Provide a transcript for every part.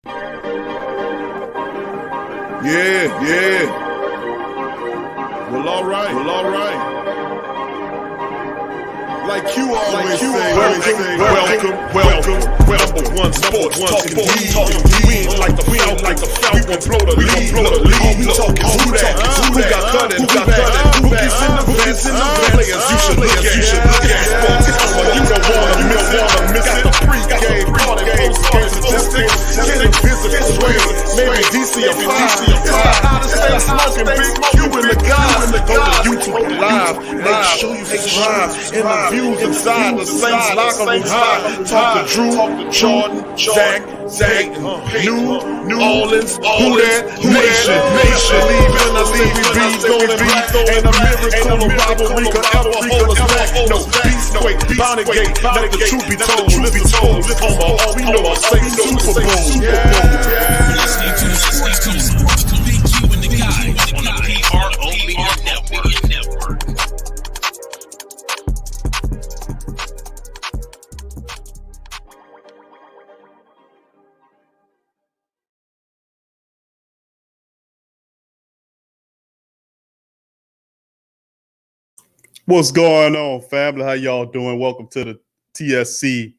Yeah. Well, all right. Like you always say, welcome. Number one sports talking. We ain't like the Falcons. We gon' blow the lead. We talking who that? Who got cut and who gets in the vets? Players you should look at. Sports Coma, you don't wanna miss it. Got the pre-game, post-game statistics. Getting visible swing. Maybe DC or hottest thing smoking. Big Q in the guys. Go to YouTube live. Make sure you subscribe. And the views inside the Saints locker room high. Talk to Drew, Jordan, Zach, New Orleans, who that? Nation. Leave in us if we be throwing and a miracle of rivalry could ever hold us back. No, Beastquake, Bounty Gate, let the truth be told. Coma, all we know is say Super Bowl. Listening to Big Q and the guys on the PRO Media Network. What's going on, family? How y'all doing? Welcome to the TSC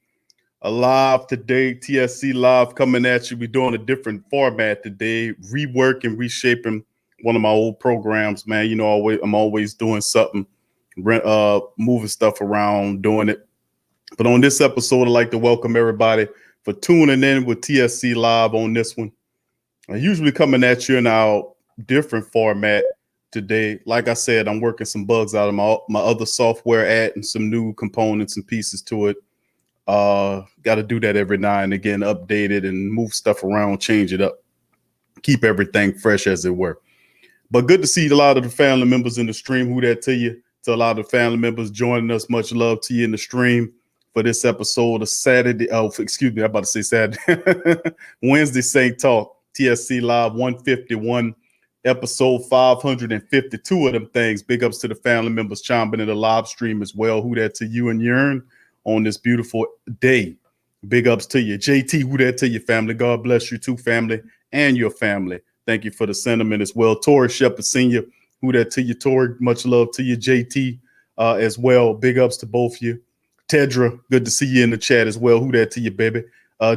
Live today. TSC Live coming at you. We're doing a different format today, reworking, reshaping one of my old programs, man. You know, I'm always doing something, moving stuff around, doing it. But on this episode, I'd like to welcome everybody for tuning in with TSC Live on this one. I'm usually coming at you in our different format. Today, like I said, I'm working some bugs out of my other software, adding some new components and pieces to it. Got to do that every now and again, update it and move stuff around, change it up, keep everything fresh as it were. But good to see a lot of the family members in the stream. Who that to you? To a lot of the family members joining us. Much love to you in the stream for this episode of Saturday. Oh, excuse me, I'm about to say Saturday. Wednesday Saint Talk, TSC Live 151. Episode 552 of them things. Big ups to the family members chiming in the live stream as well. Who that to you and Yearn on this beautiful day. Big ups to you. JT, who that to you, family. God bless you too, family, and your family. Thank you for the sentiment as well. Tori Shepard Sr., who that to you, Tori. Much love to you, JT, as well. Big ups to both of you. Tedra, good to see you in the chat as well. Who that to you, baby.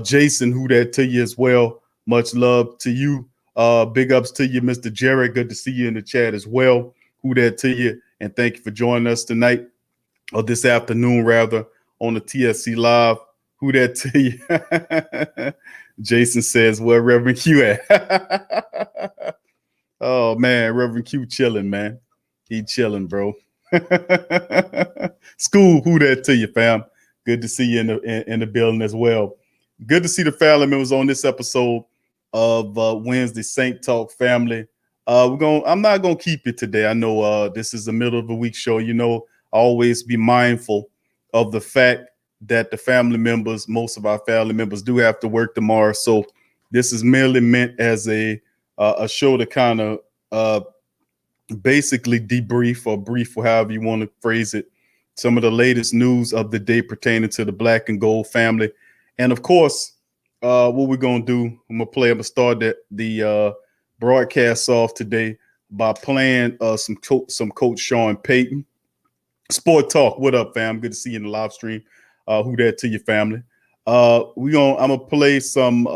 Jason, who that to you as well. Much love to you. Big ups to you, Mr. Jared. Good to see you in the chat as well. Who that to you? And thank you for joining us tonight, or this afternoon rather, on the TSC Live. Who that to you? Jason says, where Reverend Q at? Oh man, Reverend Q chilling, man. He chilling, bro. School, who that to you, fam? Good to see you in the building as well. Good to see the family members on this episode of Wednesday Saint Talk, family. I'm not gonna keep it today. I know this is the middle of the week show. You know, always be mindful of the fact that the family members, most of our family members, do have to work tomorrow. So this is merely meant as a show to kind of basically debrief or brief, or however you want to phrase it, some of the latest news of the day pertaining to the Black and Gold family, and of course. What we're gonna do? I'm gonna start the broadcast off today by playing some Coach Sean Payton. Sport Talk. What up, fam? Good to see you in the live stream. Who that to your family? I'm gonna play some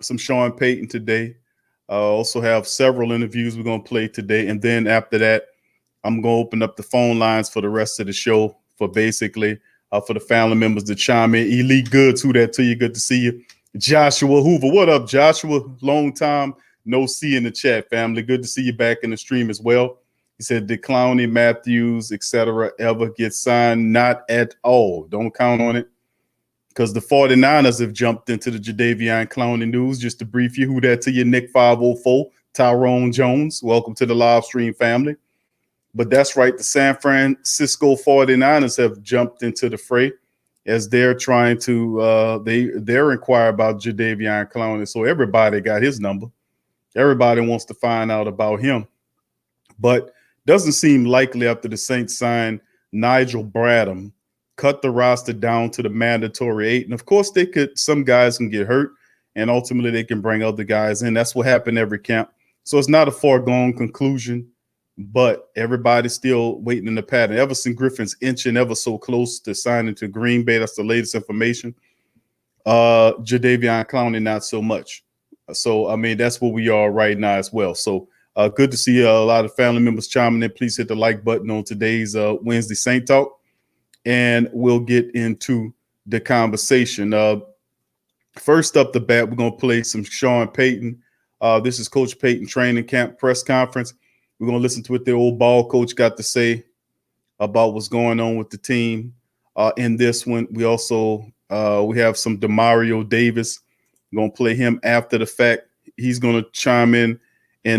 Sean Payton today. Also have several interviews we're gonna play today, and then after that, I'm gonna open up the phone lines for the rest of the show for basically. For the family members to chime in. Elite Goods, who that to you? Good to see you. Joshua Hoover, what up, Joshua? Long time no see in the chat, family. Good to see you back in the stream as well. He said, did Clowney, Matthews, etc. ever get signed? Not at all. Don't count on it. Because the 49ers have jumped into the Jadeveon Clowney news. Just to brief you, who that to you? Nick 504, Tyrone Jones. Welcome to the live stream, family. But that's right. The San Francisco 49ers have jumped into the fray as they're trying to they're inquiring about Jadeveon Clowney. So everybody got his number. Everybody wants to find out about him. But doesn't seem likely after the Saints signed Nigel Bradham, cut the roster down to the mandatory 8. And of course, some guys can get hurt. and ultimately they can bring other guys in. That's what happened every camp. So it's not a foregone conclusion, but everybody's still waiting in the pattern. Everson Griffin's inching ever so close to signing to Green Bay. That's the latest information. Jadeveon Clowney, not so much. So, I mean, that's where we are right now as well. So good to see a lot of family members chiming in. Please hit the like button on today's Wednesday Saint Talk, and we'll get into the conversation. First up the bat, we're going to play some Sean Payton. This is Coach Payton training camp press conference. We're going to listen to what the old ball coach got to say about what's going on with the team. In this one, we also we have some Demario Davis. We're going to play him after the fact. He's going to chime in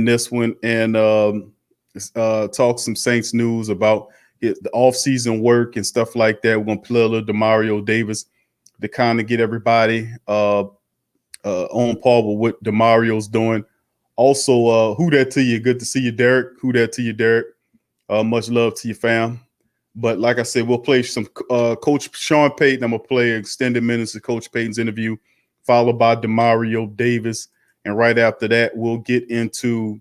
this one and talk some Saints news about the offseason work and stuff like that. We're going to play a little Demario Davis to kind of get everybody on par with what Demario's doing. Also, who that to you? Good to see you, Derek. Who that to you, Derek? Much love to you, fam. But like I said, we'll play some Coach Sean Payton. I'm going to play extended minutes of Coach Payton's interview, followed by Demario Davis. And right after that, we'll get into,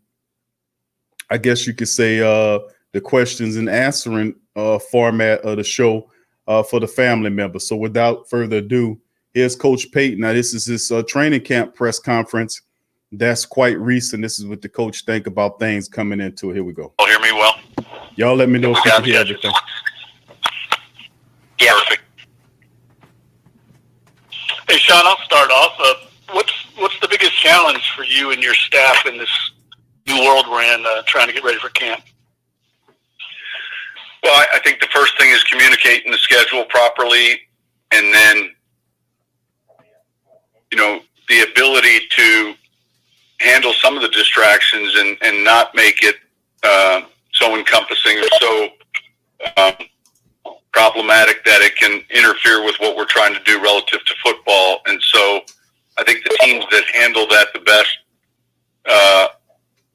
I guess you could say, the questions and answering format of the show for the family members. So without further ado, here's Coach Payton. Now, this is his training camp press conference. That's quite recent. This is what the coach think about things coming into it. Here we go. Hear me well? Y'all let me know if you can hear everything. Yeah. Perfect. Hey, Sean, I'll start off. What's the biggest challenge for you and your staff in this new world we're in, trying to get ready for camp? Well, I think the first thing is communicating the schedule properly, and then, the ability to handle some of the distractions and not make it so encompassing or so problematic that it can interfere with what we're trying to do relative to football. And so I think the teams that handle that the best,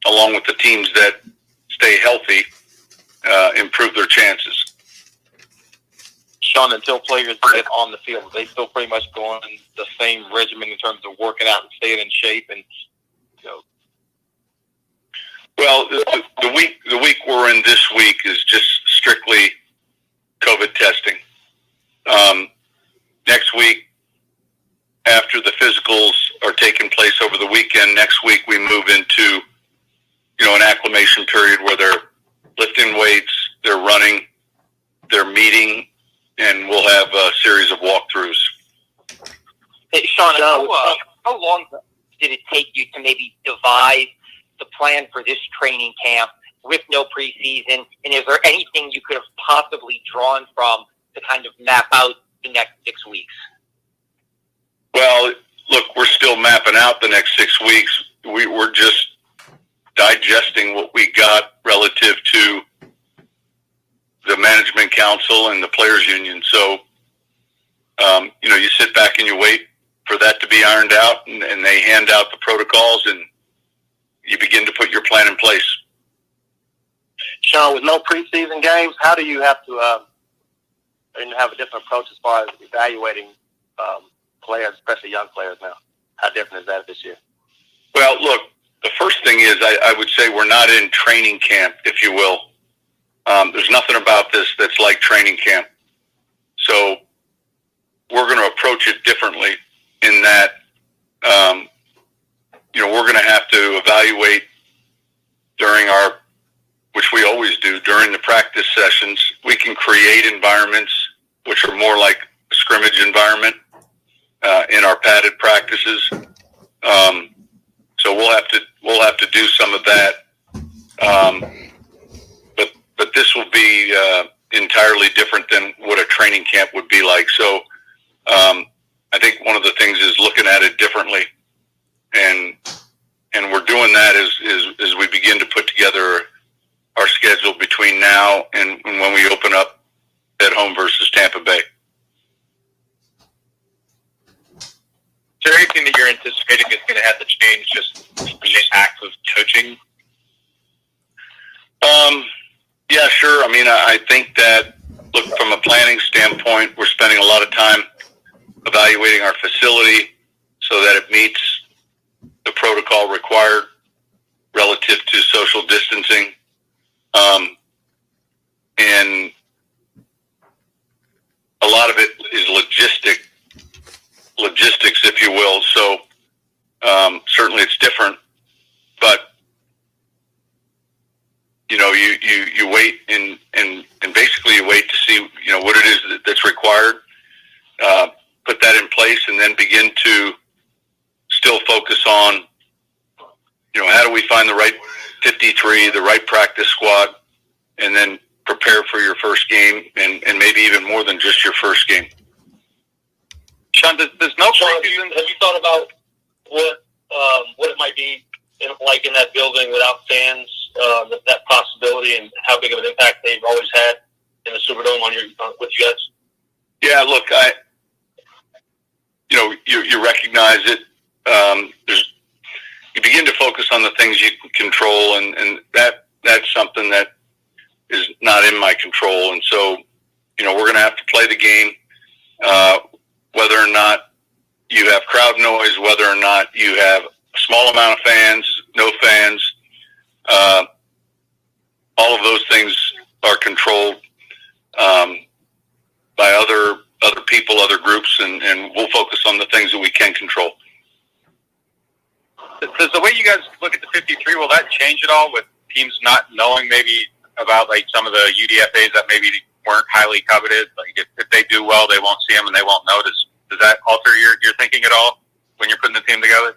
along with the teams that stay healthy, improve their chances. Sean, until players get on the field, they still pretty much go on the same regimen in terms of working out and staying in shape. And well, the week we're in this week is just strictly COVID testing. Next week, after the physicals are taking place over the weekend, next week we move into an acclimation period where they're lifting weights, they're running, they're meeting, and we'll have a series of walkthroughs. Hey, Sean, how long did it take you to maybe devise the plan for this training camp with no preseason? And is there anything you could have possibly drawn from to kind of map out the next 6 weeks? Well, look, we're still mapping out the next 6 weeks. We're just digesting what we got relative to the management council and the players union. So, you sit back and you wait for that to be ironed out, and they hand out the protocols, and you begin to put your plan in place. Sean, with no preseason games, how do you have to have a different approach as far as evaluating players, especially young players now? How different is that this year? Well, look, the first thing is I would say we're not in training camp, if you will. There's nothing about this that's like training camp. So we're going to approach it differently in that, we're going to have to evaluate which we always do during the practice sessions. We can create environments which are more like a scrimmage environment in our padded practices. So we'll have to do some of that. But this will be entirely different than what a training camp would be like. So I think one of the things is looking at it differently, and we're doing that as we begin to put together our schedule between now and when we open up at home versus Tampa Bay. Is there anything that you're anticipating is going to have to change just in the act of coaching? Yeah, sure. I mean, I think that, look, from a planning standpoint, we're spending a lot of time evaluating our facility so that it meets the protocol required relative to social distancing. And a lot of it is logistics, if you will. So certainly it's different, but you wait and basically you wait to see what it is that's required, put that in place, and then begin to still focus on how do we find the right 53, the right practice squad, and then prepare for your first game, and maybe even more than just your first game. Sean, there's no preseason. Have you thought about what it might be like in that building without fans? That possibility and how big of an impact they've always had in the Superdome with you guys. Yeah, look, you recognize it. You begin to focus on the things you can control, and that's something that is not in my control. And so, we're going to have to play the game, whether or not you have crowd noise, whether or not you have a small amount of fans, no fans. All of those things are controlled by other people, other groups, and we'll focus on the things that we can control. Does the way you guys look at the 53, will that change at all with teams not knowing maybe about like some of the UDFAs that maybe weren't highly coveted? Like if they do well, they won't see them and they won't notice. Does that alter your thinking at all when you're putting the team together?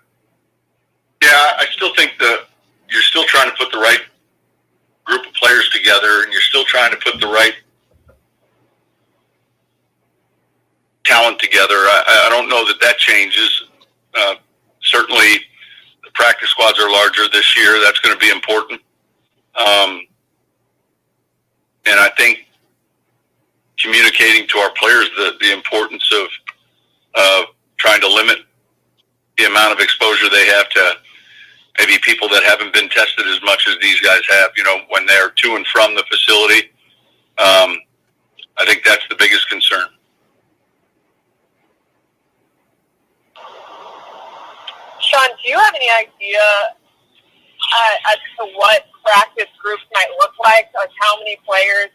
Yeah, I still think that you're still trying to put the right group of players together, and you're still trying to put the right talent together. I don't know that changes. Certainly, the practice squads are larger this year. That's going to be important. And I think communicating to our players the importance of trying to limit the amount of exposure they have to maybe people that haven't been tested as much as these guys have, when they're to and from the facility. I think that's the biggest concern. Sean, do you have any idea as to what practice groups might look like how many players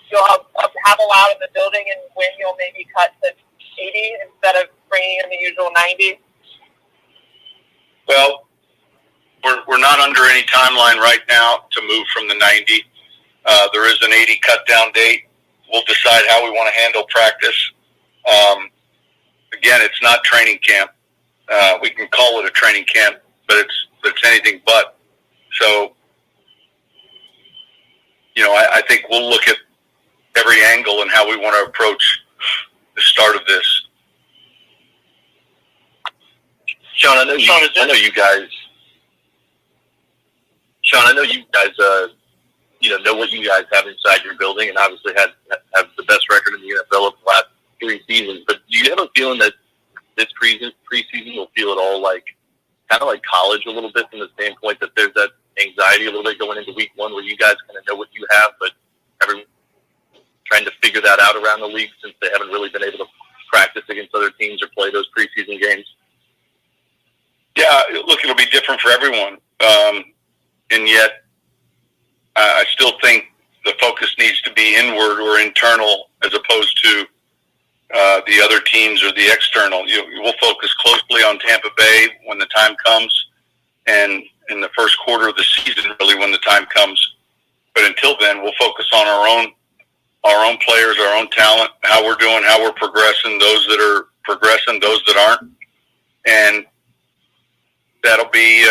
you'll have allowed in the building and when you'll maybe cut to 80 instead of bringing in the usual 90? Well, we're not under any timeline right now to move from the 90. There is an 80 cut down date. We'll decide how we want to handle practice. Again, it's not training camp. We can call it a training camp, but it's anything but. So, I think we'll look at every angle and how we want to approach the start of this. Sean, I know you guys know what you guys have inside your building, and obviously have the best record in the NFL of the last 3 seasons. But do you have a feeling that this preseason will feel at all kind of like college a little bit, from the standpoint that there's that anxiety a little bit going into week 1 where you guys kind of know what you have, but everyone trying to figure that out around the league since they haven't really been able to practice against other teams or play those preseason games? Yeah, look, it'll be different for everyone. And yet, I still think the focus needs to be inward or internal as opposed to the other teams or the external. We'll focus closely on Tampa Bay when the time comes, and in the first quarter of the season, really, when the time comes. But until then, we'll focus on our own players, our own talent, how we're doing, how we're progressing, those that are progressing, those that aren't, and that'll be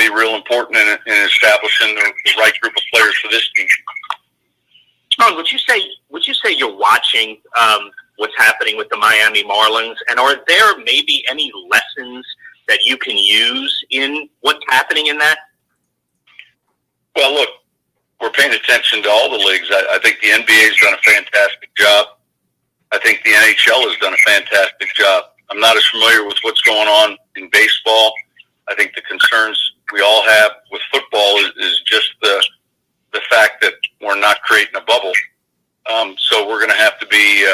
real important in establishing the right group of players for this team. Sean, would you say you're watching what's happening with the Miami Marlins, and are there maybe any lessons that you can use in what's happening in that? Well, look, we're paying attention to all the leagues. I think the NBA's done a fantastic job. I think the NHL has done a fantastic job. I'm not as familiar with what's going on in baseball. I think the concerns we all have with football is just the fact that we're not creating a bubble. So we're going to have to be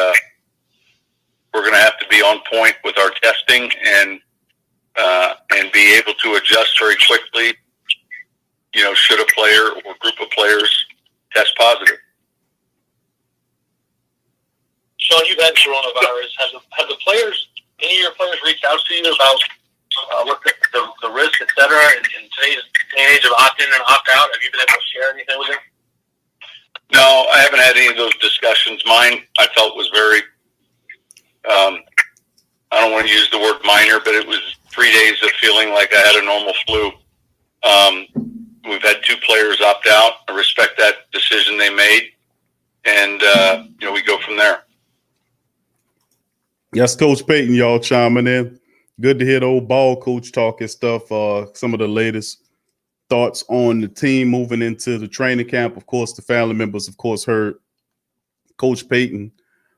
on point with our testing and and be able to adjust very quickly, should a player or group of players test positive. Sean, you've had coronavirus. Have the players, any of your players, reached out to you about what the risk, et cetera, in today's day and age of opt-in and opt-out? Have you been able to share anything with them? No, I haven't had any of those discussions. Mine, I felt, was very, I don't want to use the word minor, but it was 3 days of feeling like I had a normal flu. We've had 2 players opt out. I respect that decision they made, and, we go from there. Yes, Coach Payton, y'all chiming in. Good to hear the old ball coach talking stuff. Some of the latest thoughts on the team moving into the training camp. Of course, the family members, of course, heard Coach Payton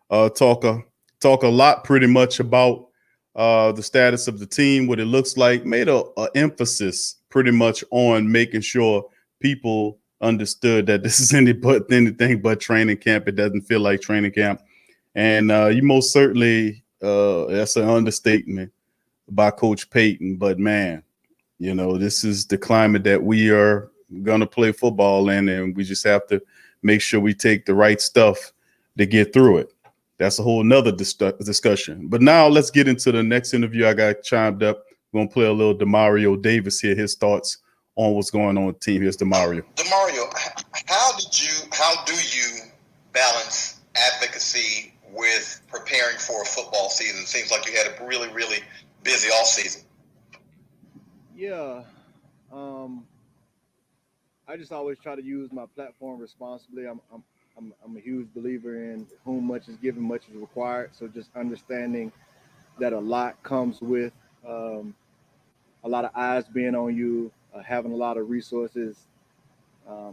talk a lot pretty much about the status of the team, what it looks like, made a emphasis pretty much on making sure people understood that this is anything but training camp. It doesn't feel like training camp. And you most certainly, that's an understatement by Coach Payton. But, man, this is the climate that we are going to play football in, and we just have to make sure we take the right stuff to get through it. That's a whole nother discussion. But now let's get into the next interview. I got chimed up. We're going to play a little DeMario Davis here, his thoughts on what's going on with the team. Here's DeMario. DeMario, how do you balance advocacy with preparing for a football season? It seems like you had a really, really busy off season. Yeah. I just always try to use my platform responsibly. I'm a huge believer in whom much is given, much is required. So just understanding that a lot comes with a lot of eyes being on you, having a lot of resources,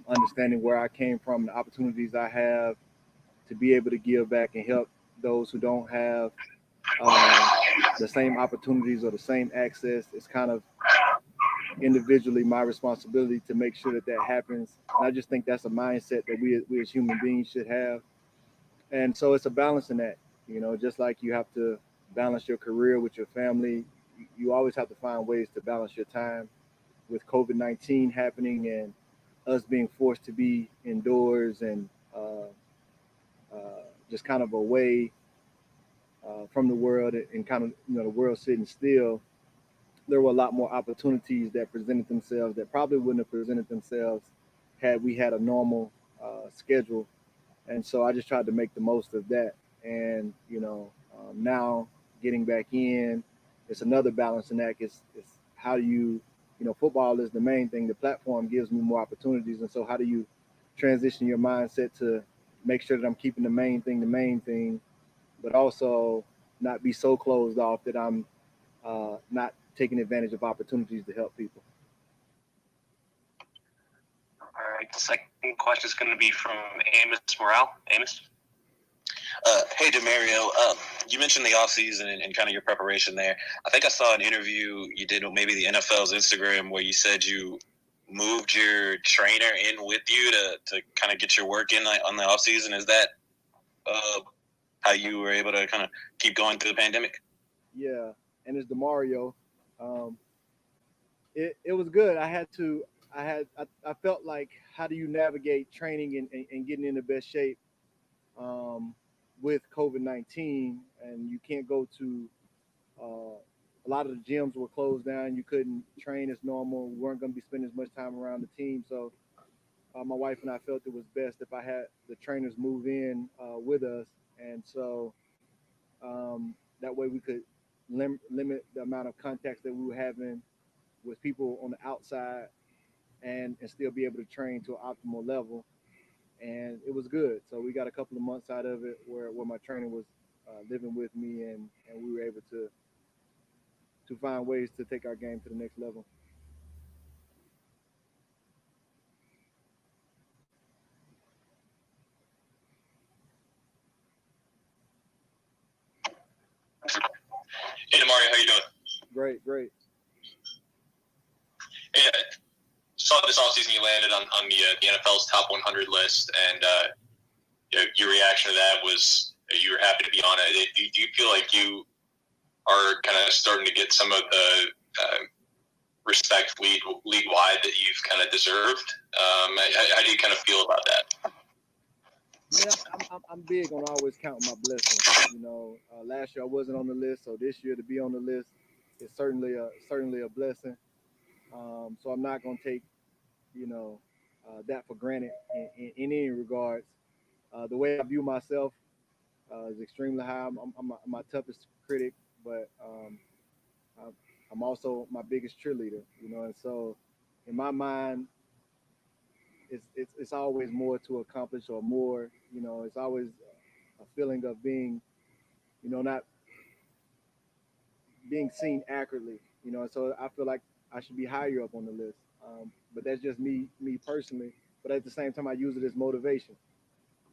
understanding where I came from, the opportunities I have to be able to give back and help those who don't have the same opportunities or the same access. It's kind of individually my responsibility to make sure that happens. And I just think that's a mindset that we as human beings should have. And so it's a balance in that, just like you have to balance your career with your family, you always have to find ways to balance your time. With COVID-19 happening and us being forced to be indoors and just kind of away from the world and kind of, the world sitting still, there were a lot more opportunities that presented themselves that probably wouldn't have presented themselves had we had a normal schedule. And so I just tried to make the most of that. And, now getting back in, it's another balancing act. It's how do you, football is the main thing. The platform gives me more opportunities. And so how do you transition your mindset to make sure that I'm keeping the main thing, but also not be so closed off that I'm not taking advantage of opportunities to help people. All right, the second question is going to be from Amos Morale. Amos? Hey, DeMario, you mentioned the offseason and kind of your preparation there. I think I saw an interview you did with maybe the NFL's Instagram where you said you moved your trainer in with you to kind of get your work in on the offseason. Is that how you were able to kind of keep going through the pandemic? Yeah, and it's DeMario. It was good. I felt like, how do you navigate training and getting in the best shape with COVID-19? And you can't go to a lot of the gyms were closed down. You couldn't train as normal. We weren't going to be spending as much time around the team. So my wife and I felt it was best if I had the trainers move in with us. And so that way we could limit the amount of contacts that we were having with people on the outside and still be able to train to an optimal level. And it was good. So we got a couple of months out of it where my trainer was living with me and we were able to find ways to take our game to the next level. Hey, DeMario, how you doing? Great. Hey, saw this offseason you landed on the NFL's top 100 list, and your reaction to that was you were happy to be on it. Do you feel like you are kind of starting to get some of the respect league wide that you've kind of deserved. How do you kind of feel about that? Yeah, I'm big on always counting my blessings. Last year I wasn't on the list, so this year to be on the list is certainly a blessing. So I'm not going to take that for granted in any regards. The way I view myself is extremely high. I'm my toughest critic, but I'm also my biggest cheerleader. And so in my mind, it's always more to accomplish or more. It's always a feeling of being, not being seen accurately. And so I feel like I should be higher up on the list. But that's just me personally. But at the same time, I use it as motivation,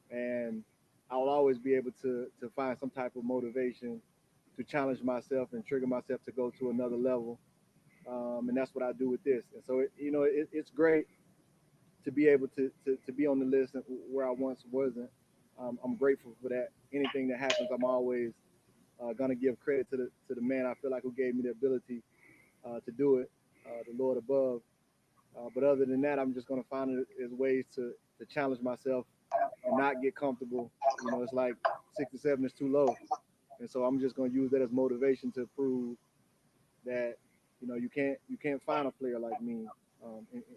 and I'll always be able to find some type of motivation to challenge myself and trigger myself to go to another level. And that's what I do with this. And so it's great to be able to be on the list where I once wasn't. I'm grateful for that. Anything that happens, I'm always gonna give credit to the man I feel like who gave me the ability to do it, the Lord above. But other than that, I'm just gonna find it as ways to challenge myself and not get comfortable. It's like 67 is too low, and so I'm just gonna use that as motivation to prove that you can't find a player like me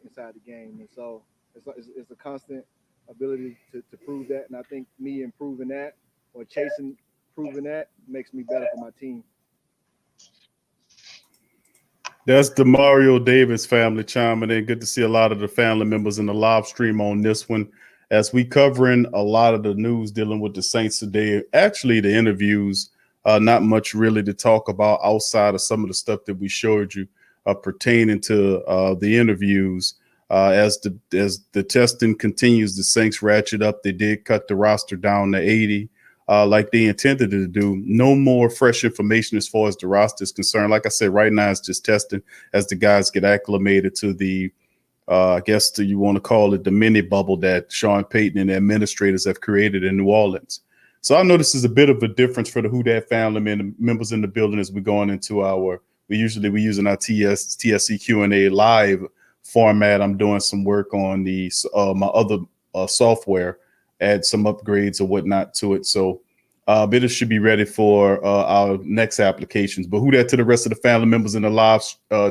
inside the game. And so it's a constant ability to prove that, and I think me improving that or chasing proving that makes me better for my team. That's the Mario Davis family chiming in. Good to see a lot of the family members in the live stream on this one. As we covering a lot of the news dealing with the Saints today, actually the interviews, not much really to talk about outside of some of the stuff that we showed you pertaining to the interviews. As the testing continues, the Saints ratchet up. They did cut the roster down to 80. Like they intended to do. No more fresh information as far as the roster is concerned. Like I said, right now it's just testing as the guys get acclimated to the, I guess you want to call it the mini bubble that Sean Payton and the administrators have created in New Orleans. So I know this is a bit of a difference for the Who Dat family members in the building as we're going into we're using our TSC Q&A live format. I'm doing some work on the my other software, add some upgrades or whatnot to it. So it should be ready for our next applications. But who that to the rest of the family members in the live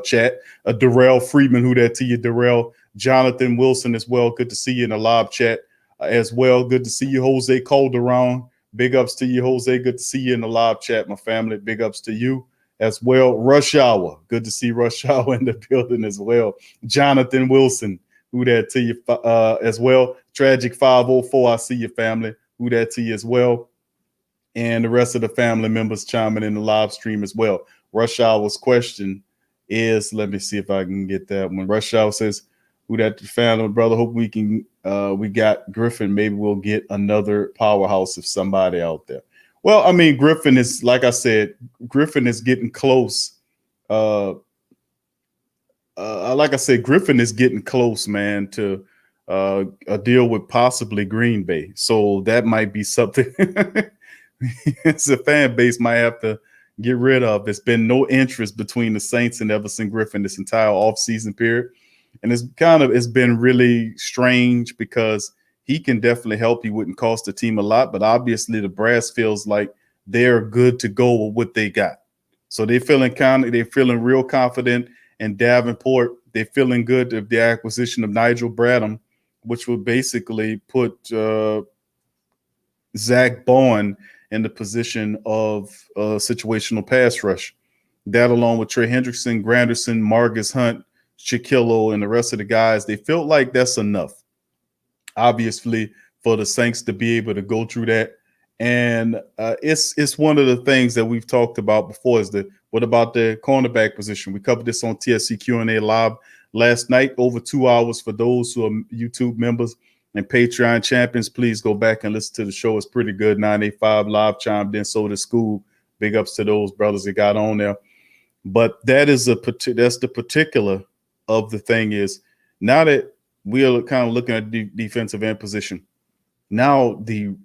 chat? Darrell Freeman, who that to you, Darrell. Jonathan Wilson as well. Good to see you in the live chat as well. Good to see you, Jose Calderon. Big ups to you, Jose. Good to see you in the live chat, my family. Big ups to you as well. Rush Hour. Good to see Rush Hour in the building as well. Jonathan Wilson. Who that to you as well. Tragic 504. I see your family. Who that to you as well. And the rest of the family members chiming in the live stream as well. Rush Hour's question is, let me see if I can get that one. Rush Hour says, who that the family, brother? Hope we can, we got Griffin. Maybe we'll get another powerhouse if somebody out there. Well, I mean, Griffin is, like I said, Griffin is getting close. Like I said, Griffin is getting close, man, to a deal with possibly Green Bay. So that might be something it's a fan base might have to get rid of. There's been no interest between the Saints and Everson Griffin this entire offseason period. And it's been really strange because he can definitely help. He wouldn't cost the team a lot, but obviously the brass feels like they're good to go with what they got. So they're feeling real confident in Davenport. They're feeling good of the acquisition of Nigel Bradham, which would basically put Zach Bowen in the position of situational pass rush. That along with Trey Hendrickson, Granderson, Marcus Hunt, Shaquille, and the rest of the guys, they felt like that's enough, obviously, for the Saints to be able to go through that. And it's one of the things that we've talked about before is what about the cornerback position? We covered this on TSC Q&A live last night, over 2 hours for those who are YouTube members and Patreon champions. Please go back and listen to the show. It's pretty good. 985 live chimed in. So did School. Big ups to those brothers that got on there. But that's the particular of the thing is now that we are kind of looking at the defensive end position. Now the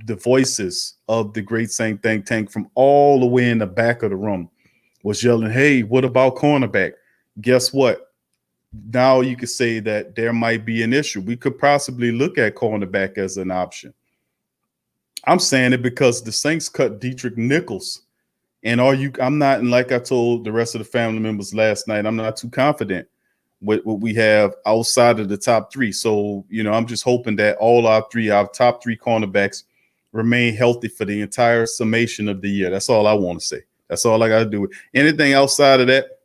voices of the great Saint think tank from all the way in the back of the room was yelling, hey, what about cornerback? Guess what? Now you could say that there might be an issue. We could possibly look at cornerback as an option. I'm saying it because the Saints cut Dietrich Nichols. And I'm not, and like I told the rest of the family members last night, I'm not too confident with what we have outside of the top three. So, I'm just hoping that all our top three cornerbacks remain healthy for the entire summation of the year. That's all I want to say. That's all I got to do. Anything outside of that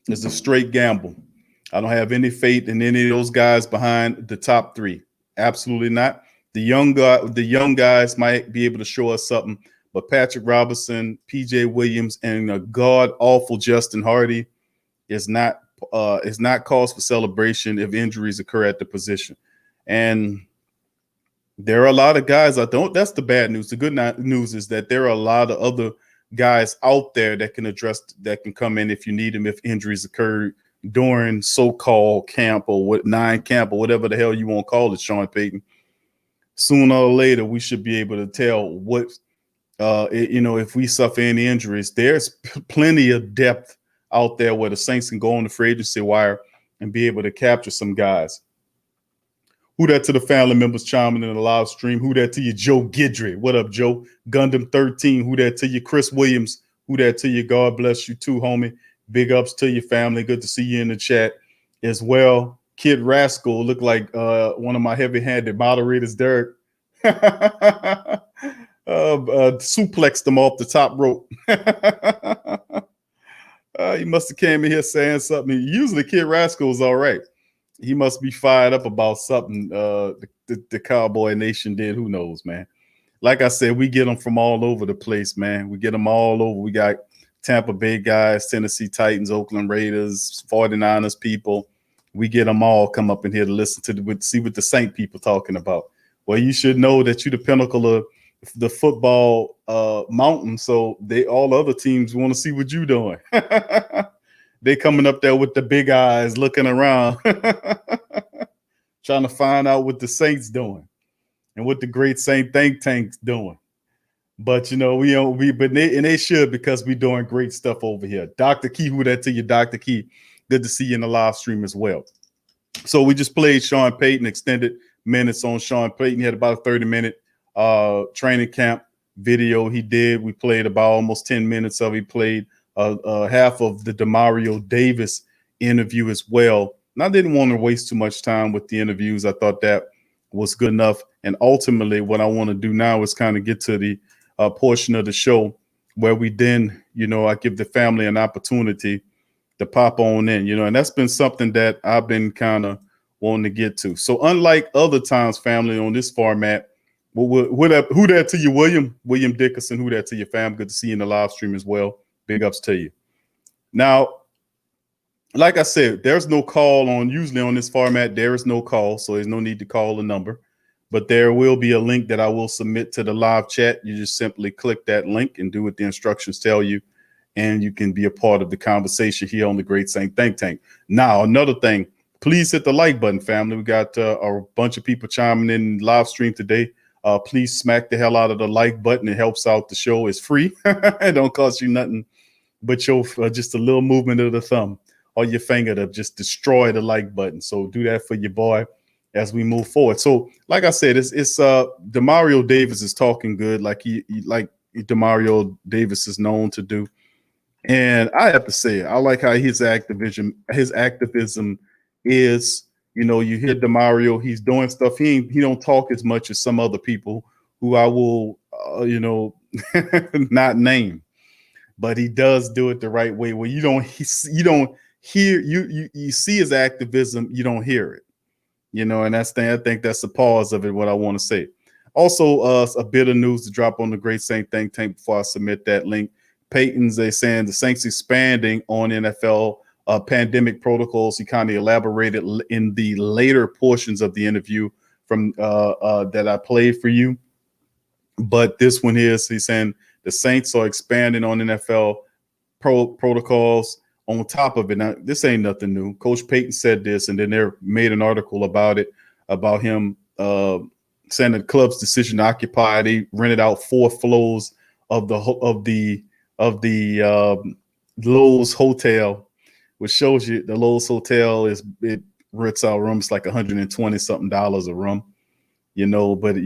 is a straight gamble. I don't have any faith in any of those guys behind the top three. Absolutely not. The young guys might be able to show us something, but Patrick Robinson, PJ Williams, and a god awful Justin Hardy is not cause for celebration if injuries occur at the position. And there are a lot of guys that's the bad news. The good news is that there are a lot of other guys out there that can come in if you need them, if injuries occur during so-called camp or camp or whatever the hell you want to call it, Sean Payton. Sooner or later, we should be able to tell what, if we suffer any injuries. There's plenty of depth out there where the Saints can go on the free agency wire and be able to capture some guys. Who that to the family members chiming in the live stream? Who that to you, Joe Gidry? What up, Joe? Gundam 13. Who that to you, Chris Williams? Who that to you? God bless you too, homie. Big ups to your family. Good to see you in the chat as well. Kid Rascal looked like one of my heavy-handed moderators, Derek. Suplexed him off the top rope. He must have came in here saying something. Usually Kid Rascal's all right. He must be fired up about something the Cowboy Nation did. Who knows, man? Like I said, we get them from all over the place, man. We get them all over. We got Tampa Bay guys, Tennessee Titans, Oakland Raiders, 49ers people. We get them all come up in here to listen to see what the Saint people talking about. Well, you should know that you're the pinnacle of the football mountain. So all other teams want to see what you're doing. They coming up there with the big eyes, looking around, trying to find out what the Saints doing and what the great Saint think tank's doing. But they should, because we doing great stuff over here. Dr. Key, who that to you, Dr. Key? Good to see you in the live stream as well. So we just played Sean Payton, extended minutes on Sean Payton. He had about a 30-minute training camp video he did. We played about almost 10 minutes of it. He played half of the Demario Davis interview as well. And I didn't want to waste too much time with the interviews. I thought that was good enough. And ultimately, what I want to do now is kind of get to the portion of the show where we then, I give the family an opportunity to pop on in, and that's been something that I've been kind of wanting to get to. So unlike other times, family, on this format, who that to you, William Dickerson, who that to your fam? Good to see you in the live stream as well. Big ups to you. Now, like I said, there's no call usually on this format, there is no call, so there's no need to call a number. But there will be a link that I will submit to the live chat. You just simply click that link and do what the instructions tell you, and you can be a part of the conversation here on the Great Saint Think Tank. Now, another thing, please hit the like button, family. We got a bunch of people chiming in live stream today. Please smack the hell out of the like button. It helps out the show. It's free. It don't cost you nothing but just a little movement of the thumb or your finger to just destroy the like button. So do that for your boy as we move forward. So, like I said, it's Demario Davis is talking good, like like Demario Davis is known to do. And I have to say, I like how his activism is. You hear Demario, he's doing stuff. He don't talk as much as some other people who I will, not name, but he does do it the right way. Where you don't hear you see his activism, you don't hear it. And I think that's the pause of it. What I want to say. Also, a bit of news to drop on the Great Saint Think Tank before I submit that link. Payton's saying the Saints expanding on NFL pandemic protocols. He kind of elaborated in the later portions of the interview from that I played for you. But this one here, he's saying the Saints are expanding on NFL protocols. On top of it, now this ain't nothing new. Coach Payton said this, and then they made an article about it, about him saying the club's decision to occupy. They rented out 4 floors of the Lowe's Hotel, which shows you the Lowe's Hotel it rents out rooms like $120 something a room, but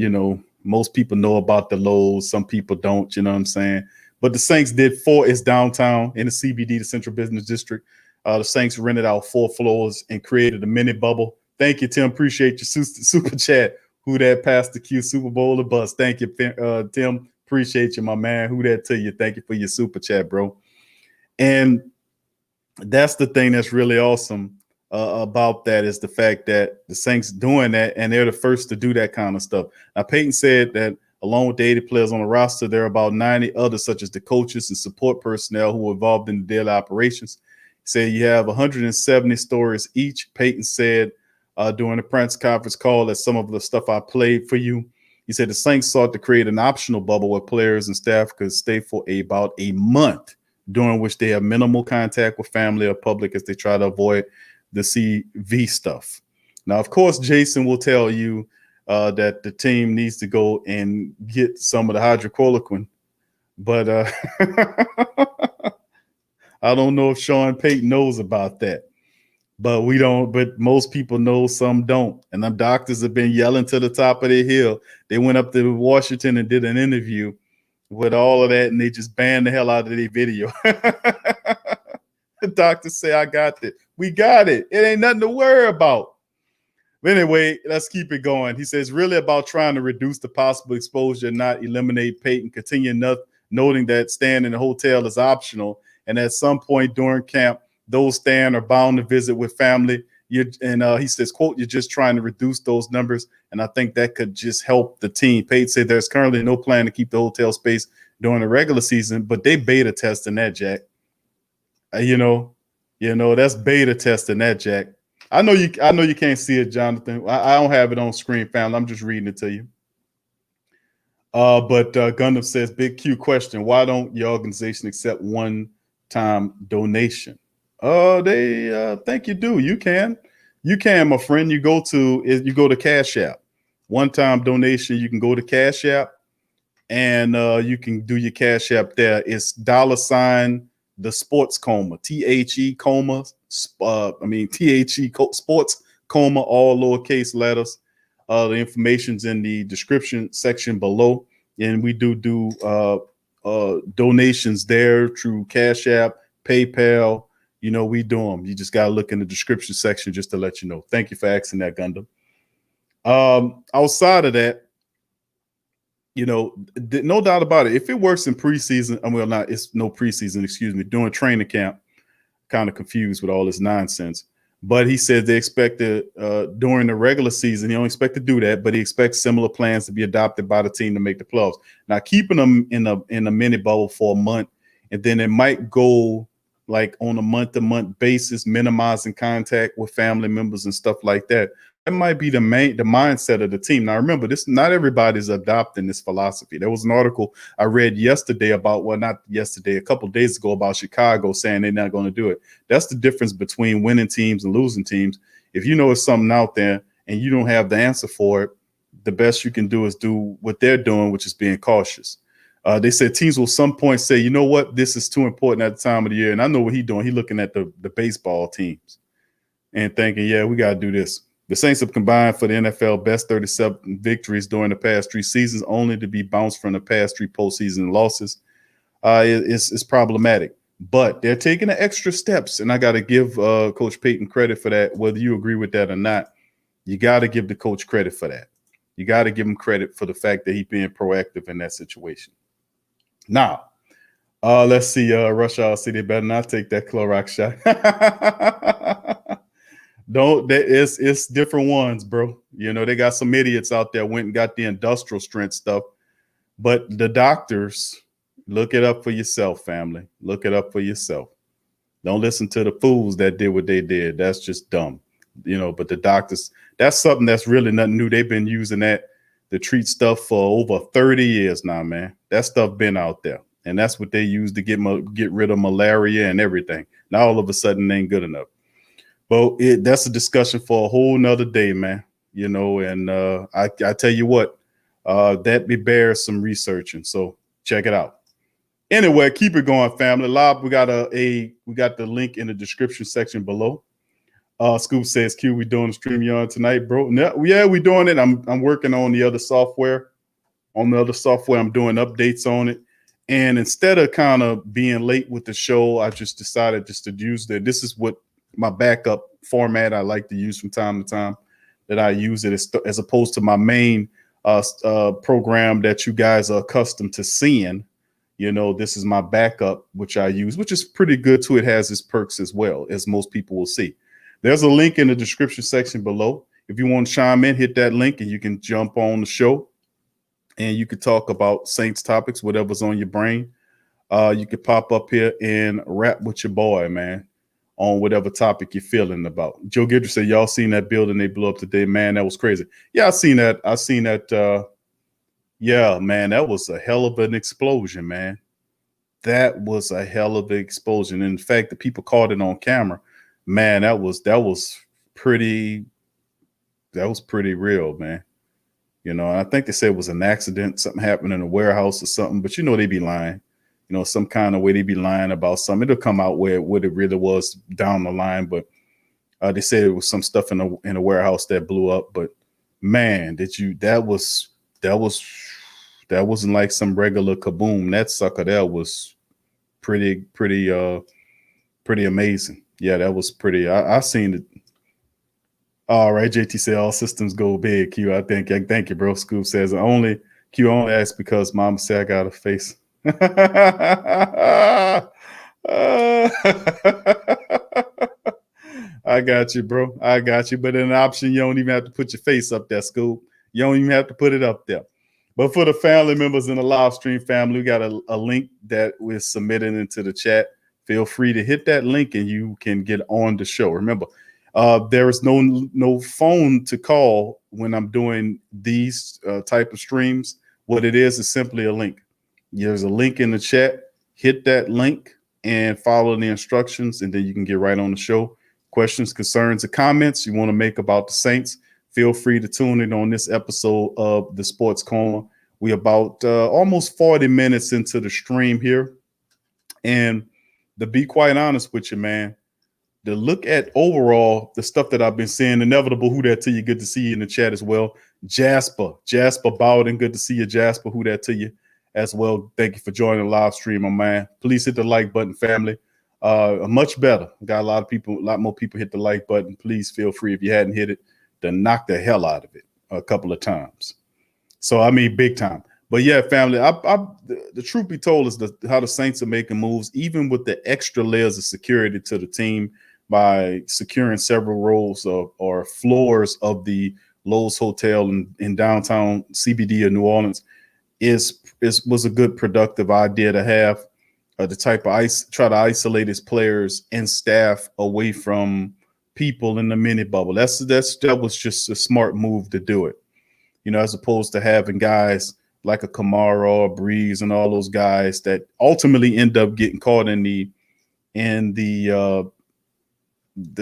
most people know about the Lowe's, some people don't, you know what I'm saying? But the Saints did it's downtown in the CBD, the Central Business District. The Saints rented out 4 floors and created a mini bubble. Thank you, Tim. Appreciate your super chat. Who that passed the Q Super Bowl the bus? Thank you, Tim. Appreciate you, my man. Who that to you? Thank you for your super chat, bro. And that's the thing that's really awesome about that is the fact that the Saints doing that, and they're the first to do that kind of stuff. Now, Peyton said that along with the 80 players on the roster, there are about 90 others, such as the coaches and support personnel who are involved in the daily operations. He said you have 170 stories each. Peyton said during the press conference call that some of the stuff I played for you. He said the Saints sought to create an optional bubble where players and staff could stay for about a month, during which they have minimal contact with family or public as they try to avoid the CV stuff. Now, of course, Jason will tell you that the team needs to go and get some of the hydrochloroquine, but I don't know if Sean Payton knows about that. But we don't, but most people know, some don't. And them doctors have been yelling to the top of their hill. They went up to Washington and did an interview with all of that, and they just banned the hell out of their video. The doctors say, I got it. We got it. It ain't nothing to worry about. But anyway, let's keep it going. He says, really about trying to reduce the possible exposure, not eliminate Peyton, continue noting that staying in the hotel is optional. And at some point during camp, those staying are bound to visit with family. He says, quote, you're just trying to reduce those numbers. And I think that could just help the team. Peyton said there's currently no plan to keep the hotel space during the regular season, but they beta testing that, Jack. That's beta testing that, Jack. I know you can't see it, Jonathan. I don't have it on screen, family. I'm just reading it to you. But Gundam says, big Q question. Why don't your organization accept one-time donation? They think you do. You can, my friend. You go to Cash App. One-time donation. You can go to Cash App, and you can do your Cash App there. It's $ the sports Coma, THE Coma. THE sports Coma, all lowercase letters. The information's in the description section below, and we do donations there through Cash App, PayPal. We do them. You just got to look in the description section just to let you know. Thank you for asking that, Gundam. Outside of that, no doubt about it. If it works in preseason, it's no preseason, excuse me, during training camp, kind of confused with all this nonsense. But he said they expect during the regular season, he don't expect to do that, but he expects similar plans to be adopted by the team to make the playoffs. Now, keeping them in a mini bubble for a month, and then it might go like on a month-to-month basis, minimizing contact with family members and stuff like that. That might be the mindset of the team. Now, remember, not everybody's adopting this philosophy. There was an article I read yesterday a couple of days ago about Chicago saying they're not going to do it. That's the difference between winning teams and losing teams. If you know it's something out there and you don't have the answer for it, the best you can do is do what they're doing, which is being cautious. They said teams will some point say, you know what, this is too important at the time of the year. And I know what he's doing. He's looking at the baseball teams and thinking, yeah, we got to do this. The Saints have combined for the NFL best 37 victories during the past 3 seasons, only to be bounced from the past 3 postseason losses. It's problematic, but they're taking the extra steps. And I got to give Coach Payton credit for that. Whether you agree with that or not, you got to give the coach credit for that. You got to give him credit for the fact that he's being proactive in that situation. Now, let's see. Rush Hour City better not take that Clorox shot. It's different ones, bro. They got some idiots out there went and got the industrial strength stuff. But the doctors, look it up for yourself, family. Look it up for yourself. Don't listen to the fools that did what they did. That's just dumb. But the doctors, that's something that's really nothing new. They've been using that to treat stuff for over 30 years now, man. That stuff been out there. And that's what they use to get rid of malaria and everything. Now all of a sudden it ain't good enough. Well, that's a discussion for a whole nother day, man. And I tell you what, that bears some researching. So check it out. Anyway, keep it going, family. Live, we got we got the link in the description section below. Scoop says, Q, we doing the StreamYard tonight, bro. No, yeah, we doing it. I'm working on the other software. On the other software, I'm doing updates on it. And instead of kind of being late with the show, I just decided just to use this is what my backup format I like to use from time to time, that I use it as opposed to my main program that you guys are accustomed to seeing. You know, this is my backup, which I use, which is pretty good too. It has its perks as well, as most people will see. There's a link in the description section below. If you want to chime in, hit that link and you can jump on the show and you can talk about Saints topics, whatever's on your brain. You could pop up here and rap with your boy, man, on whatever topic you're feeling about. Joe Gidry said, y'all seen that building they blew up today? Man, that was crazy. Yeah, I seen that. Yeah, man, that was a hell of an explosion, man. That was a hell of an explosion. In fact, the people caught it on camera. Man, that was pretty real, man. You know, I think they said it was an accident, something happened in a warehouse or something, but you know, they be lying. You know, some kind of way they be lying about something. It'll come out what it really was down the line, but they said it was some stuff in a warehouse that blew up. But man, that wasn't like some regular kaboom. That sucker there was pretty amazing. Yeah, that was pretty. I seen it. All right, JT said all systems go big. Q, I thank you, bro. Scoop says only asked because Mama said I got a face. I got you, bro. I got you. But in an option, you don't even have to put your face up there, Scoop. You don't even have to put it up there. But for the family members in the live stream family, we got a link that we're submitting into the chat. Feel free to hit that link and you can get on the show. Remember, there is no phone to call when I'm doing these type of streams. What it is simply a link. There's a link in the chat. Hit that link and follow the instructions, and then you can get right on the show. Questions, concerns, or comments you want to make about the Saints, feel free to tune in on this episode of the Sports Coma. We about almost 40 minutes into the stream here. And to be quite honest with you, man, to look at overall the stuff that I've been seeing, inevitable, who that to you, good to see you in the chat as well. Jasper Bowden, good to see you, Jasper, who that to you as well. Thank you for joining the live stream, my man. Please hit the like button, family. Much better. Got a lot more people hit the like button. Please feel free, if you hadn't hit it, to knock the hell out of it a couple of times. So, I mean, big time. But yeah, family, the truth be told is how the Saints are making moves, even with the extra layers of security to the team by securing several rows or floors of the Lowe's Hotel in downtown CBD of New Orleans was a good productive idea to have. The type of try to isolate his players and staff away from people in the mini bubble. That was just a smart move to do it, you know, as opposed to having guys like a Kamara or Breeze and all those guys that ultimately end up getting caught in the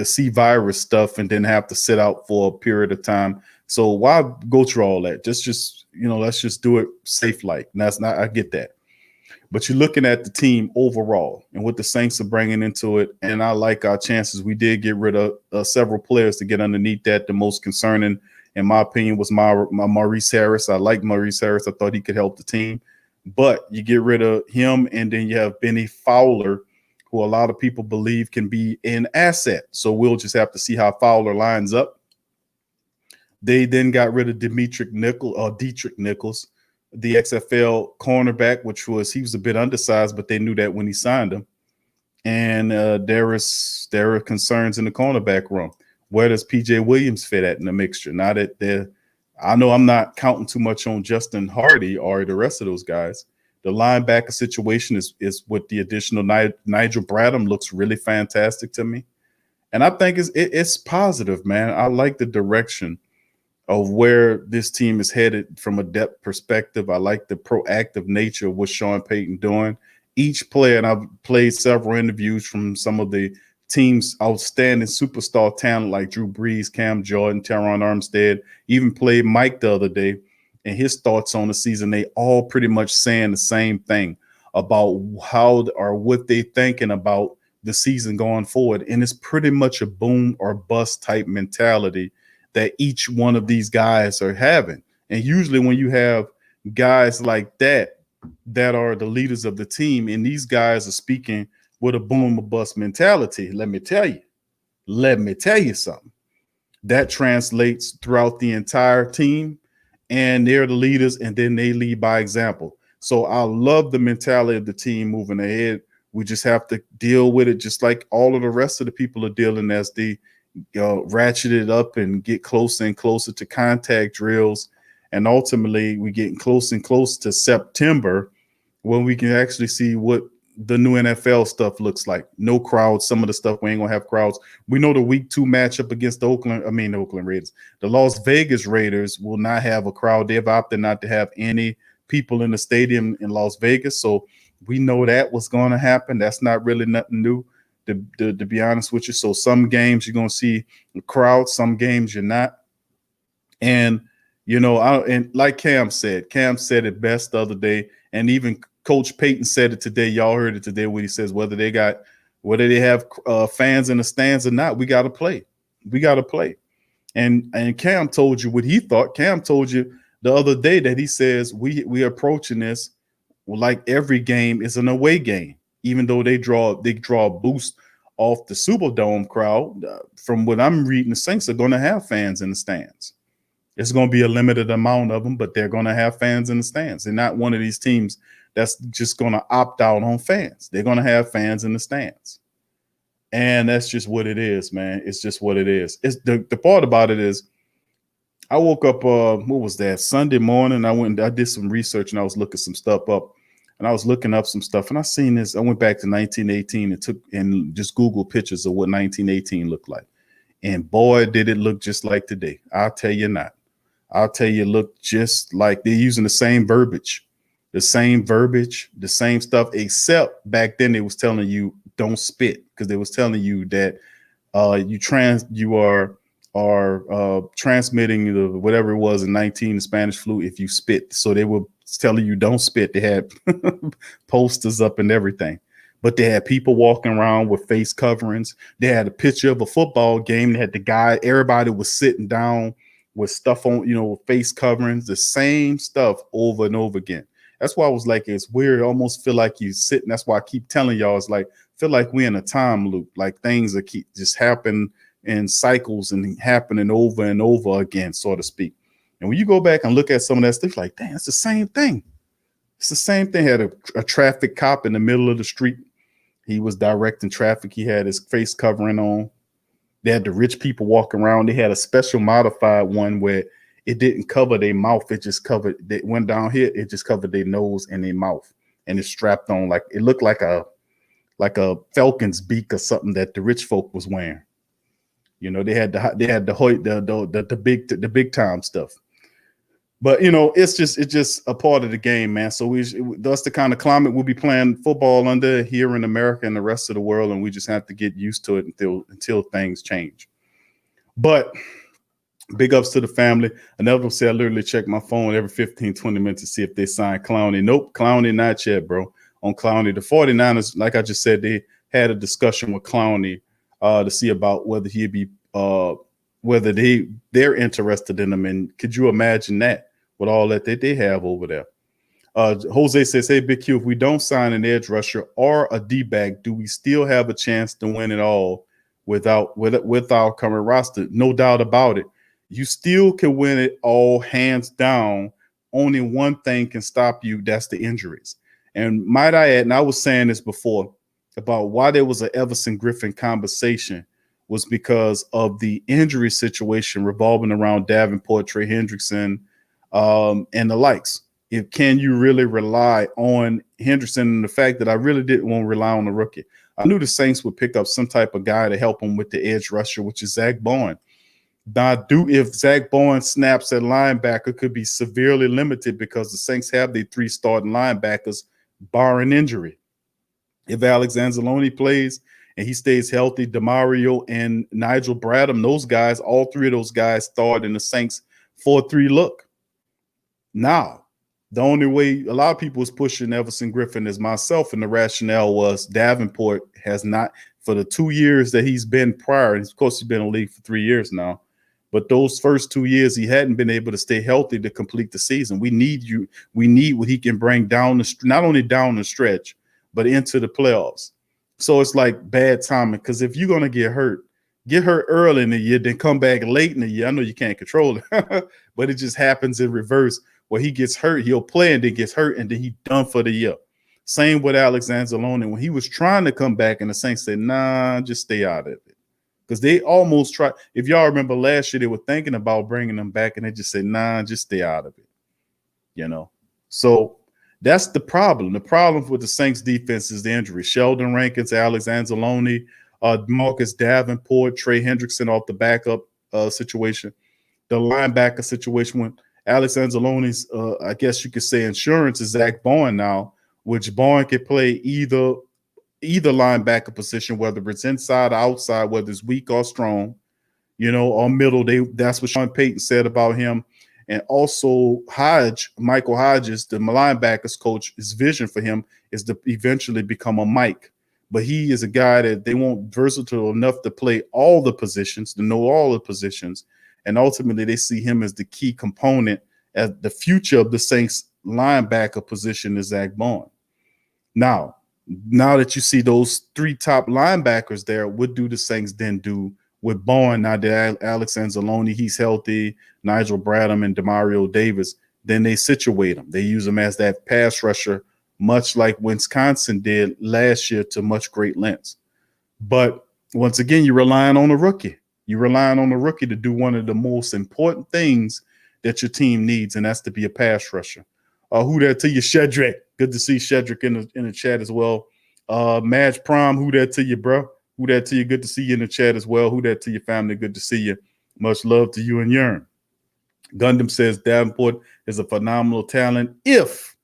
C virus stuff and then have to sit out for a period of time. So why go through all that? Just you know, let's just do it safe like. And I get that. But you're looking at the team overall and what the Saints are bringing into it. And I like our chances. We did get rid of several players to get underneath that. The most concerning, in my opinion, was my Maurice Harris. I like Maurice Harris. I thought he could help the team. But you get rid of him, and then you have Benny Fowler, who a lot of people believe can be an asset. So we'll just have to see how Fowler lines up. They then got rid of Dietrich Nichols, the XFL cornerback, he was a bit undersized, but they knew that when he signed him. And there are concerns in the cornerback room. Where does PJ Williams fit at in the mixture? Now that I know I'm not counting too much on Justin Hardy or the rest of those guys. The linebacker situation is with the additional Nigel Bradham looks really fantastic to me. And I think it's positive, man. I like the direction of where this team is headed from a depth perspective. I like the proactive nature of what Sean Payton doing. Each player, and I've played several interviews from some of the team's outstanding superstar talent like Drew Brees, Cam Jordan, Teron Armstead, even played Mike the other day, and his thoughts on the season. They all pretty much saying the same thing. about how or what they thinking about the season going forward. And it's pretty much a boom or bust type mentality that each one of these guys are having. And usually when you have guys like that are the leaders of the team, and these guys are speaking with a boom or bust mentality, let me tell you something. That translates throughout the entire team, and they're the leaders, and then they lead by example. So I love the mentality of the team moving ahead. We just have to deal with it just like all of the rest of the people are dealing as they ratchet it up and get closer and closer to contact drills. And ultimately, we're getting close and close to September when we can actually see what the new NFL stuff looks like. No crowds. Some of the stuff we ain't gonna have crowds. We know the week 2 matchup against the Oakland Raiders. The Las Vegas Raiders will not have a crowd. They've opted not to have any people in the stadium in Las Vegas. So we know that was going to happen. That's not really nothing new, to be honest with you. So some games you're going to see a crowd, some games you're not. And, and like Cam said it best the other day. And even Coach Payton said it today. Y'all heard it today when he says whether they have fans in the stands or not, we got to play. We got to play. And Cam told you what he thought. Cam told you the other day that he says we are approaching this like every game is an away game, even though they draw a boost off the Superdome crowd. From what I'm reading, the Saints are going to have fans in the stands. It's going to be a limited amount of them, but they're going to have fans in the stands. They're not one of these teams that's just going to opt out on fans. They're going to have fans in the stands. And that's just what it is, man. It's just what it is. It's the part about it is I woke up, what was that, Sunday morning. I did some research and I was looking some stuff up. And I was looking up some stuff and I seen this. I went back to 1918 and just Googled pictures of what 1918 looked like. And boy, did it look just like today. I'll tell you not. I'll tell you, it looked just like they're using the same verbiage, the same stuff, except back then they was telling you don't spit, because they was telling you that you are transmitting the whatever it was in 19 the Spanish flu if you spit. So they were telling you don't spit. They had posters up and everything, but they had people walking around with face coverings. They had a picture of a football game. They had the guy, everybody was sitting down with stuff on, face coverings, the same stuff over and over again. That's why I was like, it's weird. I almost feel like you sitting. That's why I keep telling y'all, it's like, feel like we're in a time loop, like things that keep just happen in cycles and happening over and over again, so to speak. And when you go back and look at some of that stuff, like, damn, it's the same thing. It's the same thing. Had a traffic cop in the middle of the street. He was directing traffic. He had his face covering on. They had the rich people walking around. They had a special modified one where it didn't cover their mouth. It just covered, they went down here. It just covered their nose and their mouth. And it's strapped on like, it looked like a falcon's beak or something that the rich folk was wearing. They had the big time stuff. But it's just a part of the game, man. So that's the kind of climate we'll be playing football under here in America and the rest of the world, and we just have to get used to it until things change. But big ups to the family. Another one said I literally check my phone every 15, 20 minutes to see if they signed Clowney. Nope, Clowney not yet, bro. On Clowney, the 49ers, like I just said, they had a discussion with Clowney to see about whether he'd be whether they're interested in him. And could you imagine that? With all that they have over there. Jose says, hey, Big Q, if we don't sign an edge rusher or a D-back, do we still have a chance to win it all with our current roster? No doubt about it. You still can win it all, hands down. Only one thing can stop you. That's the injuries. And might I add, and I was saying this before about why there was an Everson Griffin conversation, was because of the injury situation revolving around Davenport, Trey Hendrickson, and the likes. Can you really rely on Henderson, and the fact that I really didn't want to rely on the rookie? I knew the Saints would pick up some type of guy to help them with the edge rusher, which is Zach Bowen. Now, if Zach Bowen snaps at linebacker, could be severely limited because the Saints have their 3 starting linebackers, barring injury. If Alex Anzalone plays and he stays healthy, DeMario and Nigel Bradham, those guys, all 3 of those guys start in the Saints 4-3 look. Now, The only way a lot of people was pushing Everson Griffin as myself, and the rationale was Davenport has not, for the 2 years that he's been prior, and of course he's been in the league for 3 years now, but those first 2 years he hadn't been able to stay healthy to complete the season. We need what he can bring down not only down the stretch, but into the playoffs. So it's like bad timing, because if you're gonna get hurt early in the year, then come back late in the year. I know you can't control it, but it just happens in reverse. Where he gets hurt, he'll play and then gets hurt, and then he's done for the year. Same with Alex Anzalone. When he was trying to come back, and the Saints said, nah, just stay out of it. Because they almost tried. If y'all remember last year, they were thinking about bringing him back, and they just said, nah, just stay out of it. You know? So that's the problem. The problem with the Saints defense is the injury. Sheldon Rankins, Alex Anzalone, Marcus Davenport, Trey Hendrickson off the backup situation. The linebacker situation when Alex Anzalone's, I guess you could say, insurance is Zach Bowen now, which Bowen can play either linebacker position, whether it's inside or outside, whether it's weak or strong, or middle. That's what Sean Payton said about him. And also Michael Hodges, the linebackers coach, his vision for him is to eventually become a Mike. But he is a guy that they want versatile enough to play all the positions, to know all the positions. And ultimately, they see him as the key component as the future of the Saints linebacker position is Zach Bowen. Now that you see those three top linebackers there, what do the Saints then do with Bowen? Now that Alex Anzalone, he's healthy, Nigel Bradham and Demario Davis, then they situate him. They use him as that pass rusher, much like Wisconsin did last year to much great lengths. But once again, you're relying on a rookie. You're relying on the rookie to do one of the most important things that your team needs, and that's to be a pass rusher. Who that to you, Shedrick? Good to see Shedrick in the chat as well. Madge Prom, who that to you, bro? Who that to you? Good to see you in the chat as well. Who that to your family? Good to see you. Much love to you and Yearn. Gundam says Davenport is a phenomenal talent. If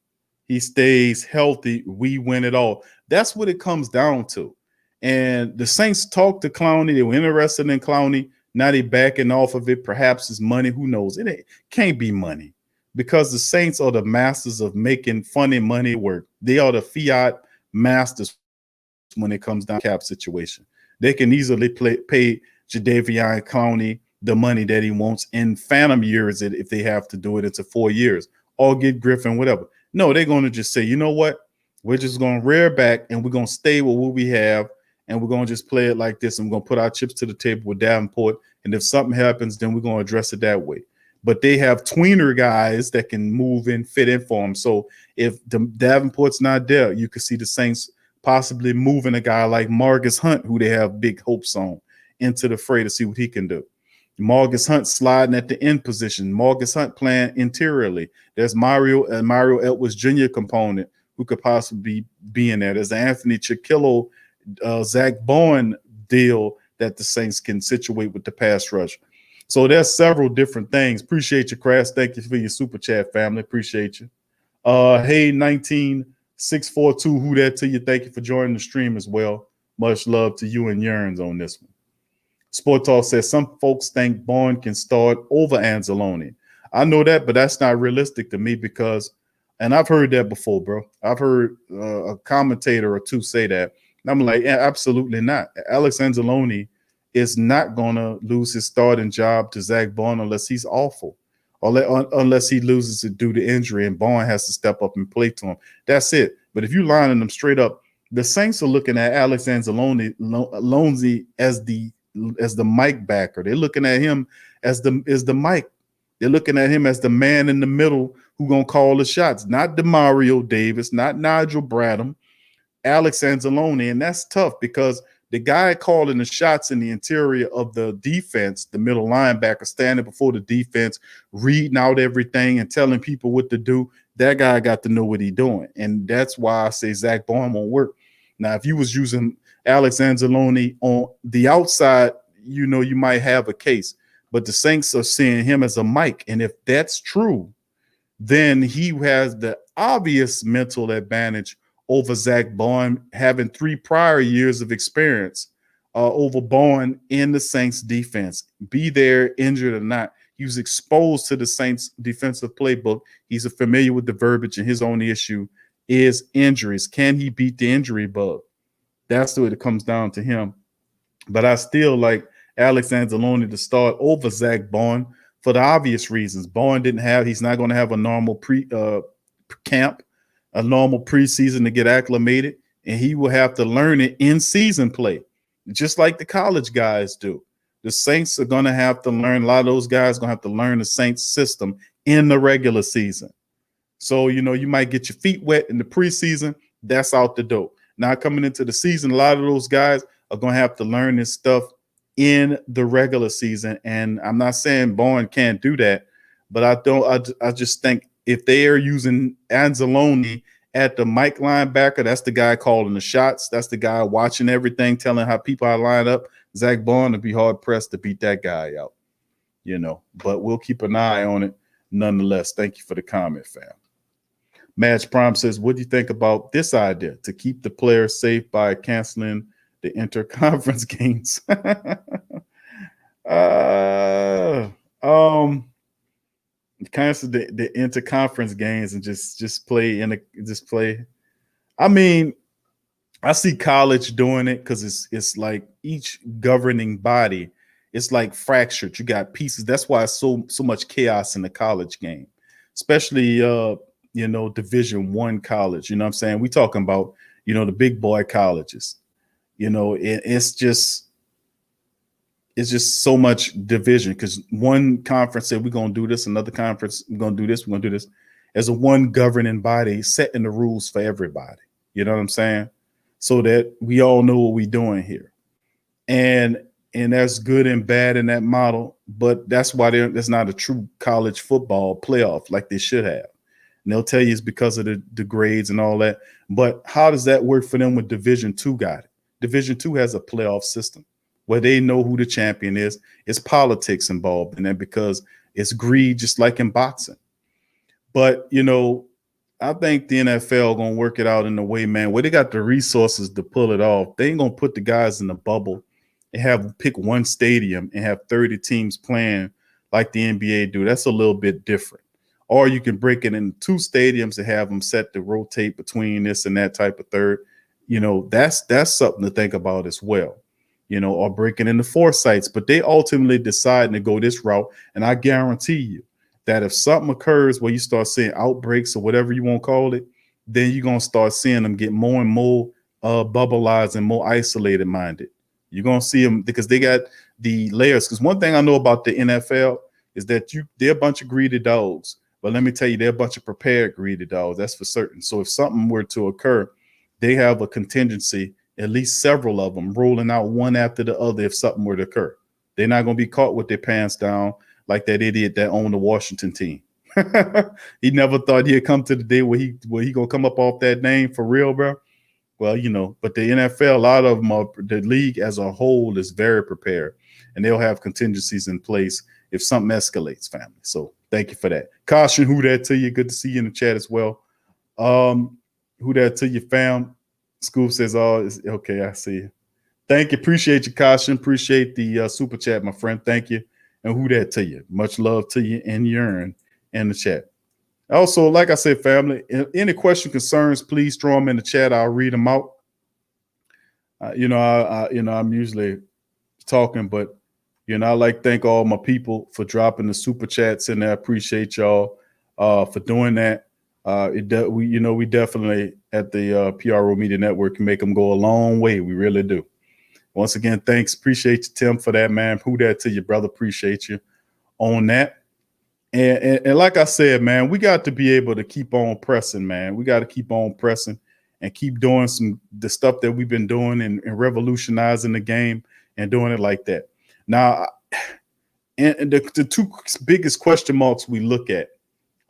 he stays healthy, we win it all. That's what it comes down to. And the Saints talked to Clowney. They were interested in Clowney. Now they're backing off of it. Perhaps it's money. Who knows? It can't be money, because the Saints are the masters of making funny money work. They are the fiat masters when it comes down to cap situation. They can easily pay Jadeveon Clowney the money that he wants in phantom years if they have to do it into 4 years, or get Griffin, whatever. No, they're going to just say, you know what? We're just going to rear back and we're going to stay with what we have. And we're going to just play it like this. And we're going to put our chips to the table with Davenport. And if something happens, then we're going to address it that way. But they have tweener guys that can move in, fit in for them. So if Davenport's not there, you could see the Saints possibly moving a guy like Marcus Hunt, who they have big hopes on, into the fray to see what he can do. Marcus Hunt sliding at the end position. Marcus Hunt playing interiorly. There's Mario Edwards Jr. component who could possibly be in there. There's the Anthony Chiquillo, Zach Bowen deal that the Saints can situate with the pass rush. So there's several different things. Appreciate you, Crash. Thank you for your super chat, family. Appreciate you. Hey, 19642, who that to you? Thank you for joining the stream as well. Much love to you and Yearns on this one. Sport Talk says some folks think Bowen can start over Anzalone. I know that, but that's not realistic to me because, and I've heard that before, bro. I've heard a commentator or two say that. And I'm like, yeah, absolutely not. Alex Anzalone is not going to lose his starting job to Zach Bowen unless he's awful, or unless he loses it due to injury and Bowen has to step up and play to him. That's it. But if you lining them straight up, the Saints are looking at Alex Anzalone as the Mike backer. They're looking at him as the Mike. They're looking at him as the man in the middle who gonna call the shots, not Demario Davis, not Nigel Bradham, Alex Anzalone. And that's tough because the guy calling the shots in the interior of the defense, the middle linebacker standing before the defense, reading out everything and telling people what to do, that guy got to know what he's doing. And that's why I say Zach Bowen won't work. Now, if you was using Alex Anzalone on the outside, you might have a case. But the Saints are seeing him as a Mike. And if that's true, then he has the obvious mental advantage over Zach Bowen, having 3 prior years of experience over Bowen in the Saints defense. Be there, injured or not, He was exposed to the Saints defensive playbook. He's familiar with the verbiage, and his only issue is injuries. Can he beat the injury bug? That's what it comes down to him. But I still like Alex Anzalone to start over Zach Bond for the obvious reasons. Bond he's not going to have a normal camp, a normal preseason to get acclimated, and he will have to learn it in season play, just like the college guys do. The Saints are going to have to learn, a lot of those guys are going to have to learn the Saints system in the regular season. So, you might get your feet wet in the preseason. That's out the door. Now, coming into the season, a lot of those guys are going to have to learn this stuff in the regular season. And I'm not saying Bourne can't do that, but I just think if they are using Anzalone at the Mike linebacker, that's the guy calling the shots. That's the guy watching everything, telling how people are lined up. Zach Bourne would be hard pressed to beat that guy out, but we'll keep an eye on it nonetheless. Thank you for the comment, fam. Match Prime says, what do you think about this idea to keep the players safe by canceling the interconference games? Cancel the interconference games and just play. I mean, I see college doing it because it's like each governing body, it's like fractured. You got pieces. That's why it's so much chaos in the college game, especially Division I college. You know what I'm saying? We talking about the big boy colleges. It's just so much division because one conference said we're gonna do this, another conference we're gonna do this. As a one governing body setting the rules for everybody. You know what I'm saying? So that we all know what we're doing here. And that's good and bad in that model, but that's why there's not a true college football playoff like they should have. And they'll tell you it's because of the grades and all that. But how does that work for them when Division II got it? Division II has a playoff system where they know who the champion is. It's politics involved in that because it's greed, just like in boxing. But, I think the NFL going to work it out in a way, man, where they got the resources to pull it off. They ain't going to put the guys in the bubble and pick one stadium and have 30 teams playing like the NBA do. That's a little bit different. Or you can break it into 2 stadiums and have them set to rotate between this and that type of third. That's something to think about as well. Or breaking into 4 sites. But they ultimately decide to go this route. And I guarantee you that if something occurs where you start seeing outbreaks or whatever you want to call it, then you're going to start seeing them get more and more bubbleized and more isolated minded. You're going to see them because they got the layers. Because one thing I know about the NFL is that they're a bunch of greedy dogs. But let me tell you, they're a bunch of prepared greedy dogs. That's for certain. So if something were to occur, they have a contingency, at least several of them, rolling out one after the other if something were to occur. They're not going to be caught with their pants down like that idiot that owned the Washington team. He never thought he'd come to the day where he gonna come up off that name for real, bro. Well, but the NFL, a lot of them the league as a whole is very prepared, and they'll have contingencies in place if something escalates, family. So thank you for that. Caution, who that to you? Good to see you in the chat as well. Who that to you, fam? Scoop says, "Oh, okay, I see you. Thank you, appreciate you, Caution. Appreciate the super chat, my friend. Thank you." And who that to you? Much love to you and Yearn in the chat. Also, like I said, family, any question, concerns, please throw them in the chat. I'll read them out. I'm usually talking, but I like to thank all my people for dropping the super chats in there. I appreciate y'all for doing that. We definitely at the PRO Media Network can make them go a long way. We really do. Once again, thanks. Appreciate you, Tim, for that, man. Who that to you, brother? Appreciate you on that. And like I said, man, we got to be able to keep on pressing, man. We got to keep on pressing and keep doing the stuff that we've been doing and revolutionizing the game and doing it like that. Now, and the 2 biggest question marks we look at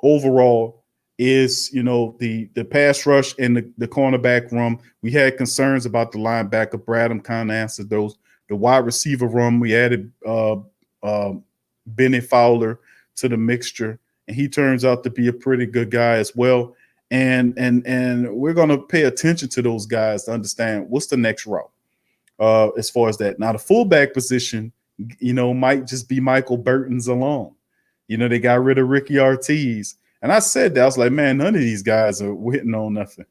overall is, the pass rush and the cornerback room. We had concerns about the linebacker. Bradham kind of answered those. The wide receiver room, we added Benny Fowler to the mixture, and he turns out to be a pretty good guy as well. And we're going to pay attention to those guys to understand what's the next route as far as that. Now, the fullback position, might just be Michael Burton's alone. They got rid of Ricky Ortiz. And I said that. I was like, man, none of these guys are hitting on nothing.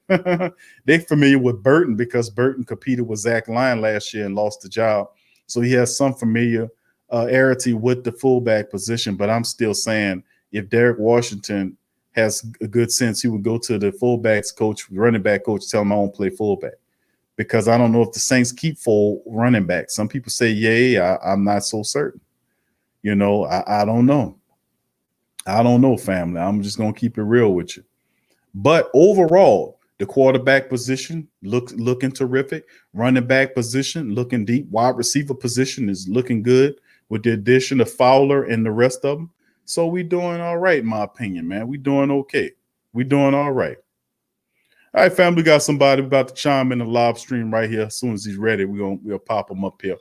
They're familiar with Burton because Burton competed with Zach Lyon last year and lost the job. So he has some familiarity with the fullback position. But I'm still saying if Derek Washington has a good sense, he would go to the fullbacks coach, running back coach, tell him I won't play fullback. Because I don't know if the Saints keep full running back. Some people say, yay. I'm not so certain. I don't know. I don't know, family. I'm just going to keep it real with you. But overall, the quarterback position looking terrific. Running back position looking deep. Wide receiver position is looking good with the addition of Fowler and the rest of them. So we doing all right, in my opinion, man. We doing okay. We doing all right. All right, family, we got somebody about to chime in the live stream right here. As soon as he's ready, we'll pop him up here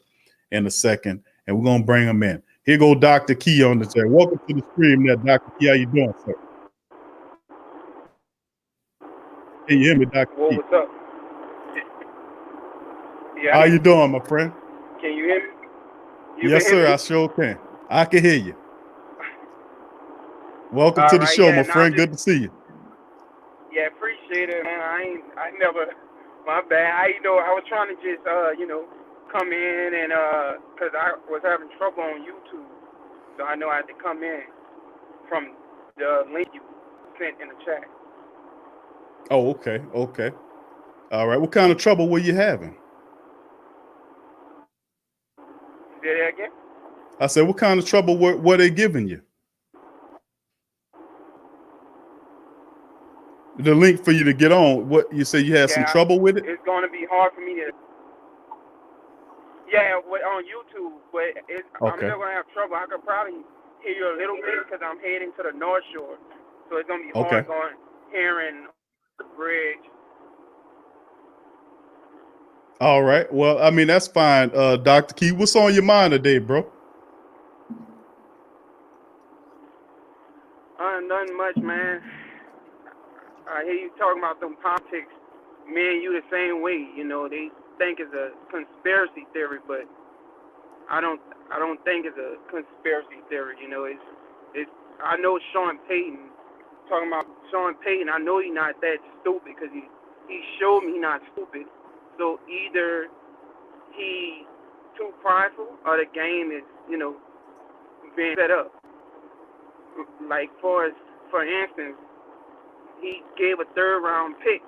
in a second, and we're going to bring him in. Here go Dr. Key on the chair. Welcome to the stream there, Dr. Key. How you doing, sir? Can you hear me, Dr. Well, Key? what's up? Yeah, How you doing, my friend? Can you hear me? Yes, sir, I sure can. I can hear you. Welcome to the show, my friend. Good to see you. Yeah, appreciate it, man. I never, my bad. I was trying to just, come in and, cause I was having trouble on YouTube. So I know I had to come in from the link you sent in the chat. Oh, okay. Okay. All right. What kind of trouble were you having? Say that again? I said, what kind of trouble were they giving you? The link for you to get on. What you say you had some trouble with it? It's going to be hard for me to. Yeah, on YouTube, but I'm still going to have trouble. I could probably hear you a little bit because I'm heading to the North Shore, so it's going to be hard hearing the bridge. All right. Well, I mean, that's fine. Dr. Key, what's on your mind today, bro? Nothing much, man. I hear you talking about them politics. Me and you the same way. They think it's a conspiracy theory, but I don't think it's a conspiracy theory. It's I know Sean Payton. Talking about Sean Payton, I know he's not that stupid because he showed me he's not stupid. So either he too prideful or the game is, being set up. Like for instance, he gave a 3rd round pick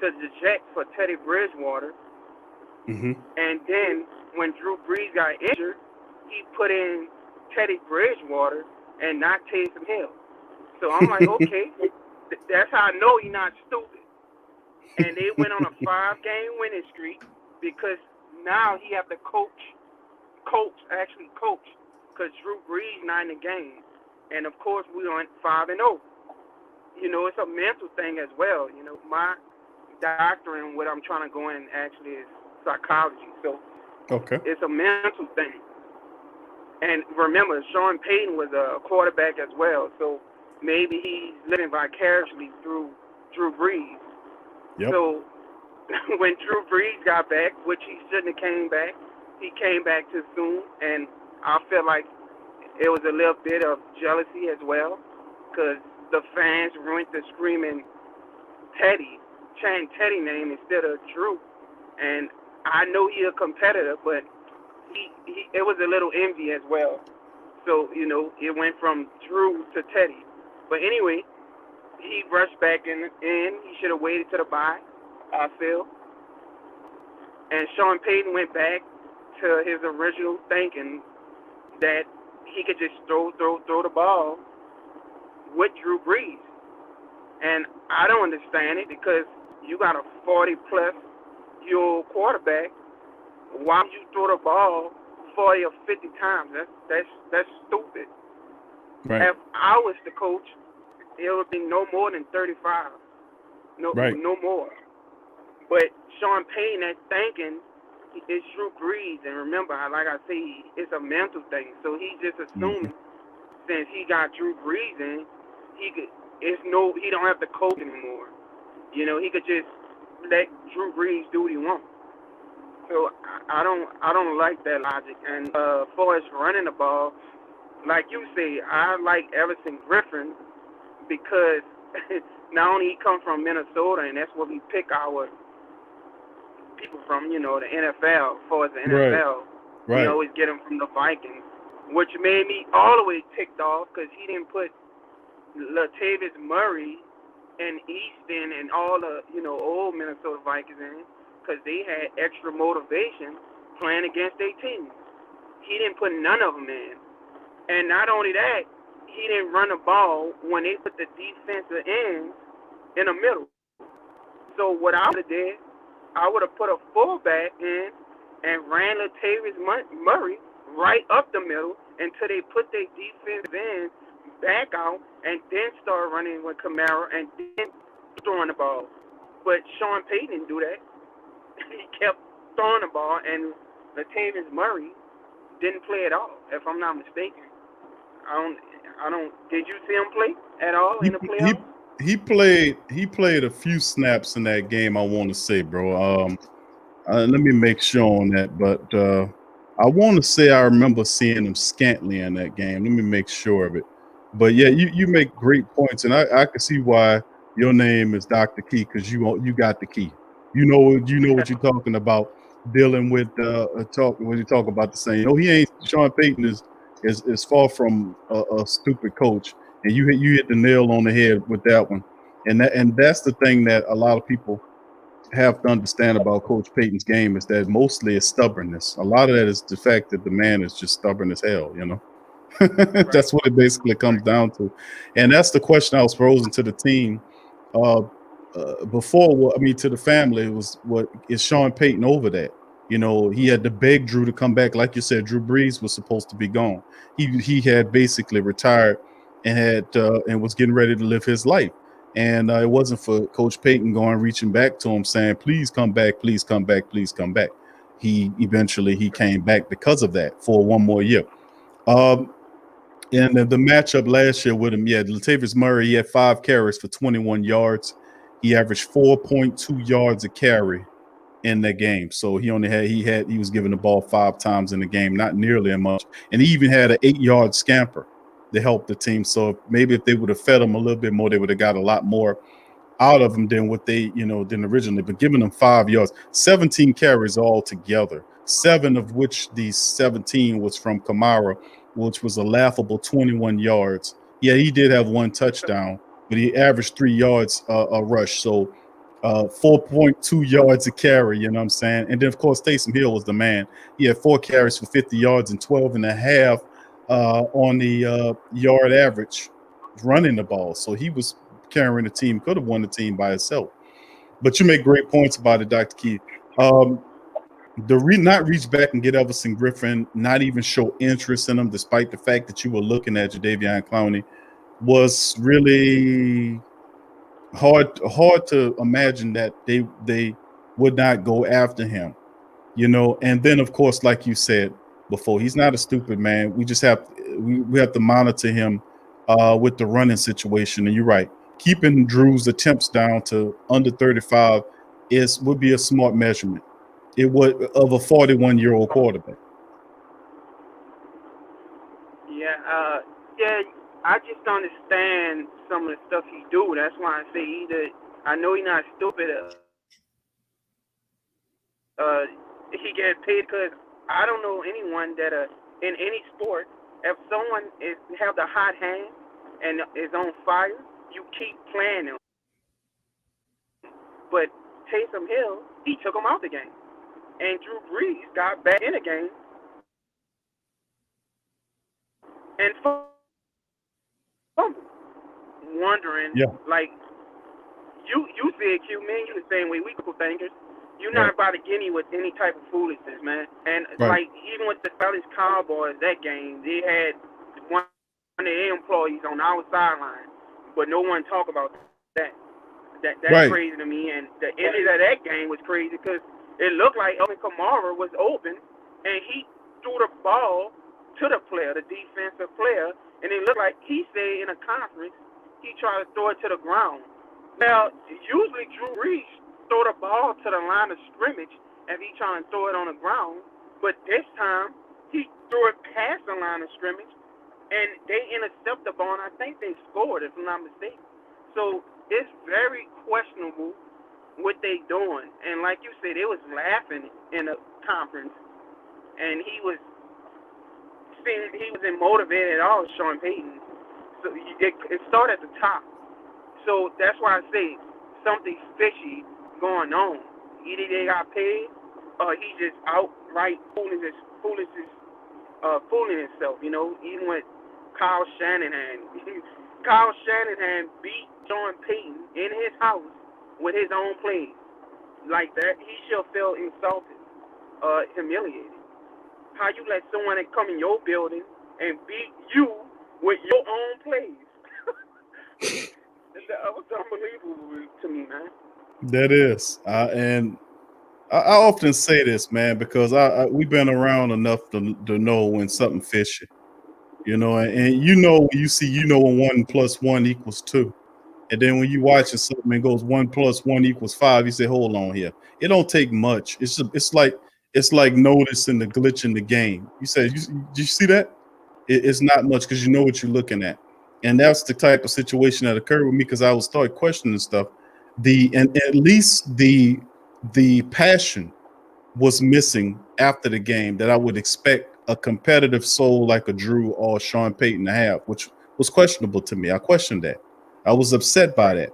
to the Jets for Teddy Bridgewater. Mm-hmm. And then when Drew Brees got injured, he put in Teddy Bridgewater and not Taysom Hill. So I'm like, okay, that's how I know he's not stupid. And they went on a 5-game winning streak because now he have to coach, because Drew Brees not in the game. And of course we went 5-0. It's a mental thing as well. My doctorate, what I'm trying to go in actually is psychology. So it's a mental thing. And remember, Sean Payton was a quarterback as well. So maybe he's living vicariously through Drew Brees. Yep. So when Drew Brees got back, which he shouldn't have came back, he came back too soon. And I feel like it was a little bit of jealousy as well because the fans went to screaming chanting Teddy name instead of Drew. And I know he's a competitor, but it was a little envy as well. So, it went from Drew to Teddy. But anyway, he rushed back in. He should have waited to the bye, I feel. And Sean Payton went back to his original thinking that he could just throw the ball with Drew Brees. And I don't understand it because you got a 40-plus-year-old quarterback. Why would you throw the ball 40 or 50 times? That's stupid. Right. If I was the coach, it would be no more than 35. No more. But Sean Payton, that thinking, is Drew Brees. And remember, like I say, it's a mental thing. So he just assuming since he got Drew Brees in, he don't have to coach anymore. He could just let Drew Brees do what he wants. So I don't like that logic. And as far as running the ball, like you say, I like Everson Griffin because not only he come from Minnesota, and that's where we pick our people from, you know, the NFL. As far as the Right, NFL, we right, always get him from the Vikings, which made me all the way ticked off because he didn't put Latavius Murray and Easton and all the, you know, old Minnesota Vikings in because they had extra motivation playing against their team. He didn't put none of them in. And not only that, he didn't run the ball when they put the defensive ends in the middle. So what I would have did, I would have put a fullback in and ran Latavius Murray right up the middle until they put their defensive ends back out and then start running with Kamara and then throwing the ball. But Sean Payton didn't do that. He kept throwing the ball, and Latavius Murray didn't play at all, if I'm not mistaken. I don't. Did you see him play at all in the playoffs? He played a few snaps in that game. I want to say, bro. Let me make sure on that, but I want to say I remember seeing him scantly in that game. Let me make sure of it. But yeah, you make great points, and I can see why your name is Dr. Key, because you got the key. You know what you're talking about, dealing with talk when you talk about the same. He ain't. Sean Payton is far from a stupid coach, and you hit the nail on the head with that one. And that's the thing that a lot of people have to understand about Coach Payton's game, is that mostly it's stubbornness. A lot of that is the fact that the man is just stubborn as hell, That's what it basically comes down to. And that's the question I was posing to the team before. I mean, to the family, it was, what is Sean Payton over that? He had to beg Drew to come back. Like you said, Drew Brees was supposed to be gone. He had basically retired and was getting ready to live his life. And it wasn't for Coach Payton reaching back to him saying, please come back, please come back, please come back. He eventually came back because of that for one more year. And the matchup last year with him, Latavius Murray, he had 5 carries for 21 yards. He averaged 4.2 yards a carry in that game. So he was given the ball 5 times in the game, not nearly as much. And he even had an 8-yard scamper to help the team. So maybe if they would have fed him a little bit more, they would have got a lot more out of him than what they, than originally. But giving them 5 yards, 17 carries all together, 7 of which these 17 was from Kamara, which was a laughable 21 yards. Yeah, he did have 1 touchdown, but he averaged 3 yards a rush. So 4.2 yards a carry, you know what I'm saying? And then, of course, Taysom Hill was the man. He had 4 carries for 50 yards and 12 and a half on the yard average running the ball. So he was carrying the team, could have won the team by himself. But you make great points about it, Dr. Key. Not reach back and get Everson Griffin, not even show interest in him, despite the fact that you were looking at Jadeveon Clowney, was really hard to imagine that they would not go after him, And then, of course, like you said before, he's not a stupid man. We just have to monitor him with the running situation. And you're right, keeping Drew's attempts down to under 35 would be a smart measurement. It would, of a 41-year-old quarterback. Yeah, I just don't understand some of the stuff he do. That's why I say I know he's not stupid. He gets paid because I don't know anyone that in any sport, if someone have the hot hand and is on fire, you keep playing them. But Taysom Hill, he took him out the game, and Drew Brees got back in the game and wondering, like you said, Q, man, you the same way we cool thinkers. You're not about to get me with any type of foolishness, man. And like even with the Dallas Cowboys, that game, they had one of their employees on our sideline, but no one talk about that. That's crazy to me. And the ending of that game was crazy because it looked like Alvin Kamara was open, and he threw the ball to the player, the defensive player, and it looked like he said in a conference he tried to throw it to the ground. Well, usually Drew Brees throw the ball to the line of scrimmage if he trying to throw it on the ground, but this time he threw it past the line of scrimmage and they intercept the ball, and I think they scored, if I'm not mistaken. So it's very questionable what they doing. And like you said, they was laughing in the conference, and he was motivated at all, Sean Payton. So it started at the top. So that's why I say something's fishy going on. Either they got paid, or he just outright fooling himself. You know, even with Kyle Shanahan. Kyle Shanahan beat Sean Payton in his house with his own plays. Like that, he should feel insulted, humiliated. How you let someone come in your building and beat you with your own plays? That was unbelievable to me, man. That is, and I often say this, man, because we've been around enough to know when something fishy, you know, and you know when you see, you know, when 1 + 1 = 2, and then when you watch something and goes 1 + 1 = 5, you say, hold on here, it don't take much. It's like noticing the glitch in the game. You say, you see that? It's not much because you know what you're looking at, and that's the type of situation that occurred with me because I would start questioning stuff. And at least the passion was missing after the game that I would expect a competitive soul like a Drew or Sean Payton to have, which was questionable to me. I questioned that. I was upset by that.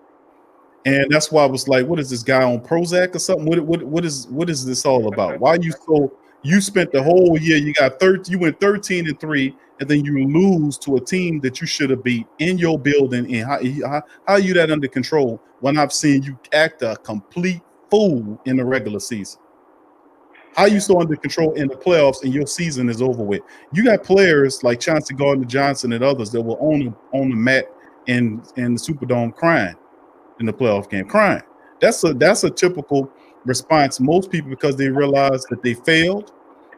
And that's why I was like, what is this guy on Prozac or something? What is this all about? Why you spent the whole year, you went 13-3, and then you lose to a team that you should have beat in your building, and how are you that under control when I've seen you act a complete fool in the regular season? How are you so under control in the playoffs and your season is over with? You got players like Chauncey Gardner-Johnson and others that were on the mat in the Superdome crying in the playoff game, crying. That's a typical response. Most people, because they realize that they failed,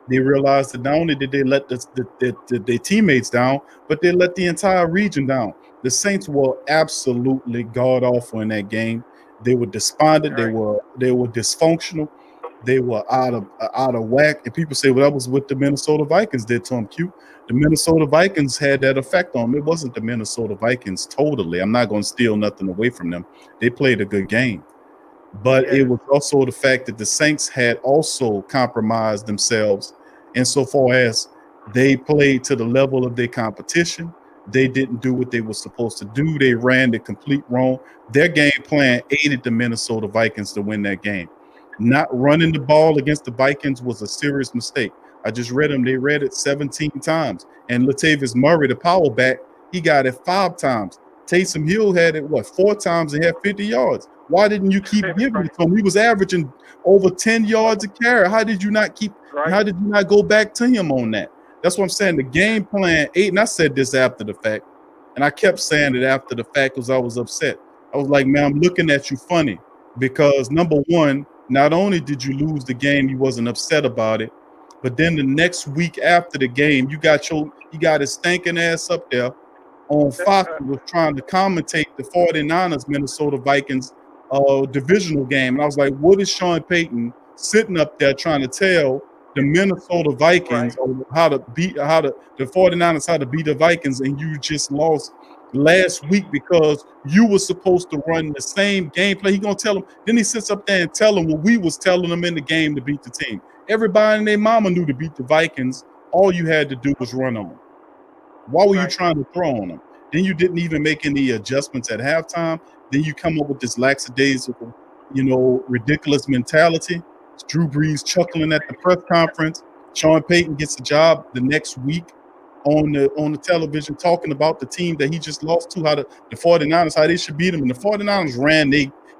they realize that not only did they let their teammates down, but they let the entire region down. The Saints were absolutely god awful in that game. They were despondent. They were dysfunctional. They were out of whack. And people say, well, that was what the Minnesota Vikings did to them. Q. The Minnesota Vikings had that effect on them. It wasn't the Minnesota Vikings totally. I'm not going to steal nothing away from them. They played a good game. But it was also the fact that the Saints had also compromised themselves insofar as they played to the level of their competition. They didn't do what they were supposed to do. They ran the complete wrong. Their game plan aided the Minnesota Vikings to win that game. Not running the ball against the Vikings was a serious mistake. I just read them. They read it 17 times. And Latavius Murray, the power back, he got it 5 times. Taysom Hill had it, 4 times and had 50 yards. Why didn't you keep giving it to him? He was averaging over 10 yards a carry. How did you not go back to him on that? That's what I'm saying. The game plan, and I said this after the fact, and I kept saying it after the fact because I was upset. I was like, man, I'm looking at you funny because, number one, not only did you lose the game, you wasn't upset about it, but then the next week after the game, you got his stinking ass up there on Fox was trying to commentate the 49ers Minnesota Vikings divisional game. And I was like, what is Sean Payton sitting up there trying to tell the Minnesota Vikings how the 49ers how to beat the Vikings, and you just lost last week because you were supposed to run the same gameplay. He gonna tell them, then he sits up there and tell them what we was telling them in the game to beat the team. Everybody and their mama knew to beat the Vikings. All you had to do was run on them. Why were you trying to throw on them? Then you didn't even make any adjustments at halftime. Then you come up with this lackadaisical, ridiculous mentality. It's Drew Brees chuckling at the press conference. Sean Payton gets a job the next week on the television talking about the team that he just lost to, how the 49ers, how they should beat them. And the 49ers ran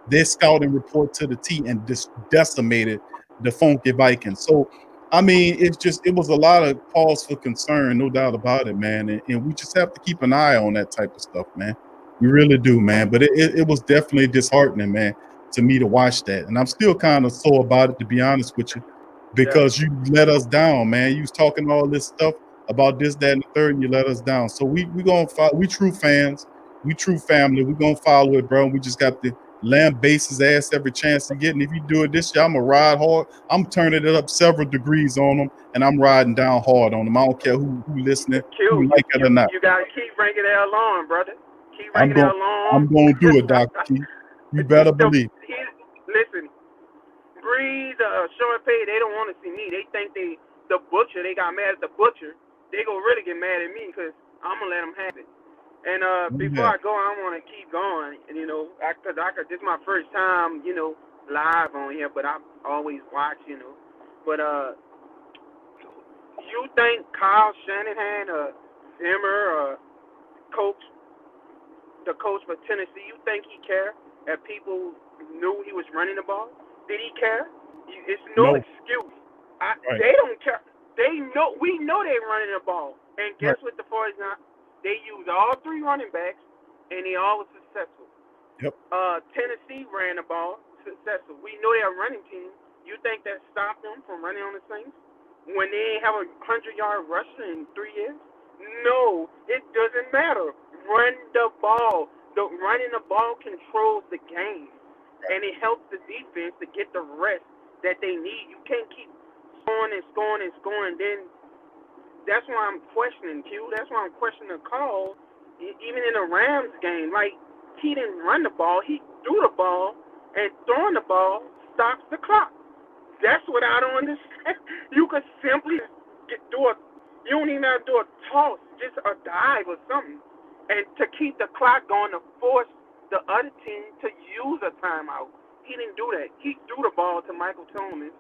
their scouting report to the T and just decimated the funky Vikings. So, I mean, it was a lot of cause for concern, no doubt about it, man. And we just have to keep an eye on that type of stuff, man. We really do, man. But it was definitely disheartening, man, to me to watch that. And I'm still kind of sore about it, to be honest with you, because you let us down, man. You was talking all this stuff about this, that, and the third, and you let us down. So we gonna follow. We true fans. We true family. We gonna follow it, bro. We just got to lambaste his ass every chance he get. And if you do it this year, I'm gonna ride hard. I'm turning it up several degrees on him, and I'm riding down hard on him. I don't care who listening, Q, who like it or not. you gotta keep ringing that alarm, brother. Keep I'm ringing that going. I'm alarm. going to do it, Dr. Key. You better believe. Listen, Breeze, Sean Pay, they don't want to see me. They think the butcher, they got mad at the butcher. They gonna really get mad at me because I'm gonna let them have it. And before Yeah. I go, I want to keep going. And because this is my first time, live on here, but I always watch, But you think Kyle Shanahan, Zimmer, coach, the coach for Tennessee, you think he cared that people knew he was running the ball? Did he care? It's no excuse. Right. They don't care. They know. We know they're running the ball. And guess what the 49ers? They used all three running backs, and they all were successful. Yep. Tennessee ran the ball, successful. We know they're a running team. You think that stopped them from running on the Saints when they have a 100-yard rusher in 3 years? No, it doesn't matter. Run the ball. Running the ball controls the game, and it helps the defense to get the rest that they need. You can't keep scoring and scoring and scoring. Then that's why I'm questioning Q. That's why I'm questioning the call. Even in the Rams game, like, he didn't run the ball. He threw the ball, and throwing the ball stops the clock. That's what I don't understand. You could simply you don't even have to do a toss, just a dive or something, and to keep the clock going to force the other team to use a timeout. He didn't do that. He threw the ball to Michael Thomas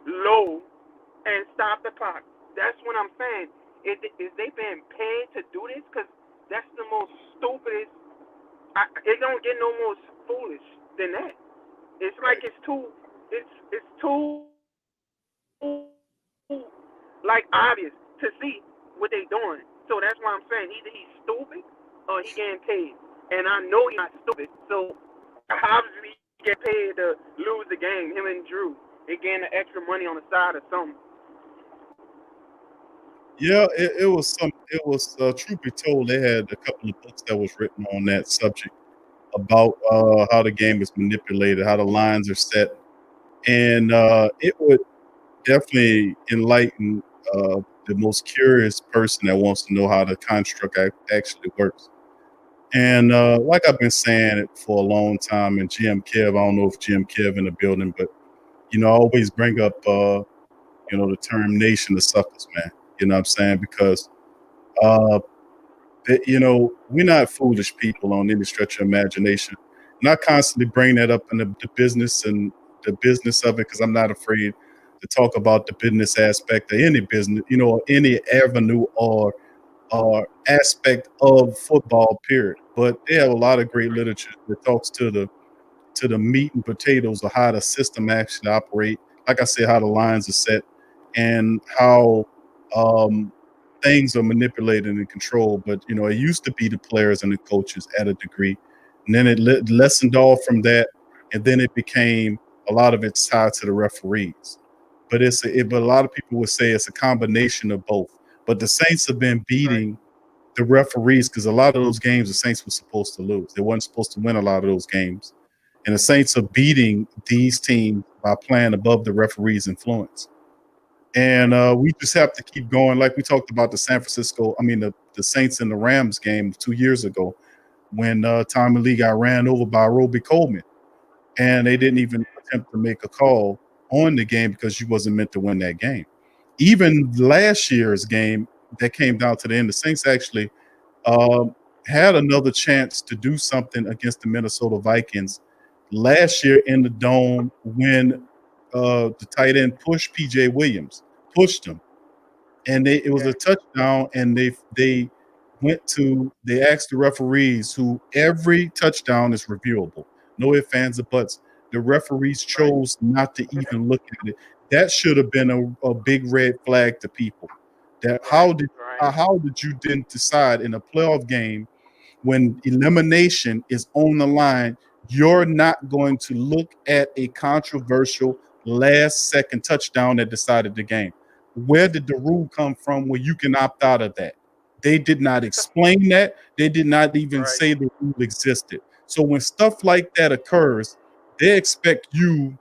low and stopped the clock. That's what I'm saying. Is they being paid to do this? Because that's the most stupidest. It don't get no more foolish than that. It's like it's too like obvious to see what they doing. So that's why I'm saying either he's stupid or he getting paid. And I know he's not stupid. So obviously he get paid to lose the game. Him and Drew, they getting the extra money on the side or something. Yeah, it was some. It was truth be told, they had a couple of books that was written on that subject about how the game is manipulated, how the lines are set, and it would definitely enlighten the most curious person that wants to know how the construct actually works. And like I've been saying it for a long time, and Jim Kev, I don't know if Jim Kev in the building, but I always bring up the term "nation of suckers," man. You know what I'm saying? Because we're not foolish people on any stretch of imagination. And I constantly bring that up in the business and the business of it because I'm not afraid to talk about the business aspect of any business, any avenue or aspect of football, period. But they have a lot of great literature that talks to the meat and potatoes of how the system actually operate. Like I said, how the lines are set and how things are manipulated and controlled. But it used to be the players and the coaches at a degree, and then it lessened off from that, and then it became a lot of it's tied to the referees. But but a lot of people would say it's a combination of both. But the Saints have been beating the referees because a lot of those games the Saints were supposed to lose. They weren't supposed to win a lot of those games. And the Saints are beating these teams by playing above the referee's influence. And we just have to keep going. Like we talked about the Saints and the Rams game 2 years ago when Tommy Lee got ran over by Roby Coleman. And they didn't even attempt to make a call on the game because you wasn't meant to win that game. Even last year's game that came down to the end, the Saints actually had another chance to do something against the Minnesota Vikings last year in the Dome when the tight end pushed PJ Williams, pushed him, and it was a touchdown. And they asked the referees, who every touchdown is reviewable, no ifs, ands, or buts. The referees chose not to even look at it. That should have been a big red flag to people. That how did you then decide in a playoff game when elimination is on the line, you're not going to look at a controversial last second touchdown that decided the game? Where did the rule come from where you can opt out of that? They did not explain that. They did not even say the rule existed. So when stuff like that occurs, they expect you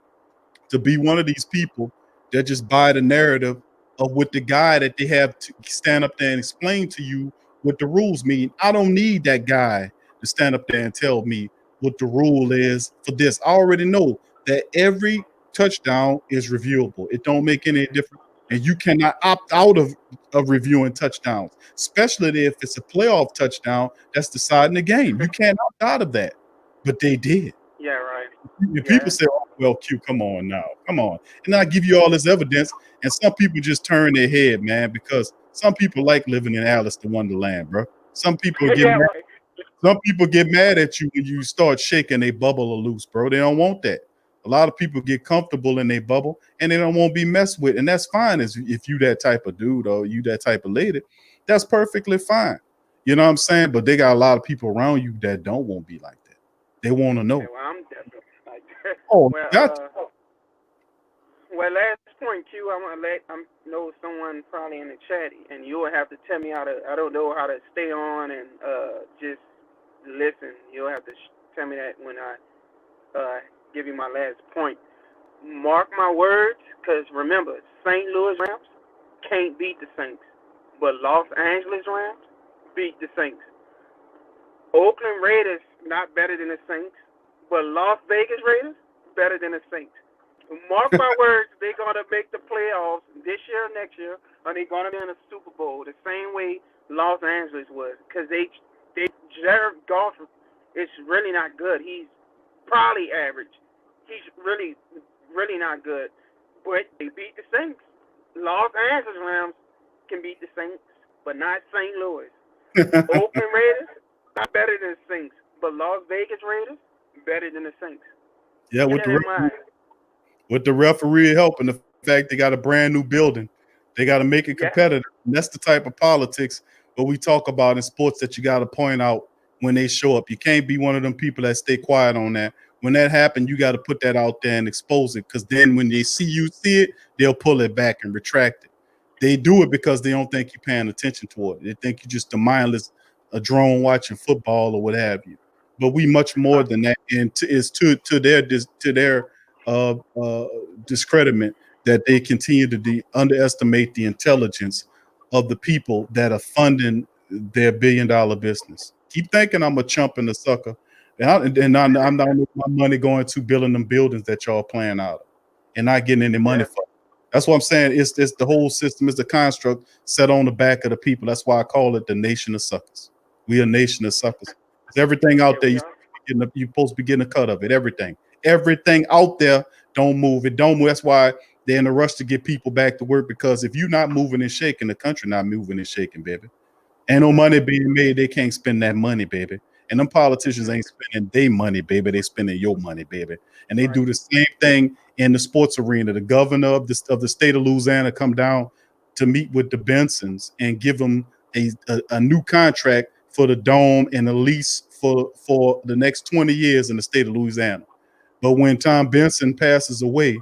to be one of these people that just buy the narrative of what the guy that they have to stand up there and explain to you what the rules mean. I don't need that guy to stand up there and tell me what the rule is for this. I already know that every touchdown is reviewable. It don't make any difference. And you cannot opt out of reviewing touchdowns, especially if it's a playoff touchdown that's deciding the game. You can't opt out of that. But they did. Yeah, right. And people say, oh, well, Q, come on now. Come on. And I give you all this evidence. And some people just turn their head, man, because some people like living in Alice in Wonderland, bro. Some people get mad. Right. Some people get mad at you when you start shaking a bubble loose, bro. They don't want that. A lot of people get comfortable in their bubble and they don't want to be messed with. And that's fine if you that type of dude or you that type of lady. That's perfectly fine. You know what I'm saying? But they got a lot of people around you that don't want to be like that. They want to know. Well, I'm definitely like that. Oh, well, last point, Q. I'm gonna let know someone probably in the chat, and you'll have to tell me how to. I don't know how to stay on and just listen. You'll have to tell me that when I give you my last point. Mark my words, because remember, St. Louis Rams can't beat the Saints, but Los Angeles Rams beat the Saints. Oakland Raiders not better than the Saints, but Las Vegas Raiders better than the Saints. Mark my words, they're gonna make the playoffs this year or next year, or they're gonna be in a Super Bowl the same way Los Angeles was, because Jared Goff is really not good. He's probably average. He's really not good, but they beat the Saints. Los Angeles Rams can beat the Saints, but not St. Louis. Oakland Raiders not better than the Saints, but Las Vegas Raiders better than the Saints. Yeah, with the referee help and the fact they got a brand new building, they got to make it competitive. And that's the type of politics what we talk about in sports that you got to point out when they show up. You can't be one of them people that stay quiet on that. When that happens, you got to put that out there and expose it, because then when they see it, they'll pull it back and retract it. They do it because they don't think you're paying attention to it. They think you're just a mindless drone watching football or what have you. But we much more than that, and it's to their discreditment that they continue to underestimate the intelligence of the people that are funding their billion-dollar business. Keep thinking I'm a chump and a sucker, and I'm not making my money going to building them buildings that y'all playing out of and not getting any money for it. That's what I'm saying. It's the whole system is the construct set on the back of the people. That's why I call it the nation of suckers. We a nation of suckers. Everything out there, you're supposed to be getting a cut of it. Everything out there, don't move. It don't move. That's why they're in a rush to get people back to work, because if you're not moving and shaking, the country not moving and shaking, baby. Ain't no money being made. They can't spend that money, baby. And them politicians ain't spending their money, baby. They spending your money, baby. And they do the same thing in the sports arena. The governor of the state of Louisiana come down to meet with the Bensons and give them a new contract for the dome and a lease for the next 20 years in the state of Louisiana. But when Tom Benson passes away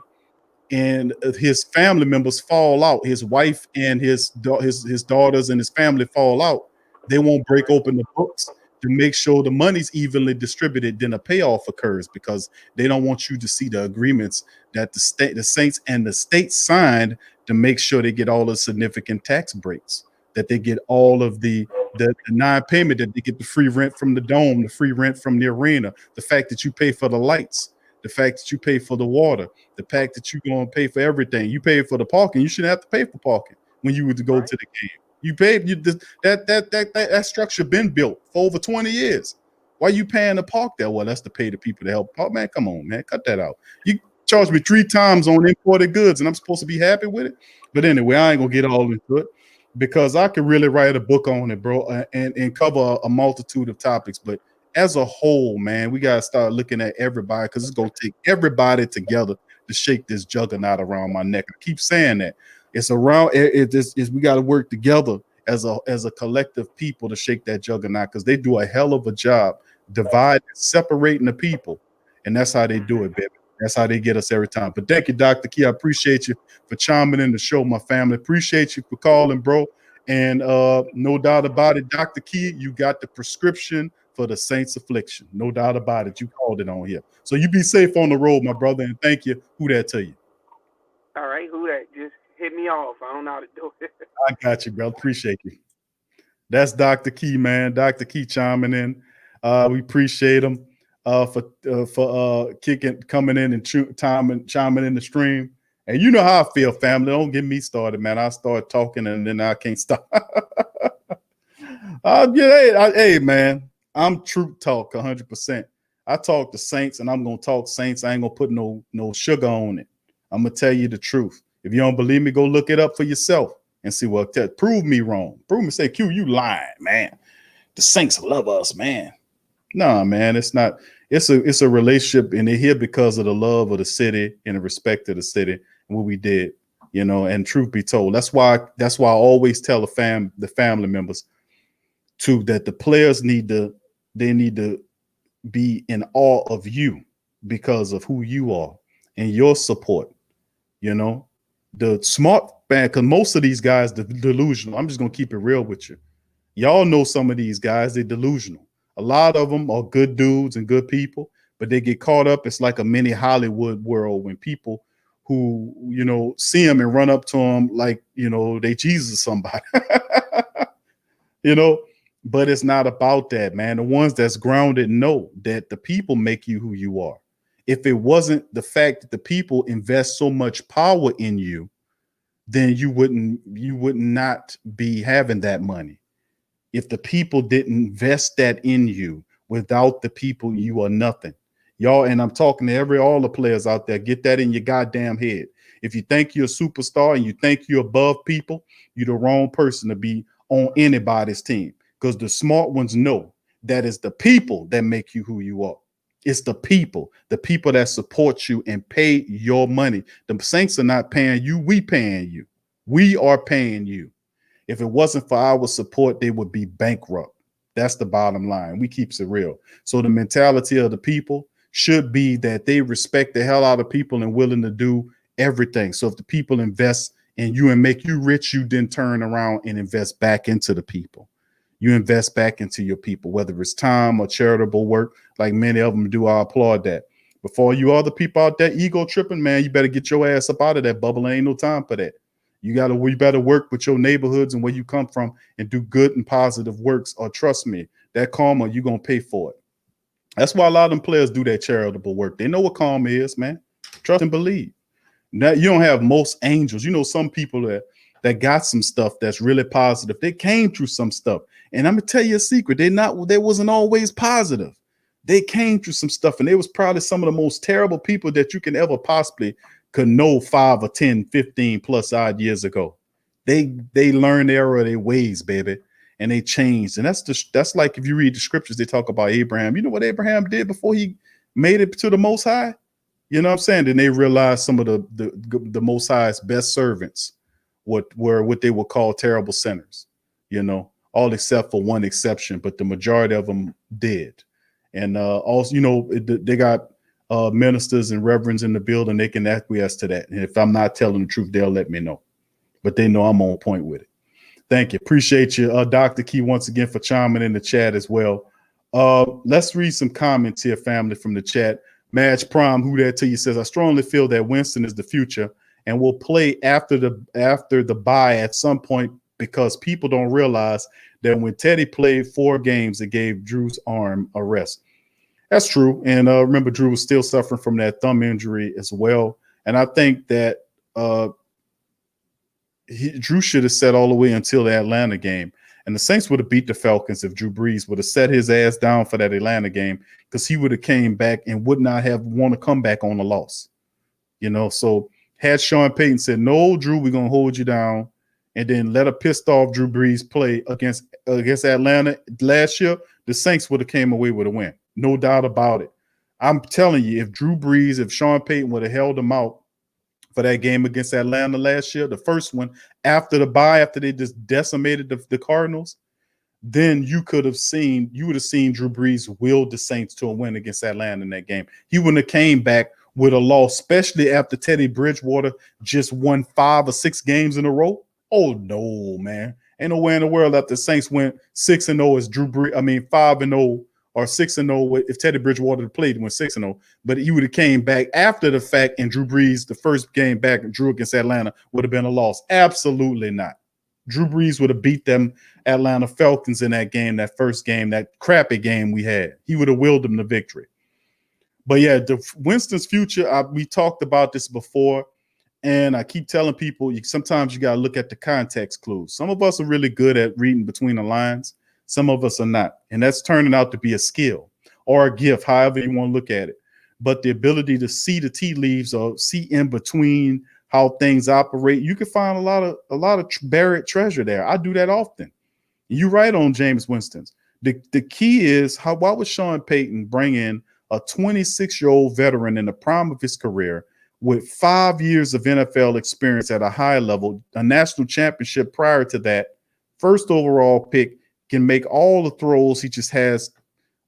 and his family members fall out, his wife and his daughters and his family fall out, they won't break open the books to make sure the money's evenly distributed. Then a payoff occurs, because they don't want you to see the agreements that the Saints and the state signed to make sure they get all the significant tax breaks, that they get all of the non-payment, that they get the free rent from the dome, the free rent from the arena, the fact that you pay for the lights, the fact that you pay for the water, the fact that you're going to pay for everything. You pay for the parking. You shouldn't have to pay for parking when you would go to the game. You paid that structure been built for over 20 years. Why you paying to park there? Well, that's to pay the people to help park. Man, come on, man, cut that out. You charge me 3 times on imported goods, and I'm supposed to be happy with it. But anyway, I ain't gonna get all into it, because I could really write a book on it, bro, and cover a multitude of topics. But as a whole, man, we gotta start looking at everybody, because it's gonna take everybody together to shake this juggernaut around my neck. I keep saying that. It's around we got to work together as a collective people to shake that juggernaut, because they do a hell of a job dividing, separating the people, and that's how they do it, baby. That's how they get us every time. But thank you, Dr. Key. I appreciate you for chiming in the show, my family. Appreciate you for calling, bro. And no doubt about it, Dr. Key, you got the prescription for the Saints' affliction. No doubt about it. You called it on here. So you be safe on the road, my brother, and thank you. Who that to you? All right, who that? Just hit me off. I don't know how to do it. I got you, brother. Appreciate you. That's Dr. Key, man. Dr. Key chiming in. We appreciate him for coming in and chiming in the stream. And you know how I feel, family. Don't get me started, man. I start talking and then I can't stop. Hey, man. I'm truth talk 100%. I talk to Saints, and I'm gonna talk Saints. I ain't gonna put no sugar on it. I'm gonna tell you the truth. If you don't believe me, go look it up for yourself and see what. Prove me wrong. Prove me. Say, Q, you lying, man. The Saints love us, man. No, man, it's not. It's a relationship, and they're here because of the love of the city and the respect of the city and what we did, you know. And truth be told, that's why I always tell the family members too that the players need to be in awe of you because of who you are and your support. You know, the smart man, because most of these guys are delusional. I'm just gonna keep it real with you. Y'all know some of these guys, they're delusional. A lot of them are good dudes and good people, but they get caught up. It's like a mini Hollywood world when people who, you know, see them and run up to them like, you know, they Jesus somebody, you know, but it's not about that, man. The ones that's grounded know that the people make you who you are. If it wasn't the fact that the people invest so much power in you, then you would not be having that money. If the people didn't invest that in you, without the people, you are nothing. Y'all, and I'm talking to all the players out there, get that in your goddamn head. If you think you're a superstar and you think you're above people, you're the wrong person to be on anybody's team, because the smart ones know that it's the people that make you who you are. It's the people that support you and pay your money. The Saints are not paying you. We paying you. We are paying you. If it wasn't for our support, they would be bankrupt. That's the bottom line. We keeps it real. So the mentality of the people should be that they respect the hell out of people and willing to do everything. So if the people invest in you and make you rich, you then turn around and invest back into the people. You invest back into your people, whether it's time or charitable work, like many of them do. I applaud that. Before you other people out there ego tripping, man, you better get your ass up out of that bubble. Ain't no time for that. You better work with your neighborhoods and where you come from and do good and positive works, or trust me, that karma, you're going to pay for it. That's why a lot of them players do that charitable work. They know what karma is, man. Trust and believe. Now, you don't have most angels. You know, some people that got some stuff that's really positive. They came through some stuff. And I'm going to tell you a secret. They wasn't always positive. They came through some stuff, and they was probably some of the most terrible people that you can ever possibly could know 5 or 10, 15 plus odd years ago. They learned their ways, baby, and they changed. And that's like if you read the scriptures, they talk about Abraham. You know what Abraham did before he made it to the Most High? You know what I'm saying? Then they realized some of the Most High's best servants were what they would call terrible sinners, you know, all except for one exception, but the majority of them did. And also, you know, they got ministers and reverends in the building. They can acquiesce to that. And if I'm not telling the truth, they'll let me know. But they know I'm on point with it. Thank you. Appreciate you, Dr. Key, once again for chiming in the chat as well. Let's read some comments here, family, from the chat. Madge Prime, who that to you, says, I strongly feel that Winston is the future and will play after the bye at some point, because people don't realize that when Teddy played 4 games, it gave Drew's arm a rest. That's true. And remember, Drew was still suffering from that thumb injury as well. And I think that Drew should have sat all the way until the Atlanta game. And the Saints would have beat the Falcons if Drew Brees would have set his ass down for that Atlanta game, because he would have came back and would not have want to come back on a loss. You know, so had Sean Payton said, no, Drew, we're going to hold you down, and then let a pissed off Drew Brees play against Atlanta last year, the Saints would have came away with a win. No doubt about it. I'm telling you, if Sean Payton would have held him out for that game against Atlanta last year, the first one, after the bye, after they just decimated the Cardinals, then you would have seen Drew Brees wield the Saints to a win against Atlanta in that game. He wouldn't have came back with a loss, especially after Teddy Bridgewater just won 5 or 6 games in a row. Oh, no, man. Ain't no way in the world that the Saints went 6-0 as Drew Brees. 5-0 or 6-0 if Teddy Bridgewater had played and went 6-0. But he would have came back after the fact, and Drew Brees, the first game back, Drew against Atlanta, would have been a loss. Absolutely not. Drew Brees would have beat them Atlanta Falcons in that game, that first game, that crappy game we had. He would have willed them to victory. But yeah, Winston's future, we talked about this before, and I keep telling people, sometimes you got to look at the context clues. Some of us are really good at reading between the lines. Some of us are not. And that's turning out to be a skill or a gift, however you want to look at it. But the ability to see the tea leaves or see in between how things operate, you can find a lot of buried treasure there. I do that often. You're right on Jameis Winston's. The key is why would Sean Payton bring in a 26-year-old veteran in the prime of his career with 5 years of NFL experience at a high level, a national championship prior to that, first overall pick, can make all the throws. He just has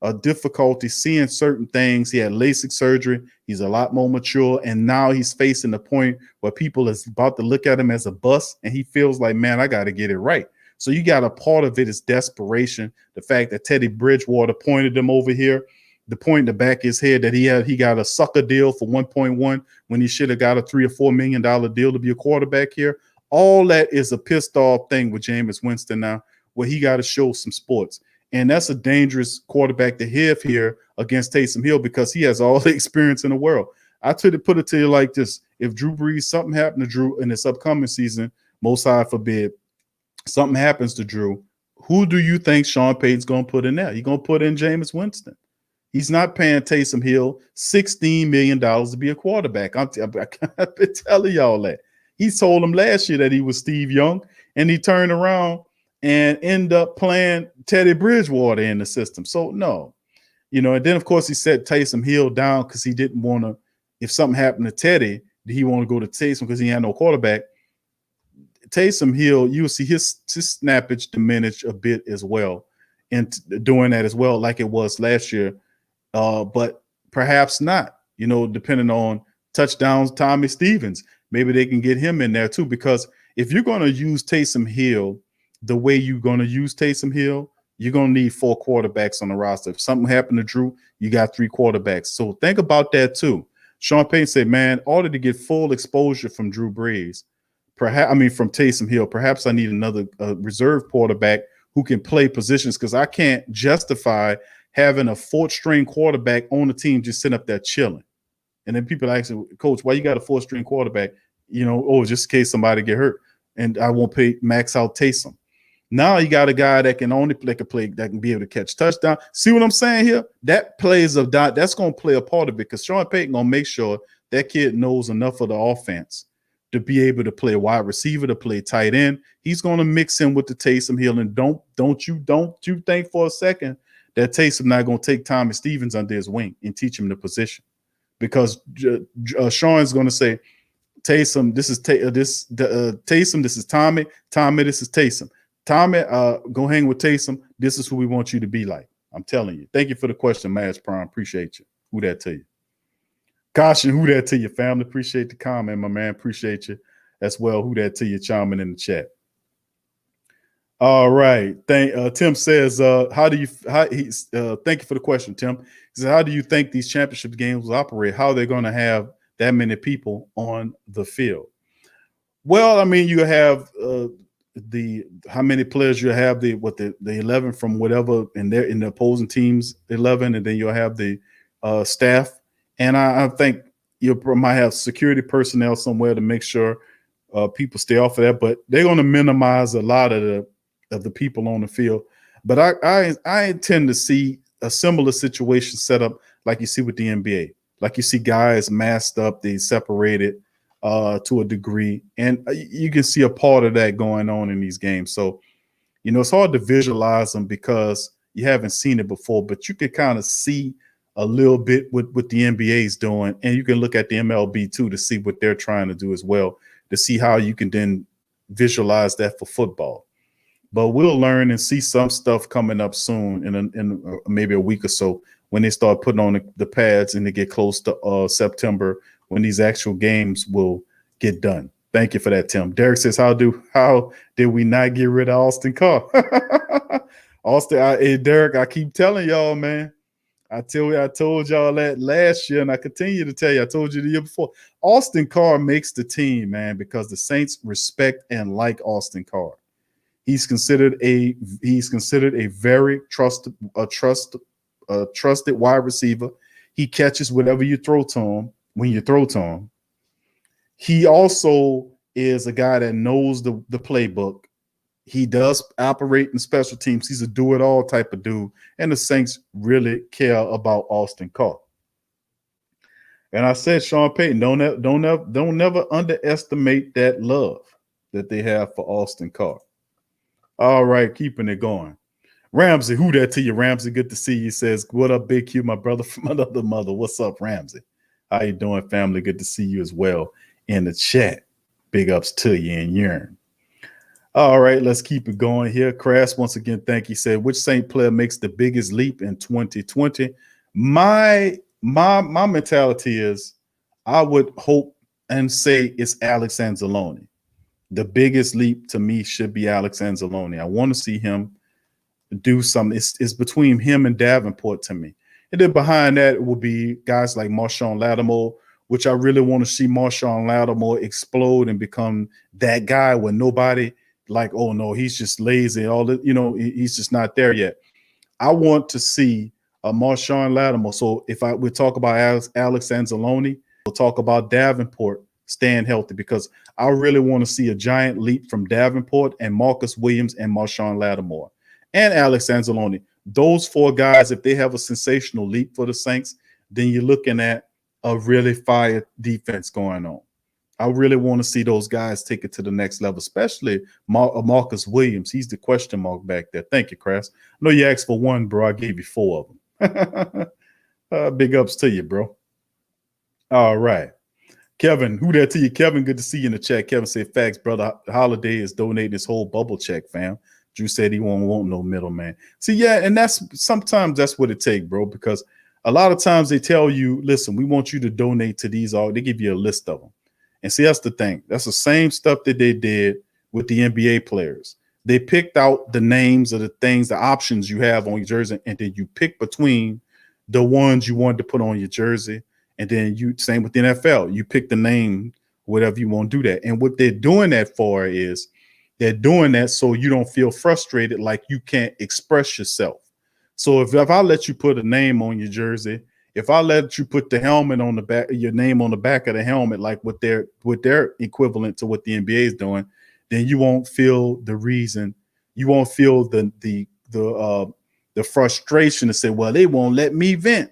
a difficulty seeing certain things. He had LASIK surgery. He's a lot more mature, and now he's facing the point where people is about to look at him as a bust, and he feels like, man, I got to get it right. So you got a part of it is desperation. The fact that Teddy Bridgewater pointed him over here, the point in the back of his head that he got a sucker deal for 1.1 when he should have got a $3 or $4 million deal to be a quarterback here. All that is a pissed off thing with Jameis Winston now, where he got to show some sports. And that's a dangerous quarterback to have here against Taysom Hill because he has all the experience in the world. I put it to you like this. If Drew Brees, something happened to Drew in this upcoming season, most high forbid, something happens to Drew, who do you think Sean Payton's going to put in there? He's going to put in Jameis Winston. He's not paying Taysom Hill $16 million to be a quarterback. I've been telling y'all that. He told him last year that he was Steve Young, and he turned around and ended up playing Teddy Bridgewater in the system. So, no. And then, of course, he set Taysom Hill down because he didn't want to, if something happened to Teddy, did he want to go to Taysom because he had no quarterback? Taysom Hill, you'll see his snappage diminish a bit as well, and doing that as well, like it was last year. But perhaps not, depending on touchdowns, Tommy Stevens. Maybe they can get him in there too, because if you're going to use Taysom Hill the way you're going to use Taysom Hill, you're going to need 4 quarterbacks on the roster. If something happened to Drew, you got 3 quarterbacks. So think about that too. Sean Payton said, man, in order to get full exposure from Drew Brees, from Taysom Hill, perhaps I need another reserve quarterback who can play positions, because I can't justify having a 4th-string quarterback on the team just sitting up there chilling. And then people ask, Coach, why you got a 4th-string quarterback? Just in case somebody get hurt, and I won't max out Taysom. Now you got a guy that can be able to catch touchdown. See what I'm saying here? That that's going to play a part of it, because Sean Payton going to make sure that kid knows enough of the offense to be able to play wide receiver, to play tight end. He's going to mix in with the Taysom Hill, and don't you think for a second that Taysom not going to take Tommy Stevens under his wing and teach him the position, because Sean's going to say, Taysom, this is Taysom, this is Tommy, this is Taysom. Tommy, go hang with Taysom. This is who we want you to be like. I'm telling you. Thank you for the question, Mash Prime. Appreciate you. Who that to you? Caution, who that to you, family? Appreciate the comment, my man. Appreciate you as well. Who that to you, chiming in the chat. All right. Tim says, thank you for the question, Tim. He says, how do you think these championship games will operate? How are they going to have that many people on the field? Well, you have how many players you have, the 11 from whatever in the opposing team's 11, and then you'll have the staff. And I think you might have security personnel somewhere to make sure people stay off of that, but they're going to minimize a lot of the people on the field. But I intend to see a similar situation set up like you see with the NBA. Like you see guys masked up, they separated to a degree, and you can see a part of that going on in these games. So, it's hard to visualize them because you haven't seen it before, but you can kind of see a little bit what the NBA is doing, and you can look at the MLB too to see what they're trying to do as well, to see how you can then visualize that for football. But we'll learn and see some stuff coming up soon in maybe a week or so when they start putting on the pads and they get close to September, when these actual games will get done. Thank you for that, Tim. Derek says, how did we not get rid of Austin Carr? Derek, I keep telling y'all, man, I told y'all that last year, and I continue to tell you. I told you the year before. Austin Carr makes the team, man, because the Saints respect and like Austin Carr. He's considered a very trusted wide receiver. He catches whatever you throw to him when you throw to him. He also is a guy that knows the playbook. He does operate in special teams. He's a do-it-all type of dude, and the Saints really care about Austin Carr. And I said, Sean Payton, don't never underestimate that love that they have for Austin Carr. All right, keeping it going. Ramsey, who that to you, Ramsey? Good to see you. He says, what up, Big Q, my brother from another mother. What's up, Ramsey? How you doing, family? Good to see you as well in the chat. Big ups to you and Yearn. All right, let's keep it going here. Crass, once again, thank you. Said, which Saint player makes the biggest leap in 2020? My mentality is I would hope and say it's Alex Anzalone. The biggest leap to me should be Alex Anzalone. I want to see him do something. It's between him and Davenport to me. And then behind that will be guys like Marshawn Lattimore, which I really want to see Marshawn Lattimore explode and become that guy where nobody like, oh no, he's just lazy. All that, he's just not there yet. I want to see Marshawn Lattimore. So if we talk about Alex Anzalone, we'll talk about Davenport staying healthy, because I really want to see a giant leap from Davenport and Marcus Williams and Marshawn Lattimore and Alex Anzalone. Those four guys, if they have a sensational leap for the Saints, then you're looking at a really fire defense going on. I really want to see those guys take it to the next level, especially Marcus Williams. He's the question mark back there. Thank you, Crass. I know you asked for one, bro. I gave you four of them. Big ups to you, bro. All right. Kevin, who that to you? Kevin, good to see you in the chat. Kevin said, facts, brother. Holiday is donating his whole bubble check, fam. Drew said he won't want no middleman. See, yeah, and sometimes that's what it takes, bro, because a lot of times they tell you, listen, we want you to donate to these. They give you a list of them. And see, that's the thing. That's the same stuff that they did with the NBA players. They picked out the names of the things, the options you have on your jersey, and then you pick between the ones you wanted to put on your jersey. And then same with the NFL, you pick the name, whatever you want to do that. And what they're doing that for is they're doing that so you don't feel frustrated, like you can't express yourself. So if I let you put a name on your jersey, if I let you put the helmet on the back, your name on the back of the helmet, like what their equivalent to what the NBA is doing, then you won't feel the reason. You won't feel the frustration to say, well, they won't let me vent.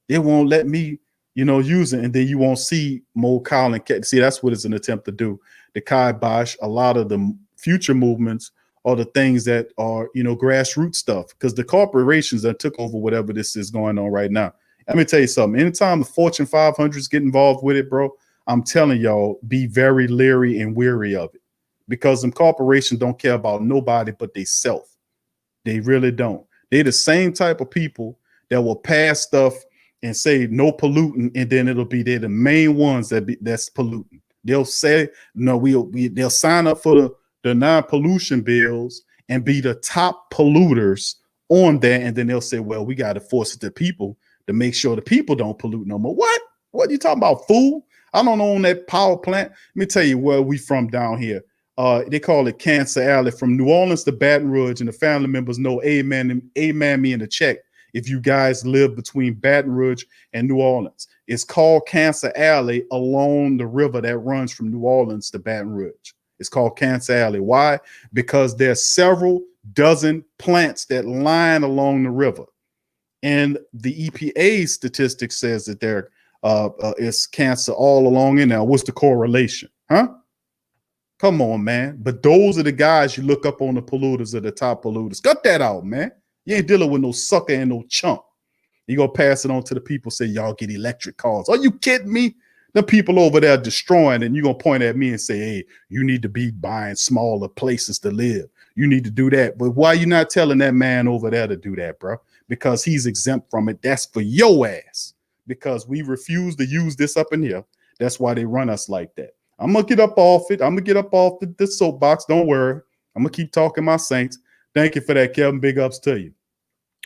They won't let me, use it. And then you won't see Mo Collin. See, that's what it's an attempt to do. The kibosh, a lot of the future movements are the things that are, grassroots stuff, because the corporations that took over whatever this is going on right now. Let me tell you something. Anytime the Fortune 500s get involved with it, bro, I'm telling y'all, be very leery and weary of it, because them corporations don't care about nobody but they self. They really don't. They're the same type of people that will pass stuff and say no polluting, and then they're the main ones that's polluting. They'll say no, they'll sign up for the non-pollution bills and be the top polluters on there, and then they'll say, well, we got to force it to people to make sure the people don't pollute no more. What are you talking about, fool? I don't own that power plant. Let me tell you where we from down here. They call it Cancer Alley, from New Orleans to Baton Rouge, and the family members know amen me in the check if you guys live between Baton Rouge and New Orleans. It's called Cancer Alley along the river that runs from New Orleans to Baton Rouge. It's called Cancer Alley. Why? Because there's several dozen plants that line along the river. And the EPA statistics says that there is cancer all along in there. What's the correlation? Huh? Come on, man. But those are the guys you look up on the polluters, are the top polluters. Cut that out, man. You ain't dealing with no sucker and no chump. You gonna pass it on to the people, say y'all get electric cars. Are you kidding me? The people over there destroying, and you're gonna point at me and say, hey, you need to be buying smaller places to live. You need to do that. But why you not telling that man over there to do that, bro? Because he's exempt from it. That's for your ass. Because we refuse to use this up in here. That's why they run us like that. I'm gonna get up off it. I'm gonna get up off the soapbox. Don't worry. I'm gonna keep talking my Saints. Thank you for that, Kevin. Big ups to you.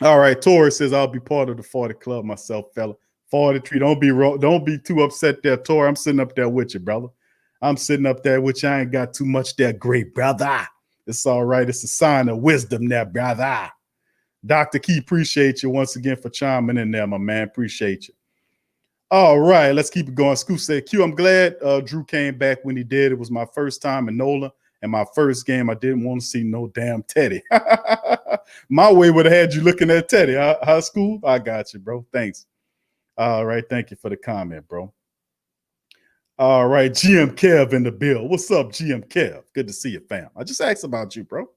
All right, Tori says I'll be part of the 40 club myself, fella. 43. Don't be too upset there, Tori. I'm sitting up there with you, brother. I'm sitting up there with you. I ain't got too much there, great brother. It's all right. It's a sign of wisdom there, brother. Dr. Key, appreciate you once again for chiming in there, my man. Appreciate you. All right, let's keep it going. Scoop said, Q, I'm glad Drew came back when he did. It was my first time in NOLA and my first game. I didn't want to see no damn Teddy. My way would have had you looking at Teddy. Huh, Scoop? I got you, bro. Thanks. All right, thank you for the comment, bro. All right, GM Kev in the bill. What's up, GM Kev? Good to see you, fam. I just asked about you, bro.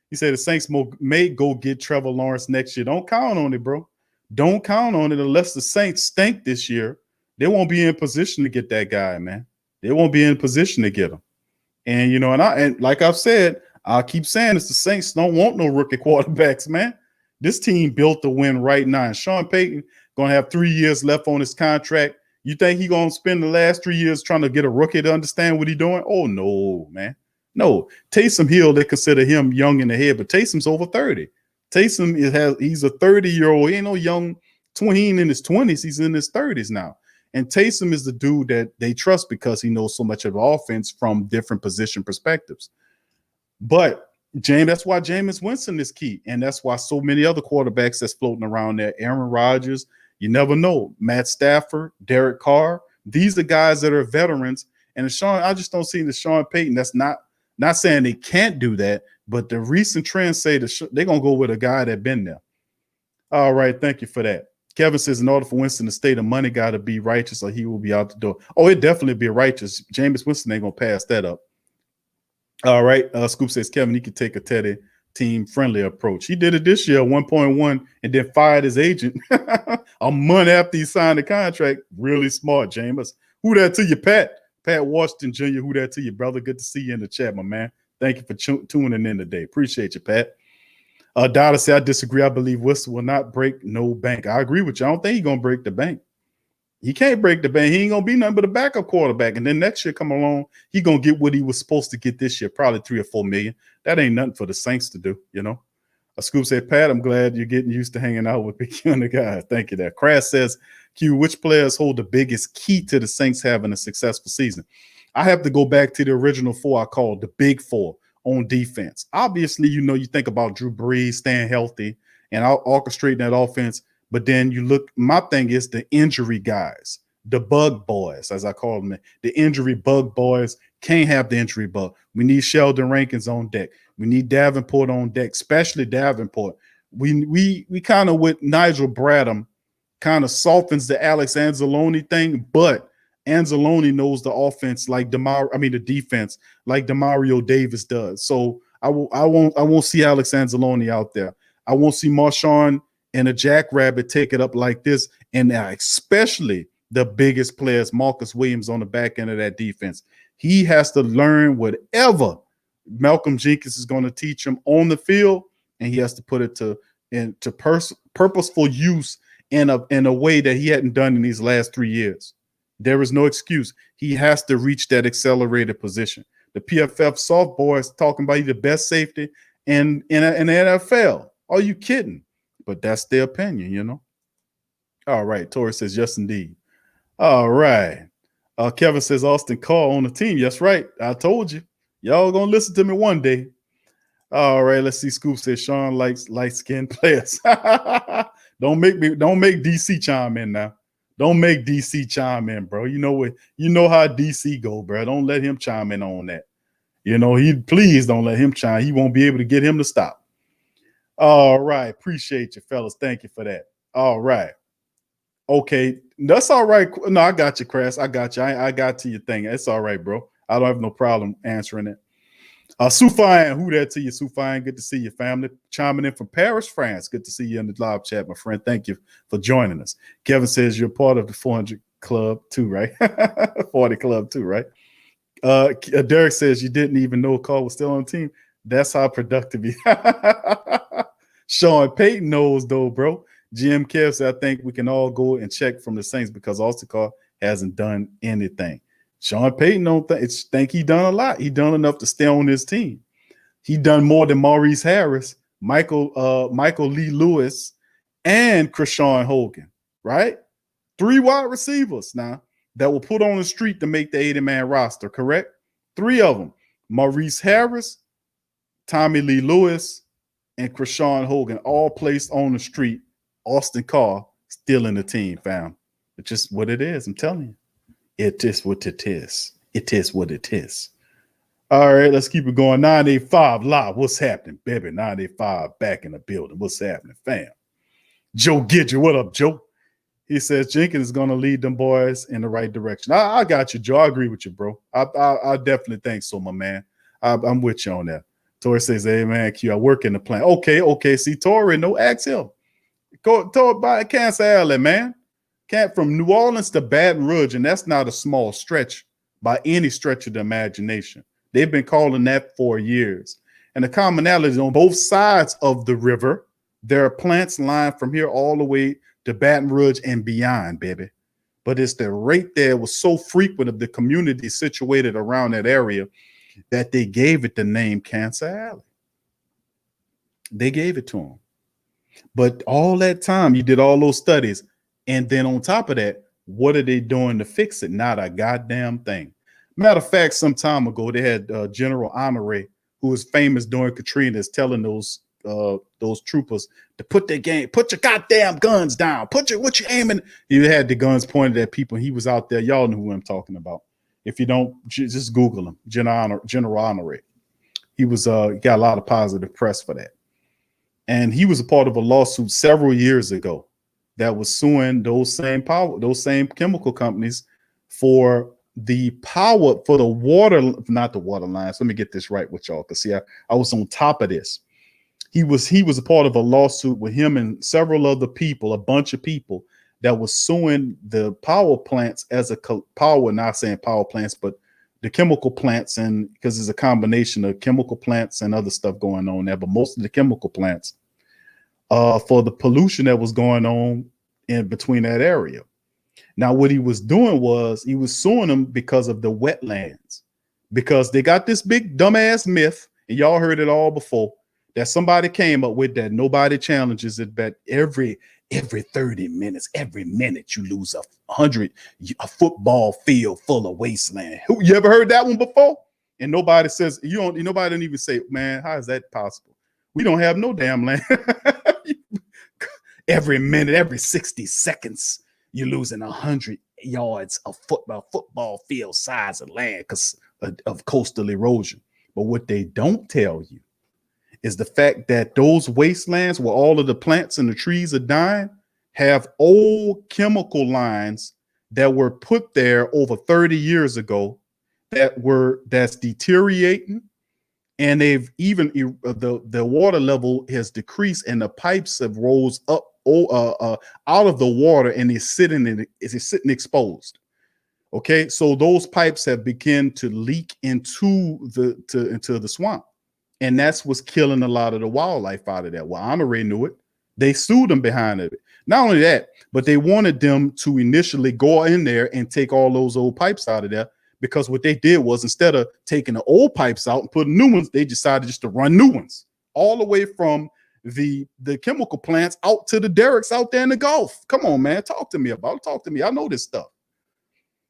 He said the Saints may go get Trevor Lawrence next year. Don't count on it, bro. Don't count on it unless the Saints stink this year. They won't be in position to get that guy, man. They won't be in position to get him. And you know, and like I've said, I'll keep saying this: the Saints don't want no rookie quarterbacks, man. This team built to win right now. And Sean Payton gonna have 3 years left on his contract. You think he gonna spend the last 3 years trying to get a rookie to understand what he's doing? Oh no, man. No. Taysom Hill, they consider him young in the head, but Taysom's over 30. Taysom he's a 30-year-old. He ain't no young he ain't in his 20s. He's in his 30s now. And Taysom is the dude that they trust because he knows so much of the offense from different position perspectives. But that's why Jameis Winston is key. And that's why so many other quarterbacks that's floating around there. Aaron Rodgers, you never know. Matt Stafford, Derek Carr. These are guys that are veterans. And I just don't see the Sean Payton. That's not saying they can't do that, but the recent trends say that they're going to go with a guy that's been there. All right. Thank you for that. Kevin says, in order for Winston to stay, the money got to be righteous or he will be out the door. Oh, it definitely be righteous. Jameis Winston ain't going to pass that up. All right. Scoop says, Kevin, he could take a Teddy team-friendly approach. He did it this year, 1.1, and then fired his agent a month after he signed the contract. Really smart, Jameis. Who that to you, Pat? Pat Washington Jr., who that to you, brother? Good to see you in the chat, my man. Thank you for tuning in today. Appreciate you, Pat. Dada said, I disagree. I believe Winston will not break no bank. I agree with you. I don't think he's going to break the bank. He can't break the bank. He ain't going to be nothing but a backup quarterback. And then next year come along, he going to get what he was supposed to get this year, probably 3 or 4 million. That ain't nothing for the Saints to do, you know. Scoop said, Pat, I'm glad you're getting used to hanging out with Big Q and the guys. Thank you there. Crash says, Q, which players hold the biggest key to the Saints having a successful season? I have to go back to the original 4 I called the big 4 on defense. Obviously, you know, you think about Drew Brees staying healthy and orchestrating that offense, but then you look, my thing is the injury guys, the bug boys, as I call them, the injury bug boys can't have the injury bug. We need Sheldon Rankins on deck. We need Davenport on deck, especially Davenport. We kind of with Nigel Bradham kind of softens the Alex Anzalone thing, but Anzalone knows the offense like the defense like Demario Davis does. So I won't see Alex Anzalone out there. I won't see Marshawn and a Jackrabbit take it up like this, and especially the biggest players, Marcus Williams on the back end of that defense. He has to learn whatever Malcolm Jenkins is going to teach him on the field, and he has to put it into purposeful use in a way that he hadn't done in these last 3 years. There is no excuse. He has to reach that accelerated position. The PFF soft boys talking about he's the best safety in the NFL. Are you kidding? But that's their opinion, you know. All right. Tori says, yes, indeed. All right. Kevin says, Austin Carr on the team. Yes, right. I told you. Y'all gonna listen to me one day. All right. Let's see. Scoop says Sean likes light-skinned players. Don't make DC chime in now. Don't make DC chime in, bro. You know how DC go, bro. Don't let him chime in on that. You know, please don't let him chime. He won't be able to get him to stop. All right. Appreciate you, fellas. Thank you for that. All right. Okay. That's all right. No, I got you, Crass. I got you. I got to your thing. It's all right, bro. I don't have no problem answering it. Sufian, who that to you, Sufian? Good to see your family. Chiming in from Paris, France. Good to see you in the live chat, my friend. Thank you for joining us. Kevin says you're part of the 400 club too, right? 40 club too, right? Derek says you didn't even know Carl was still on the team. That's how productive he Sean Payton knows, though, bro. GM Kev said, I think we can all go and check from the Saints because Austin Carr hasn't done anything. Sean Payton don't think he done a lot. He done enough to stay on his team. He done more than Maurice Harris, Michael Lee Lewis, and Krishan Hogan, right? 3 wide receivers now that were put on the street to make the 80-man roster, correct? 3 of them, Maurice Harris, Tommy Lee Lewis, and Krishan Hogan, all placed on the street. Austin Carr still in the team, fam. It's just what it is. I'm telling you. It is what it is. It is what it is. All right, let's keep it going. 985 live. What's happening, baby? 985 back in the building. What's happening, fam? Joe Gidger, what up, Joe? He says Jenkins is going to lead them boys in the right direction. I got you, Joe. I agree with you, bro. I definitely think so, my man. I'm with you on that. Tori says, hey, man, Q, I work in the plant. Okay. See, Tori, no, ask him. Go by Kansas Alley, man. From New Orleans to Baton Rouge, and that's not a small stretch by any stretch of the imagination. They've been calling that for years. And the commonalities on both sides of the river, there are plants lined from here all the way to Baton Rouge and beyond, baby. But it's the rate there was so frequent of the community situated around that area that they gave it the name Cancer Alley. They gave it to them. But all that time, you did all those studies. And then on top of that, what are they doing to fix it? Not a goddamn thing. Matter of fact, some time ago, they had General Honore, who was famous during Katrina, is telling those troopers to put your goddamn guns down. What you aiming? He had the guns pointed at people. He was out there. Y'all know who I'm talking about. If you don't, just Google him, General Honore. He was got a lot of positive press for that. And he was a part of a lawsuit several years ago that was suing those same chemical companies for the power, for the water, not the water lines. Let me get this right with y'all, because see, I was on top of this. He was a part of a lawsuit with him and several other people, a bunch of people that was suing the power plants as a power, not saying power plants, but the chemical plants, and because there's a combination of chemical plants and other stuff going on there, but most of the chemical plants for the pollution that was going on in between that area. Now, what he was doing was he was suing them because of the wetlands, because they got this big dumbass myth, and y'all heard it all before, that somebody came up with that nobody challenges it, that every 30 minutes, every minute you lose a football field full of wasteland. You ever heard that one before? And nobody says, nobody didn't even say, man, how is that possible? We don't have no damn land. Every minute, every 60 seconds, you're losing 100 yards of football field size of land because of coastal erosion. But what they don't tell you is the fact that those wastelands where all of the plants and the trees are dying have old chemical lines that were put there over 30 years ago that's deteriorating. And they've even the water level has decreased and the pipes have rose up out of the water, and it's sitting exposed. Okay, so those pipes have begun to leak into the swamp, and that's what's killing a lot of the wildlife out of there. Well, Honore knew it. They sued them behind it. Not only that, but they wanted them to initially go in there and take all those old pipes out of there, because what they did was, instead of taking the old pipes out and putting new ones, they decided just to run new ones all the way from the chemical plants out to the derricks out there in the Gulf. Come on, man. Talk to me. I know this stuff.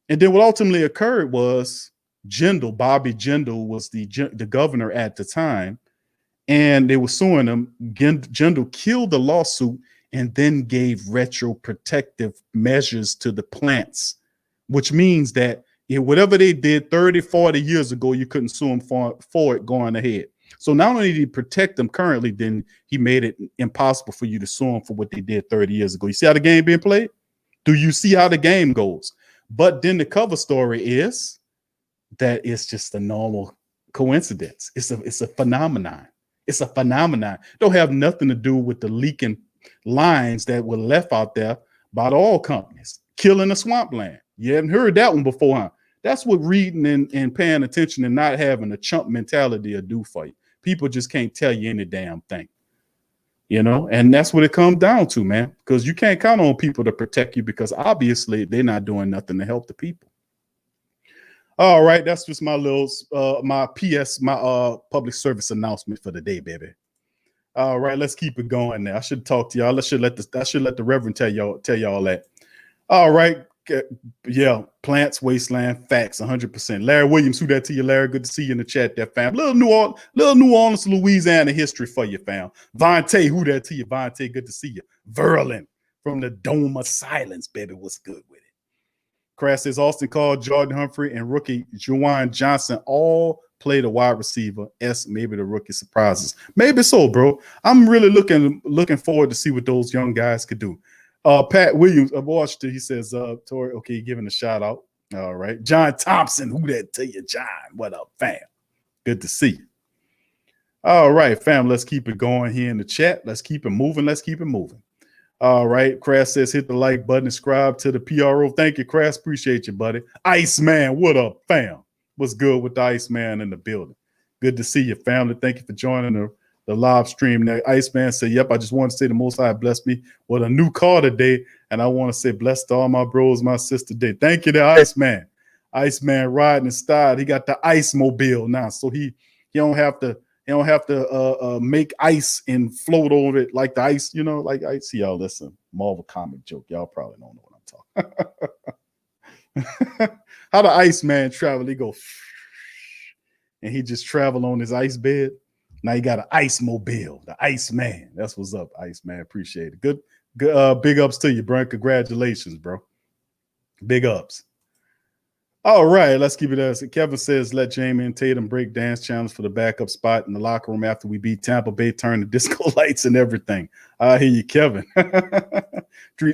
And then what ultimately occurred was Bobby Jindal was the governor at the time, and they were suing him. Jindal killed the lawsuit and then gave retroprotective measures to the plants, which means that whatever they did 30, 40 years ago, you couldn't sue them for it going ahead. So not only did he protect them currently, then he made it impossible for you to sue them for what they did 30 years ago. You see how the game being played? Do you see how the game goes? But then the cover story is that it's just a normal coincidence. It's a phenomenon. It's a phenomenon. Don't have nothing to do with the leaking lines that were left out there by the oil companies, killing the swampland. You haven't heard that one before, huh? That's what reading and paying attention and not having a chump mentality will do for you. People just can't tell you any damn thing, and that's what it comes down to, man, because you can't count on people to protect you, because obviously they're not doing nothing to help the people. All right, that's just my little my public service announcement for the day, baby. All right, let's keep it going now. I should talk to y'all. I should let the Reverend tell y'all that. All right. Yeah, plants, wasteland, facts, 100%. Larry Williams, who that to you, Larry? Good to see you in the chat there, fam. Little New Orleans, Louisiana history for you, fam. Vontae, who that to you? Vontae, good to see you. Verlin from the Dome of Silence, baby. What's good with it? Crash says Austin Carr, Jordan Humphrey, and rookie Juwan Johnson all played a wide receiver. Maybe the rookie surprises. Maybe so, bro. I'm really looking forward to see what those young guys could do. Pat Williams of Washington, he says, Tori, okay, giving a shout out. All right. John Thompson, who that to you, John? What up, fam? Good to see you. All right, fam, let's keep it going here in the chat. Let's keep it moving. All right. Crash says, hit the like button, subscribe to the PRO. Thank you, Crash. Appreciate you, buddy. Iceman, what up, fam? What's good with the Iceman in the building? Good to see you, family. Thank you for joining the live stream. Now, Iceman said, yep, I just want to say the Most High blessed me with a new car today. And I want to say blessed to all my bros, my sister today. Thank you to Iceman. Iceman riding in style. He got the ice mobile now. So he don't have to make ice and float over it like the ice, like ice. Y'all listen, Marvel comic joke. Y'all probably don't know what I'm talking. How the Iceman travel? He go and he just travel on his ice bed. Now you got an ice mobile, the Iceman. That's what's up, Iceman. Appreciate it. Good. Big ups to you, bro. Congratulations, bro. Big ups. All right, let's keep it as Kevin says, let Jamie and Tatum break dance challenge for the backup spot in the locker room after we beat Tampa Bay, turn the disco lights and everything. I hear you, Kevin.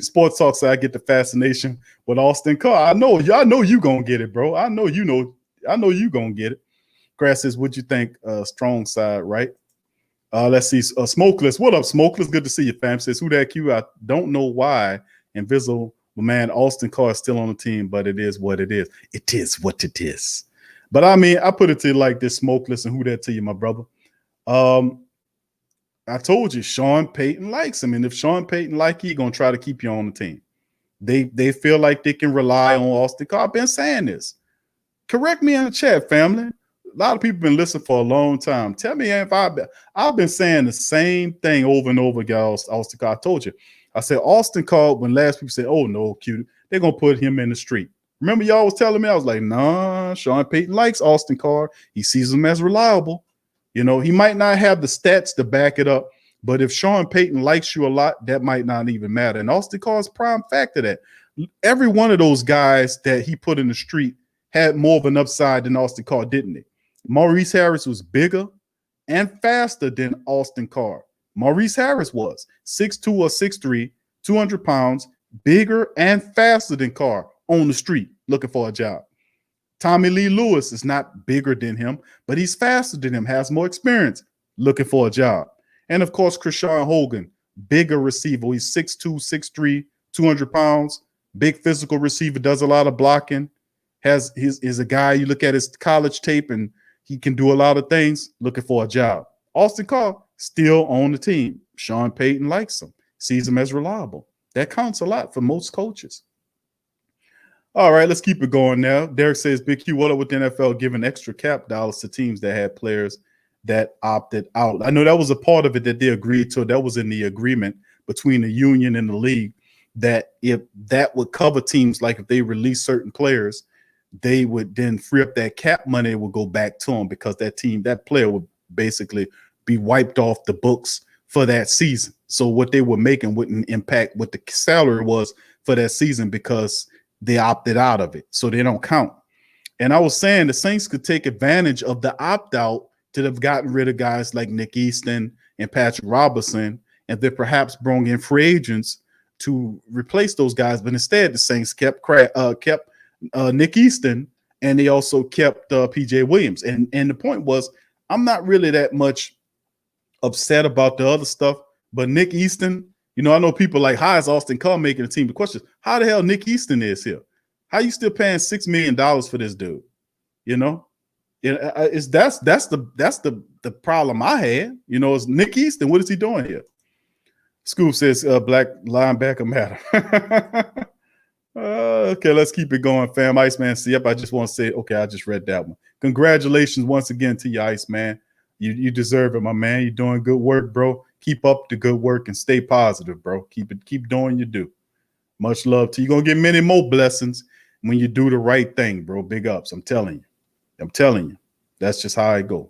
Sports Talk said I get the fascination with Austin Carr. I know you gonna get it, bro. I know you gonna get it. Grass says, what'd you think? Strong side, right? Let's see. Smokeless. What up, Smokeless? Good to see you, fam. Says, who that Q? I don't know why Invisible man Austin Carr is still on the team, but it is what it is. It is what it is. But I mean, I put it to you like this, Smokeless, and who that to you, my brother. I told you, Sean Payton likes him. And if Sean Payton like you, he's gonna try to keep you on the team. They feel like they can rely on Austin Carr. I've been saying this. Correct me in the chat, family. A lot of people been listening for a long time. Tell me if I've been saying the same thing over and over again. Austin Carr. I told you. I said Austin Carr when last people said, "Oh no, cute, they're gonna put him in the street." Remember, y'all was telling me. I was like, "Nah, Sean Payton likes Austin Carr. He sees him as reliable. He might not have the stats to back it up, but if Sean Payton likes you a lot, that might not even matter." And Austin Carr is prime factor that every one of those guys that he put in the street had more of an upside than Austin Carr, didn't they? Maurice Harris was bigger and faster than Austin Carr. Maurice Harris was 6'2" or 6'3", 200 pounds, bigger and faster than Carr on the street looking for a job. Tommy Lee Lewis is not bigger than him, but he's faster than him, has more experience looking for a job. And of course, Krishan Hogan, bigger receiver. He's 6'2", 6'3", 200 pounds, big physical receiver, does a lot of blocking, is a guy you look at his college tape and he can do a lot of things looking for a job. Austin Carr still on the team. Sean Payton likes him, sees him as reliable. That counts a lot for most coaches. All right, let's keep it going now. Derek says, Big Q, what up with the NFL giving extra cap dollars to teams that had players that opted out? I know that was a part of it that they agreed to. That was in the agreement between the union and the league that if that would cover teams, like if they release certain players, they would then free up that cap money. It would go back to them because that player would basically be wiped off the books for that season. So what they were making wouldn't impact what the salary was for that season because they opted out of it. So they don't count. And I was saying the Saints could take advantage of the opt-out to have gotten rid of guys like Nick Easton and Patrick Robertson, and they perhaps brought in free agents to replace those guys. But instead, the Saints kept Nick Easton, and they also kept PJ Williams. And the point was, I'm not really that much upset about the other stuff, but Nick Easton, I know people like, how is Austin Carr making the team? The question is, how the hell Nick Easton is here? How you still paying $6 million for this dude? That's the problem I had. Is Nick Easton. What is he doing here? Scoop says black linebacker matter. Okay, let's keep it going, fam. Iceman, yep, I just want to say, okay, I just read that one. Congratulations once again to you, Iceman. You deserve it, my man. You're doing good work, bro. Keep up the good work and stay positive, bro. Keep doing your do. Much love to you. You're gonna get many more blessings when you do the right thing, bro. Big ups. I'm telling you. That's just how I go.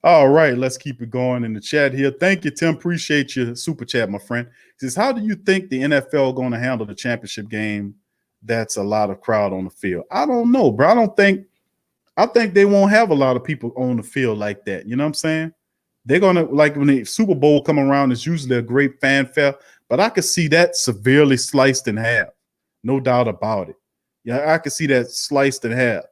All right, let's keep it going in the chat here. Thank you, Tim. Appreciate your super chat, my friend. He says, how do you think the NFL going to handle the championship game? That's a lot of crowd on the field. I don't know, bro. I think they won't have a lot of people on the field like that. You know what I'm saying? They're going to, like when the Super Bowl come around, it's usually a great fanfare, but I could see that severely sliced in half. No doubt about it. Yeah, I could see that sliced in half.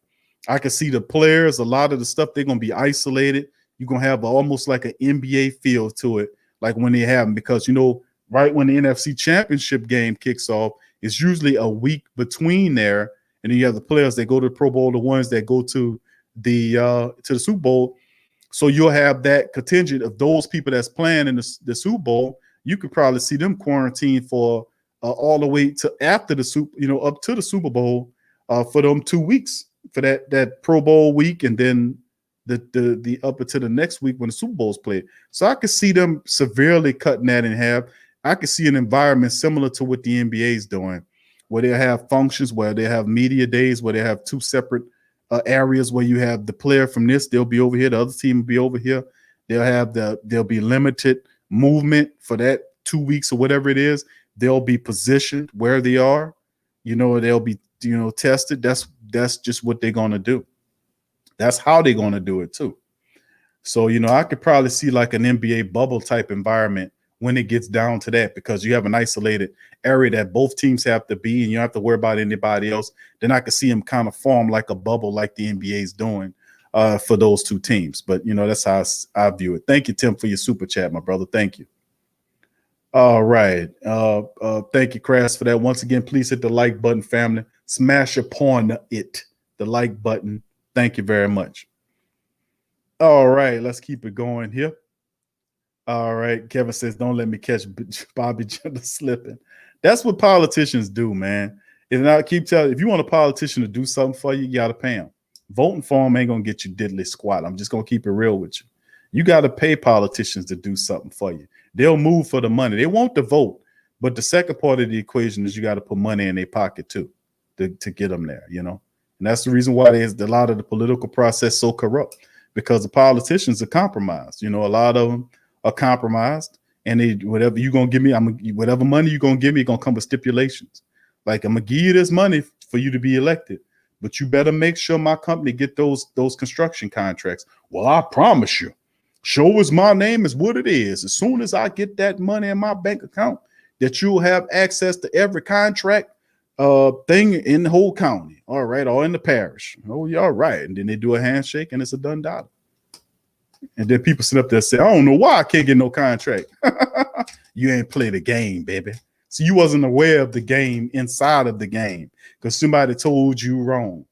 I could see the players, a lot of the stuff, they're going to be isolated. You're going to have almost like an NBA feel to it, like when they have them, because, you know, right when the NFC Championship game kicks off, it's usually a week between there, and then you have the players that go to the Pro Bowl, the ones that go to the Super Bowl. So you'll have that contingent of those people that's playing in the Super Bowl. You could probably see them quarantined for all the way to after the up to the Super Bowl for them 2 weeks for that Pro Bowl week, and then the up until the next week when the Super Bowl's played. So I could see them severely cutting that in half. I could see an environment similar to what the NBA is doing, where they have functions, where they have media days, where they have two separate areas where you have the player from this, they'll be over here, the other team will be over here. There'll be limited movement for that 2 weeks or whatever it is. They'll be positioned where they are. They'll be tested. That's just what they're going to do. That's how they're going to do it too. So, I could probably see like an NBA bubble type environment when it gets down to that, because you have an isolated area that both teams have to be, and you don't have to worry about anybody else. Then I could see them kind of form like a bubble like the NBA is doing for those two teams. But, that's how I view it. Thank you, Tim, for your super chat, my brother. Thank you. All right. Thank you, Crass, for that. Once again, please hit the like button, family. Smash upon it, the like button. Thank you very much. All right, let's keep it going here. All right, Kevin says, don't let me catch Bobby Jinder slipping. That's what politicians do, man. And I keep telling you, if you want a politician to do something for you, you got to pay him. Voting for him ain't going to get you diddly squat. I'm just going to keep it real with you. You got to pay politicians to do something for you. They'll move for the money. They want the vote. But the second part of the equation is you got to put money in their pocket too to get them there, And that's the reason why there's a lot of the political process so corrupt, because the politicians are compromised. A lot of them are compromised, and whatever you're going to give me, whatever money you're going to give me, going to come with stipulations. Like, I'm going to give you this money for you to be elected, but you better make sure my company get those construction contracts. Well, I promise you, show us my name is what it is. As soon as I get that money in my bank account, that you'll have access to every contract thing in the whole county. All right. Or in the parish. Oh, you're all right. And then they do a handshake and it's a done dollar. And then people sit up there and say, I don't know why I can't get no contract. You ain't play the game, baby. So you wasn't aware of the game inside of the game because somebody told you wrong.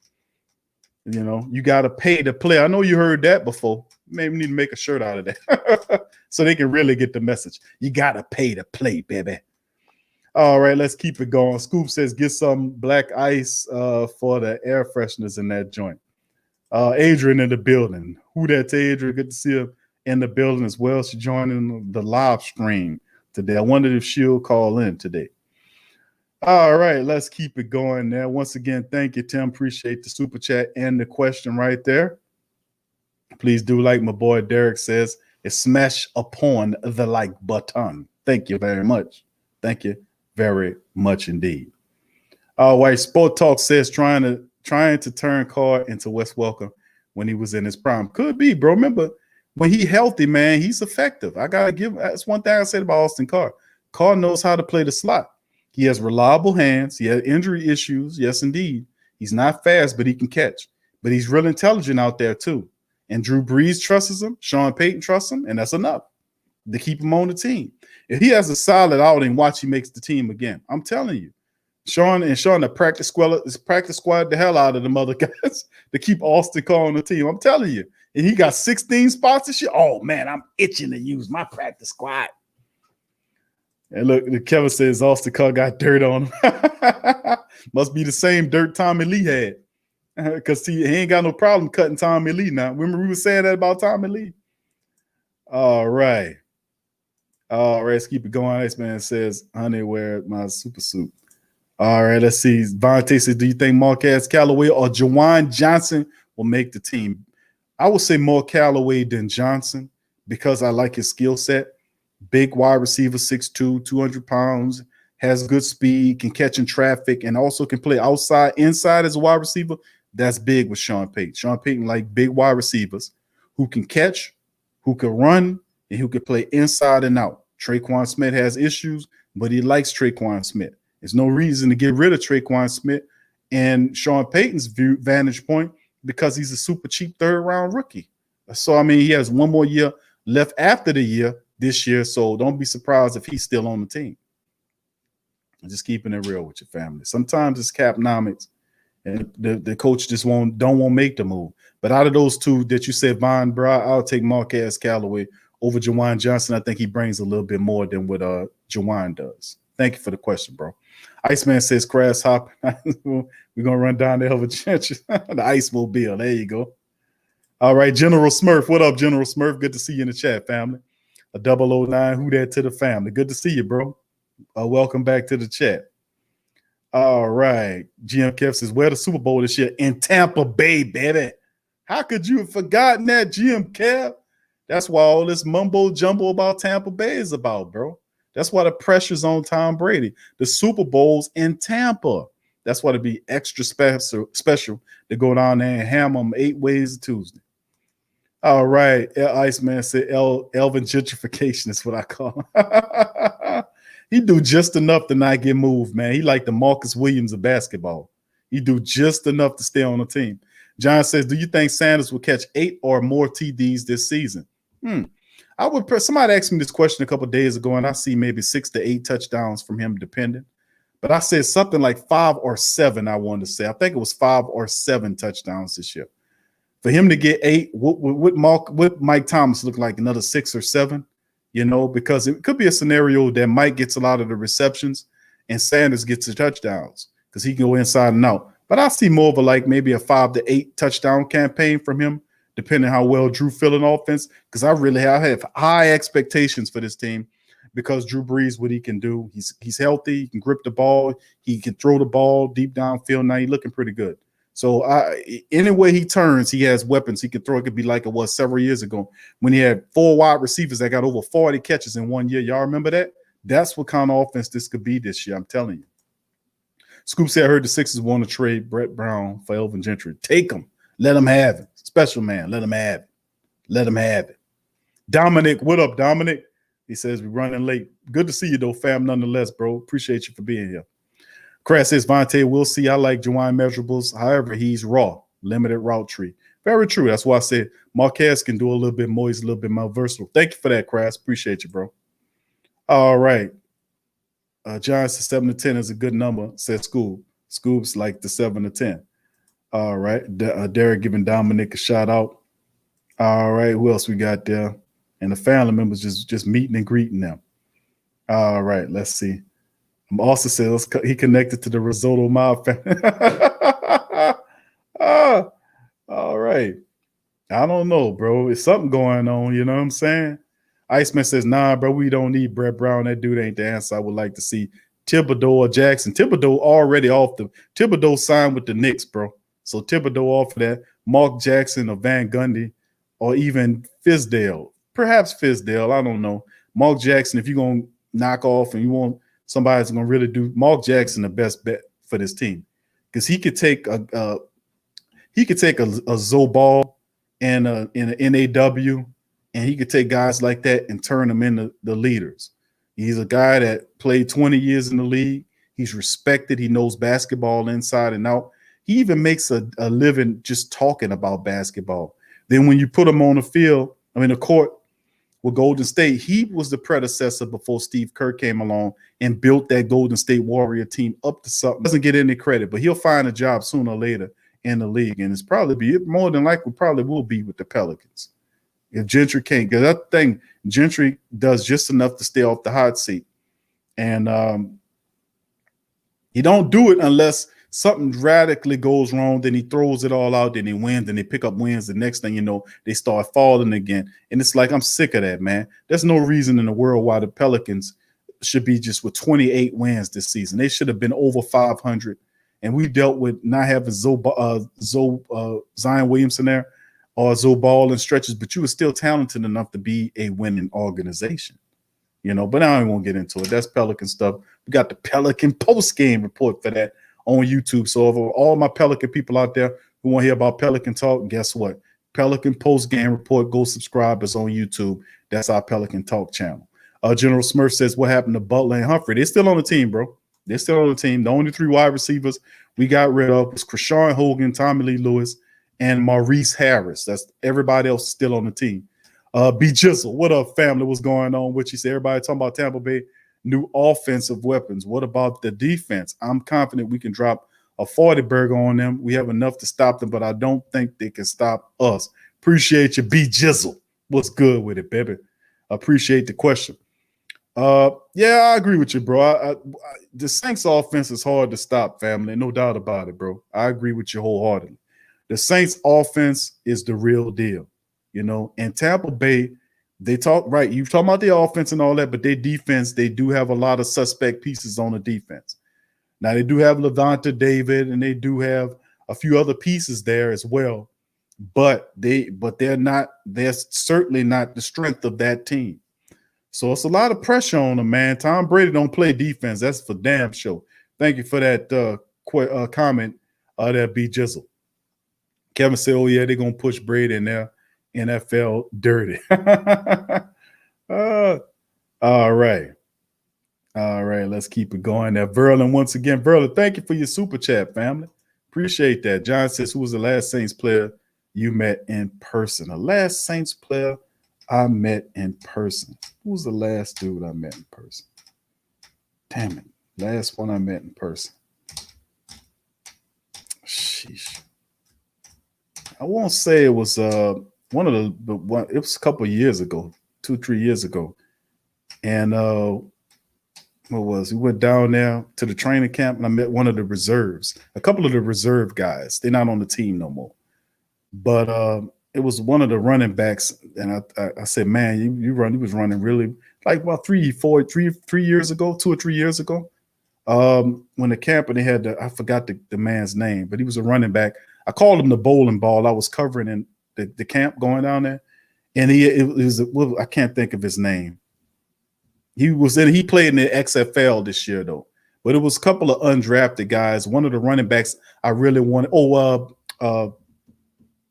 You got to pay to play. I know you heard that before. Maybe we need to make a shirt out of that so they can really get the message. You got to pay to play, baby. All right, let's keep it going. Scoop says, get some black ice for the air fresheners in that joint. Adrian in the building. Who that's Adrian? Good to see her in the building as well. She's joining the live stream today. I wondered if she'll call in today. All right, let's keep it going there. Once again, thank you, Tim. Appreciate the super chat and the question right there. Please do, like my boy Derek says, smash upon the like button. Thank you very much. Thank you very much indeed. All right, Sport Talk says trying to turn Carr into Wes Welcome when he was in his prime. Could be, bro. Remember, when he healthy, man, he's effective. That's one thing I said about Austin Carr. Carr knows how to play the slot. He has reliable hands. He had injury issues. Yes, indeed. He's not fast, but he can catch. But he's real intelligent out there, too. And Drew Brees trusts him. Sean Payton trusts him. And that's enough to keep him on the team. If he has a solid outing, watch he makes the team again. I'm telling you. Sean the practice squad the hell out of them other guys to keep Austin Carr on the team. I'm telling you. And he got 16 spots this year. Oh, man, I'm itching to use my practice squad. And look, Kevin says Austin Carr got dirt on him. Must be the same dirt Tommy Lee had. Because he ain't got no problem cutting Tommy Lee now. Remember we were saying that about Tommy Lee? All right. All right, let's keep it going. Iceman says, honey, wear my super suit. All right, let's see. Vontae says, do you think Marquez Callaway or Jawan Johnson will make the team? I would say more Callaway than Johnson because I like his skill set. Big wide receiver, 6'2", 200 pounds, has good speed, can catch in traffic, and also can play outside, inside as a wide receiver. That's big with Sean Payton. Sean Payton like big wide receivers who can catch, who can run, and who can play inside and out. Traquan Smith has issues, but he likes Traquan Smith. There's no reason to get rid of Traquan Smith and Sean Payton's vantage point because he's a super cheap third-round rookie. So, I mean, he has one more year left after the year this year, so don't be surprised if he's still on the team. I'm just keeping it real with your family. Sometimes it's capnomics, and the coach just don't want to make the move. But out of those two that you said, Von, bro, I'll take Marquez Callaway over Jawan Johnson. I think he brings a little bit more than what Jawan does. Thank you for the question, bro. Iceman says, Crash Hop. We're going to run down there over the Ice Mobile. There you go. All right, General Smurf. What up, General Smurf? Good to see you in the chat, family. A 009. Who that to the family? Good to see you, bro. Welcome back to the chat. All right. GM Kev says, where the Super Bowl this year? In Tampa Bay, baby. How could you have forgotten that, GM Kev? That's why all this mumbo jumbo about Tampa Bay is about, bro. That's why the pressure's on Tom Brady. The Super Bowl's in Tampa. That's why it'd be extra special to go down there and hammer them 8 ways Tuesday. All right. Iceman said Elvin gentrification is what I call him. He do just enough to not get moved, man. He like the Marcus Williams of basketball. He do just enough to stay on the team. John says, do you think Sanders will catch 8 or more TDs this season? I would. Somebody asked me this question a couple of days ago, and I see maybe 6 to 8 touchdowns from him, depending. But I said something like 5 or 7. I wanted to say. I think it was 5 or 7 touchdowns this year. For him to get 8, what Mike Thomas look like? Another 6 or 7, you know, because it could be a scenario that Mike gets a lot of the receptions and Sanders gets the touchdowns because he can go inside and out. But I see more of maybe a 5 to 8 touchdown campaign from him, depending how well Drew feeling offense. Because I have high expectations for this team because Drew Brees, what he can do, he's healthy, he can grip the ball, he can throw the ball deep downfield. Now he's looking pretty good. So any way he turns, he has weapons he can throw. It could be like it was several years ago when he had 4 wide receivers that got over 40 catches in 1 year. Y'all remember that? That's what kind of offense this could be this year. I'm telling you. Scoop said, I heard the Sixers want to trade Brett Brown for Elvin Gentry. Take him. Let him have it. Special man. Let him have it. Let him have it. Dominic, what up, Dominic? He says, we're running late. Good to see you, though, fam, nonetheless, bro. Appreciate you for being here. Crash says, Vontae, we'll see. I like Jawan measurables. However, he's raw. Limited route tree. Very true. That's why I said Marquez can do a little bit more. He's a little bit more versatile. Thank you for that, Crash. Appreciate you, bro. All right. John says 7 to 10 is a good number, says Scoob. Scoob's like the 7 to 10. All right. Derek giving Dominic a shout out. All right. Who else we got there? And the family members just meeting and greeting them. All right. Let's see. Also says he connected to the Risotto Mob family. All right. I don't know, bro. It's something going on. You know what I'm saying? Iceman says, nah, bro, we don't need Brett Brown. That dude ain't the answer. I would like to see Thibodeau or Jackson. Thibodeau already off Thibodeau signed with the Knicks, bro. So Thibodeau off of that. Mark Jackson or Van Gundy or even Fizdale. Perhaps Fizdale. I don't know. Mark Jackson, if you're going to knock off and you want somebody that's going to really do Mark Jackson the best bet for this team because he could take a Zobal and an NAW, and he could take guys like that and turn them into the leaders. He's a guy that played 20 years in the league. He's respected. He knows basketball inside and out. He even makes a living just talking about basketball. Then when you put him on the court with Golden State, he was the predecessor before Steve Kerr came along and built that Golden State Warrior team up to something. Doesn't get any credit, but he'll find a job sooner or later in the league. And it's probably more than likely will be with the Pelicans. If Gentry can't, because that thing, Gentry does just enough to stay off the hot seat. And he don't do it unless Something radically goes wrong, then he throws it all out, then he wins, then they pick up wins. The next thing you know, they start falling again. And it's like, I'm sick of that, man. There's no reason in the world why the Pelicans should be just with 28 wins this season. They should have been over 500. And we dealt with not having Zion Williamson there or Zoe Ball and stretches, but you were still talented enough to be a winning organization. You know, but I don't want to get into it. That's Pelican stuff. We got the Pelican post-game report for that on YouTube. So for all my Pelican people out there who want to hear about Pelican talk, guess what? Pelican post-game report. Go subscribe. It's on YouTube. That's our Pelican talk channel. General Smurf says, what happened to Butler and Humphrey? They're still on the team, bro. They're still on the team. The only 3 wide receivers we got rid of was Krishawn Hogan, Tommy Lee Lewis, and Maurice Harris. That's everybody else still on the team. B Jizzle, what up, family? What's going on? What you say? Everybody talking about Tampa Bay new offensive weapons. What about the defense? I'm confident we can drop a 40 burger on them. We have enough to stop them, but I don't think they can stop us. Appreciate you, B Jizzle. What's good with it, baby? Appreciate the question. Yeah, I agree with you, bro. The Saints offense is hard to stop, family. No doubt about it, bro. I agree with you wholeheartedly. The Saints offense is the real deal, you know. And Tampa Bay, they talk right. You're talking about the offense and all that, but their defense, they do have a lot of suspect pieces on the defense. Now they do have Levante David, and they do have a few other pieces there as well. But they're certainly not the strength of that team. So it's a lot of pressure on them, man. Tom Brady don't play defense. That's for damn sure. Thank you for that comment there, B Jizzle. Kevin said, oh, yeah, they're going to push Brady in their NFL dirty. All right. All right, let's keep it going there. Verlin, once again, Verlin, thank you for your super chat, family. Appreciate that. John says, who was the last Saints player you met in person? The last Saints player I met in person. Who was the last dude I met in person? Damn it. Last one I met in person. Sheesh. I won't say it was one of the it was a couple of years ago, 2-3 years ago. And we went down there to the training camp and I met one of the reserves, a couple of the reserve guys. They're not on the team no more. But it was one of the running backs, and I said, man, you was running really like about 3 years ago, 2 or 3 years ago. When the camp, and they had I forgot the man's name, but he was a running back. I called him the bowling ball. I was covering in the camp going down there, and I can't think of his name. He played in the XFL this year though, but it was a couple of undrafted guys. One of the running backs I really wanted.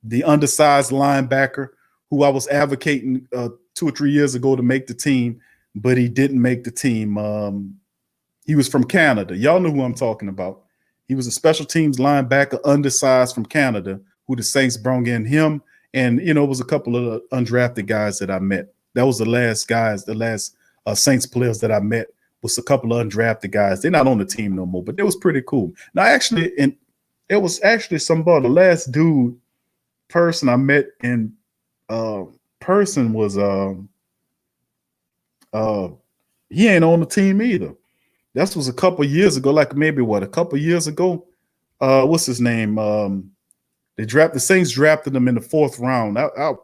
The undersized linebacker who I was advocating 2 or 3 years ago to make the team, but he didn't make the team. He was from Canada. Y'all know who I'm talking about. He was a special teams linebacker, undersized from Canada, who the Saints brought in him. And, you know, it was a couple of undrafted guys that I met. That was the last Saints players that I met was a couple of undrafted guys. They're not on the team no more, but it was pretty cool. Now, it was actually somebody, the last person I met in person was he ain't on the team either. That was a couple years ago, like maybe a couple years ago. What's his name? The Saints drafted him in the 4th round. I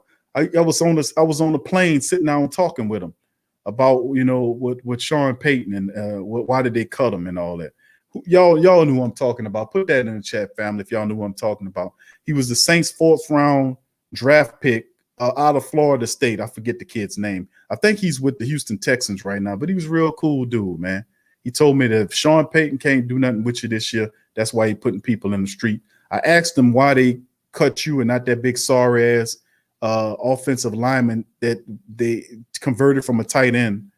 was on the plane sitting down talking with him about, you know, with Sean Payton and why did they cut him and all that. Y'all knew who I'm talking about. Put that in the chat, family, if y'all knew who I'm talking about. He was the Saints' 4th round draft pick out of Florida State. I forget the kid's name. I think he's with the Houston Texans right now, but he was a real cool dude, man. He told me that if Sean Payton can't do nothing with you this year, that's why he's putting people in the street. I asked him why they cut you and not that big sorry-ass offensive lineman that they converted from a tight end.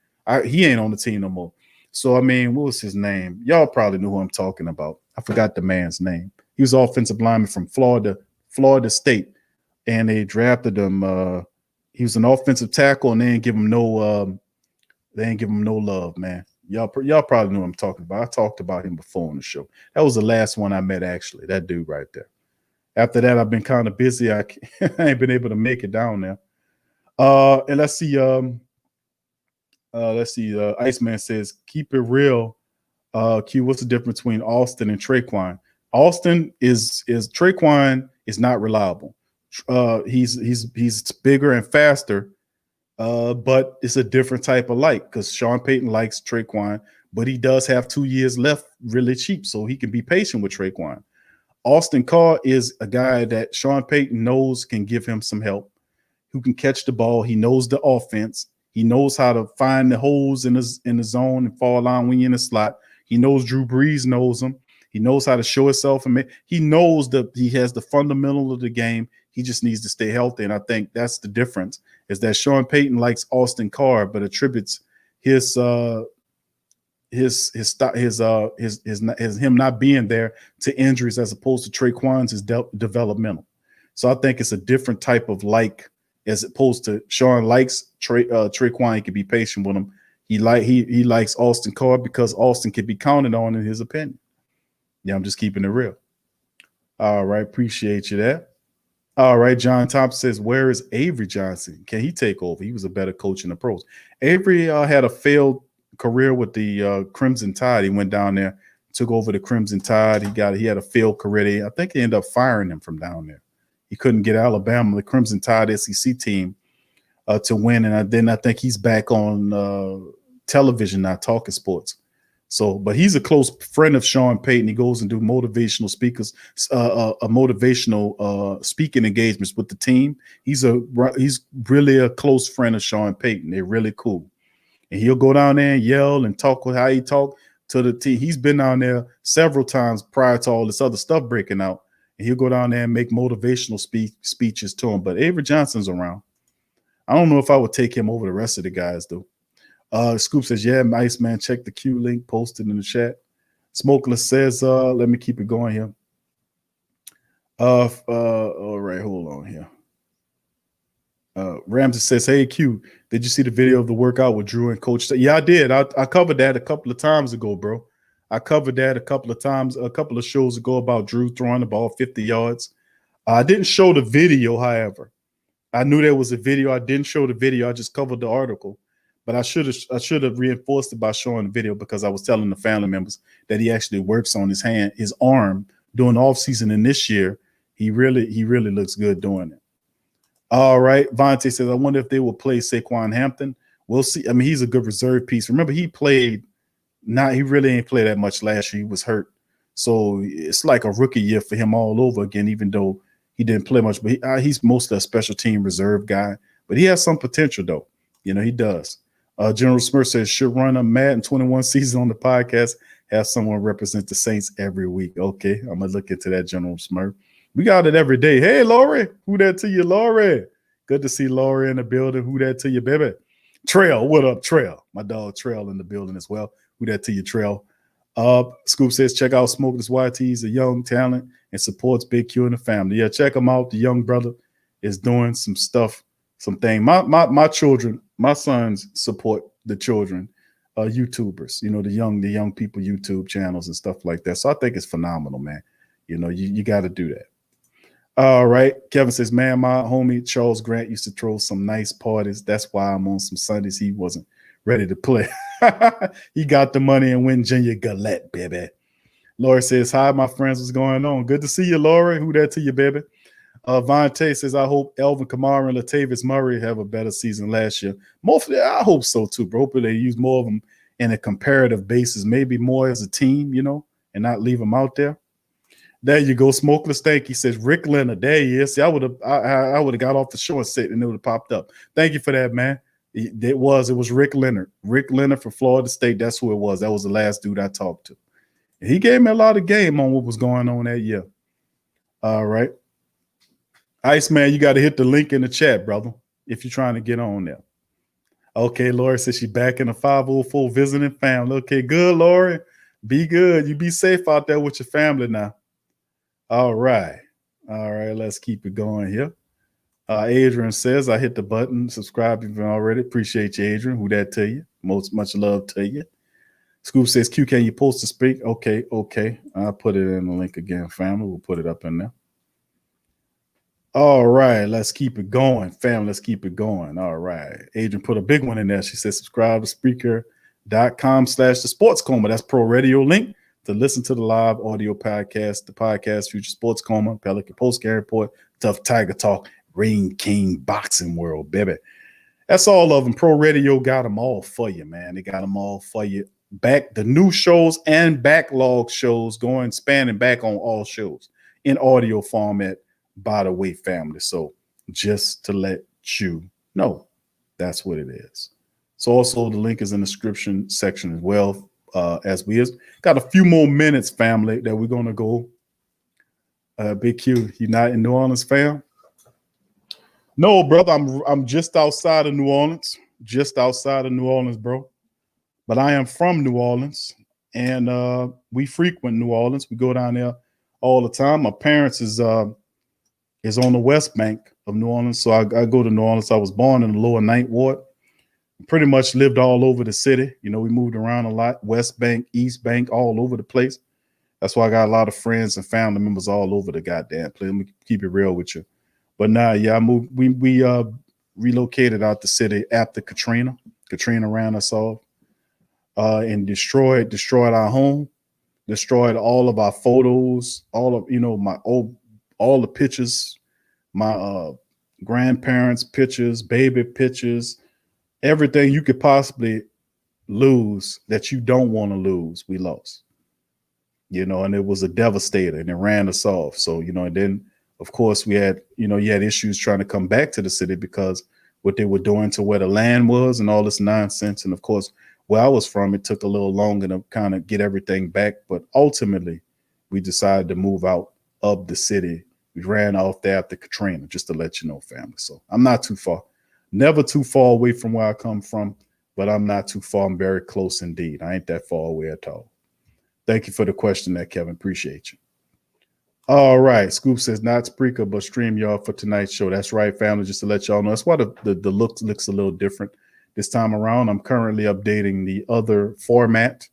He ain't on the team no more. So, I mean, what was his name? Y'all probably know who I'm talking about. I forgot the man's name. He was offensive lineman from Florida State, and they drafted him. He was an offensive tackle, and they didn't give him no love, man. Y'all probably know what I'm talking about. I talked about him before on the show. That was the last one I met, actually, that dude right there. After that, I've been kind of busy. I ain't been able to make it down there. And let's see. Iceman says, keep it real. Q, what's the difference between Austin and Traquan? Austin is Traquan is not reliable. He's bigger and faster, but it's a different type of like because Sean Payton likes Traquan, but he does have 2 years left really cheap, so he can be patient with Traquan. Austin Carr is a guy that Sean Payton knows can give him some help, who can catch the ball. He knows the offense. He knows how to find the holes in the zone and fall line when you're in the slot. He knows Drew Brees knows him. He knows how to show himself. And he knows that he has the fundamental of the game. He just needs to stay healthy. And I think that's the difference is that Sean Payton likes Austin Carr, but attributes his him not being there to injuries as opposed to Traquan's is developmental. So I think it's a different type of like as opposed to Sean likes Traquan. He can be patient with him. He likes Austin Carr because Austin can be counted on in his opinion. Yeah, I'm just keeping it real. All right, appreciate you there. All right, John Thompson says, where is Avery Johnson? Can he take over? He was a better coach in the pros. Avery had a failed career with the Crimson Tide. He went down there, took over the Crimson Tide. He had a failed career there. I think they ended up firing him from down there. He couldn't get Alabama, the Crimson Tide SEC team, to win. And then I think he's back on television now, talking sports. So, but he's a close friend of Sean Payton. He goes and do motivational motivational speaking engagements with the team. He's really a close friend of Sean Payton. They're really cool. And he'll go down there and yell and talk with how he talked to the team. He's been down there several times prior to all this other stuff breaking out. And he'll go down there and make motivational speeches to him. But Avery Johnson's around. I don't know if I would take him over the rest of the guys, though. Scoop says, yeah, nice, man. Check the Q link posted in the chat. Smokeless says, let me keep it going here. All right, hold on here. Ramsey says, hey, Q, did you see the video of the workout with Drew and Coach? Yeah, I did. I covered that a couple of times ago, bro. I covered that a couple of times, a couple of shows ago about Drew throwing the ball 50 yards. I didn't show the video, however. I knew there was a video. I didn't show the video. I just covered the article. But I should have reinforced it by showing the video because I was telling the family members that he actually works on his arm during the offseason. And this year, he really looks good doing it. All right. Vontae says, I wonder if they will play Saquon Hampton. We'll see. I mean, he's a good reserve piece. Remember, he really ain't played that much last year. He was hurt. So it's like a rookie year for him all over again, even though he didn't play much. But he's mostly a special team reserve guy. But he has some potential, though. You know, he does. General Smurf says, should run a Madden 21 season on the podcast, have someone represent the Saints every week. Okay, I'm going to look into that, General Smurf. We got it every day. Hey, Lori, who that to you, Lori? Good to see Lori in the building. Who that to you, baby? Trail, what up, Trail? My dog Trail in the building as well. Who that to you, Trail? Scoop says, check out Smokeless YT. He's a young talent and supports Big Q and the family. Yeah, check him out. The young brother is doing some stuff, something. My children, my sons support the children, YouTubers, you know, the young people YouTube channels and stuff like that. So I think it's phenomenal, man. You know, you got to do that. All right. Kevin says, man, my homie Charles Grant used to throw some nice parties. That's why I'm on some Sundays. He wasn't ready to play. He got the money and win Junior Gillette, baby. Laura says, hi, my friends. What's going on? Good to see you, Laura. Who that to you, baby? Vontae says, I hope Elvin Kamara and Latavius Murray have a better season last year. Mostly, I hope so, too, bro. Hopefully they use more of them in a comparative basis, maybe more as a team, you know, and not leave them out there. There you go. Smokeless Stank. He says, Rick Leonard. There he is. See, I would have got off the show and said, and it would have popped up. Thank you for that, man. It was Rick Leonard. Rick Leonard for Florida State. That's who it was. That was the last dude I talked to. And he gave me a lot of game on what was going on that year. All right. Iceman, you got to hit the link in the chat, brother, if you're trying to get on there. Okay, Lori says she's back in the 504 visiting family. Okay, good, Lori. Be good. You be safe out there with your family now. All right. Let's keep it going here. Adrian says, I hit the button. Subscribe if you haven't already. Appreciate you, Adrian. Who that to you? Much love to you. Scoop says, Q, can you post to speak? Okay. I'll put it in the link again, family. We'll put it up in there. All right, let's keep it going, family. Let's keep it going. All right. Adrian put a big one in there. She said, subscribe to Spreaker.com/the Sports Coma. That's pro radio link to listen to the live audio podcast, the podcast Future Sports Coma, Pelican Post Game Report, Tough Tiger Talk, Ring King Boxing World, baby. That's all of them. Pro Radio got them all for you, man. They got them all for you. Back the new shows and backlog shows spanning back on all shows in audio format, by the way, family. So just to let you know, that's what it is. So also the link is in the description section as well. As we got a few more minutes, family, that we're gonna go. Big Q, you not in New Orleans, fam? No, brother, I'm just outside of New Orleans, bro. But I am from New Orleans, and we frequent New Orleans. We go down there all the time. My parents is on the West Bank of New Orleans, so I go to New Orleans. I was born in the Lower Ninth Ward. Pretty much lived all over the city. You know, we moved around a lot. West Bank, East Bank, all over the place. That's why I got a lot of friends and family members all over the goddamn place. Let me keep it real with you. But nah, yeah, I moved. We relocated out the city after Katrina. Katrina ran us off and destroyed our home, destroyed all of our photos, all the pictures, my grandparents' pictures, baby pictures, everything you could possibly lose that you don't want to lose, we lost. You know, and it was a devastator, and it ran us off. So, you know, and then of course we had, you had issues trying to come back to the city because what they were doing to where the land was and all this nonsense. And of course, where I was from, it took a little longer to kind of get everything back. But ultimately, we decided to move out of the city. We ran off there after Katrina, just to let you know, family. So I'm not too far, never too far away from where I come from, but I'm not too far. I'm very close indeed. I ain't that far away at all. Thank you for the question there, Kevin. Appreciate you. All right. Scoop says not Spreaker, but StreamYard for tonight's show. That's right, family. Just to let y'all know, that's why the look looks a little different this time around. I'm currently updating the other format,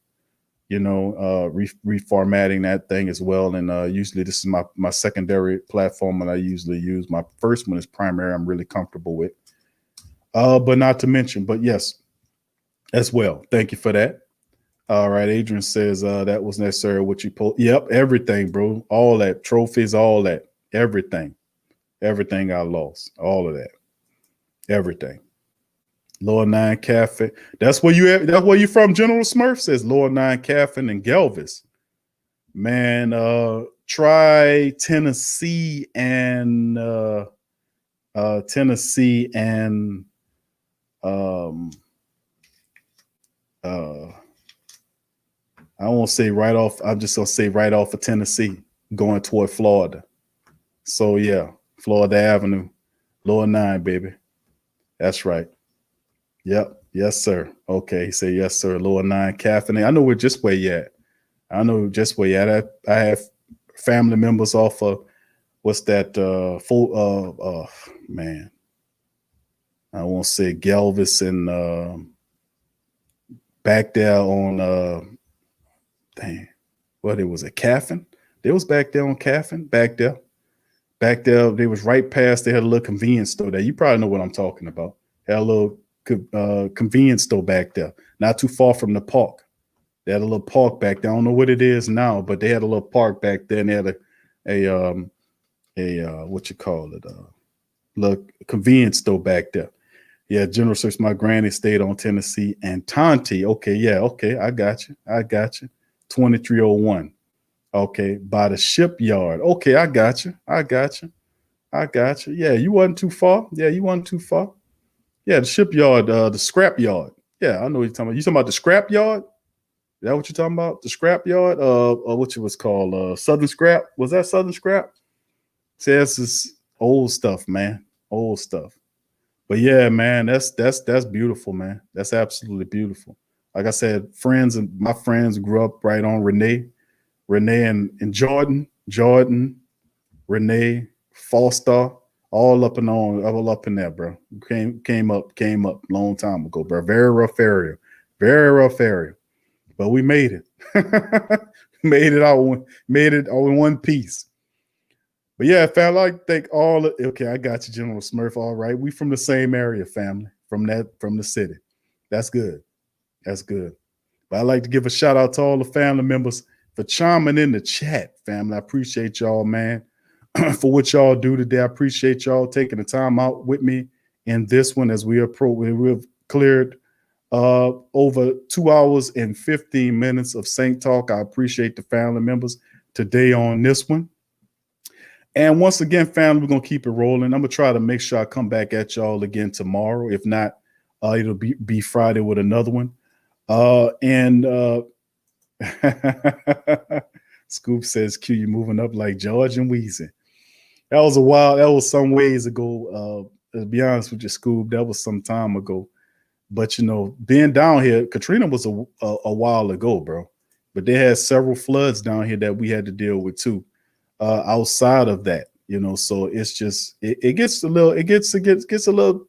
reformatting that thing as well. And usually this is my secondary platform that I usually use. My first one is primary. I'm really comfortable with. But not to mention, but yes, as well. Thank you for that. All right, Adrian says that was necessary. What you pulled? Yep, everything, bro. All that trophies, all that, everything I lost, all of that, everything. Lower Nine Cafe. That's where you at. That's where you from. General Smurf says Lower Nine Cafe and Galvez. Man, try Tennessee and I won't say right off. I'm just gonna say right off of Tennessee, going toward Florida. So yeah, Florida Avenue, Lower 9, baby. That's right. Yep. Yes, sir. Okay. He said yes, sir. Lower 9 Cafe. I know where just where you at. I have family members off of what's that? Man. I won't say Galvez and back there on it was a Caffin. They was back there on Caffin, back there. They was right past. They had a little convenience store there. You probably know what I'm talking about. Had a little convenience store back there, not too far from the park. They had a little park back there. I don't know what it is now, but they had a little park back there, and they had a what you call it, little convenience store back there. Yeah, General Search. My granny stayed on Tennessee and Tonti. Okay, yeah, okay, I got you. 2301. Okay, by the shipyard. Okay, I got you. Yeah, you wasn't too far. Yeah, the shipyard, the scrap yard. Yeah, I know what you're talking about. You talking about the scrap yard? Is that what you're talking about? The scrap yard? What it was called? Southern Scrap? Was that Southern Scrap? See, that's just old stuff, man. Old stuff. But yeah, man, that's beautiful, man. That's absolutely beautiful. Like I said, my friends grew up right on Renee and Jordan, Renee, Foster, all up in there, bro. Came up long time ago, bro. Very rough area. But we made it. made it all in one piece. But yeah, family, I think okay, I got you, General Smurf. All right. We from the same area, family, from the city. That's good. But I'd like to give a shout out to all the family members for chiming in the chat, family. I appreciate y'all, man, for what y'all do today. I appreciate y'all taking the time out with me in this one as we've cleared over 2 hours and 15 minutes of Saint Talk. I appreciate the family members today on this one. And once again, family, we're going to keep it rolling. I'm going to try to make sure I come back at y'all again tomorrow. If not, it'll be Friday with another one. Scoop says, Q, you moving up like George and Weezy. That was some ways ago. To be honest with you, Scoop, that was some time ago. But, being down here, Katrina was a while ago, bro. But they had several floods down here that we had to deal with too. Outside of that, so it's just it gets a little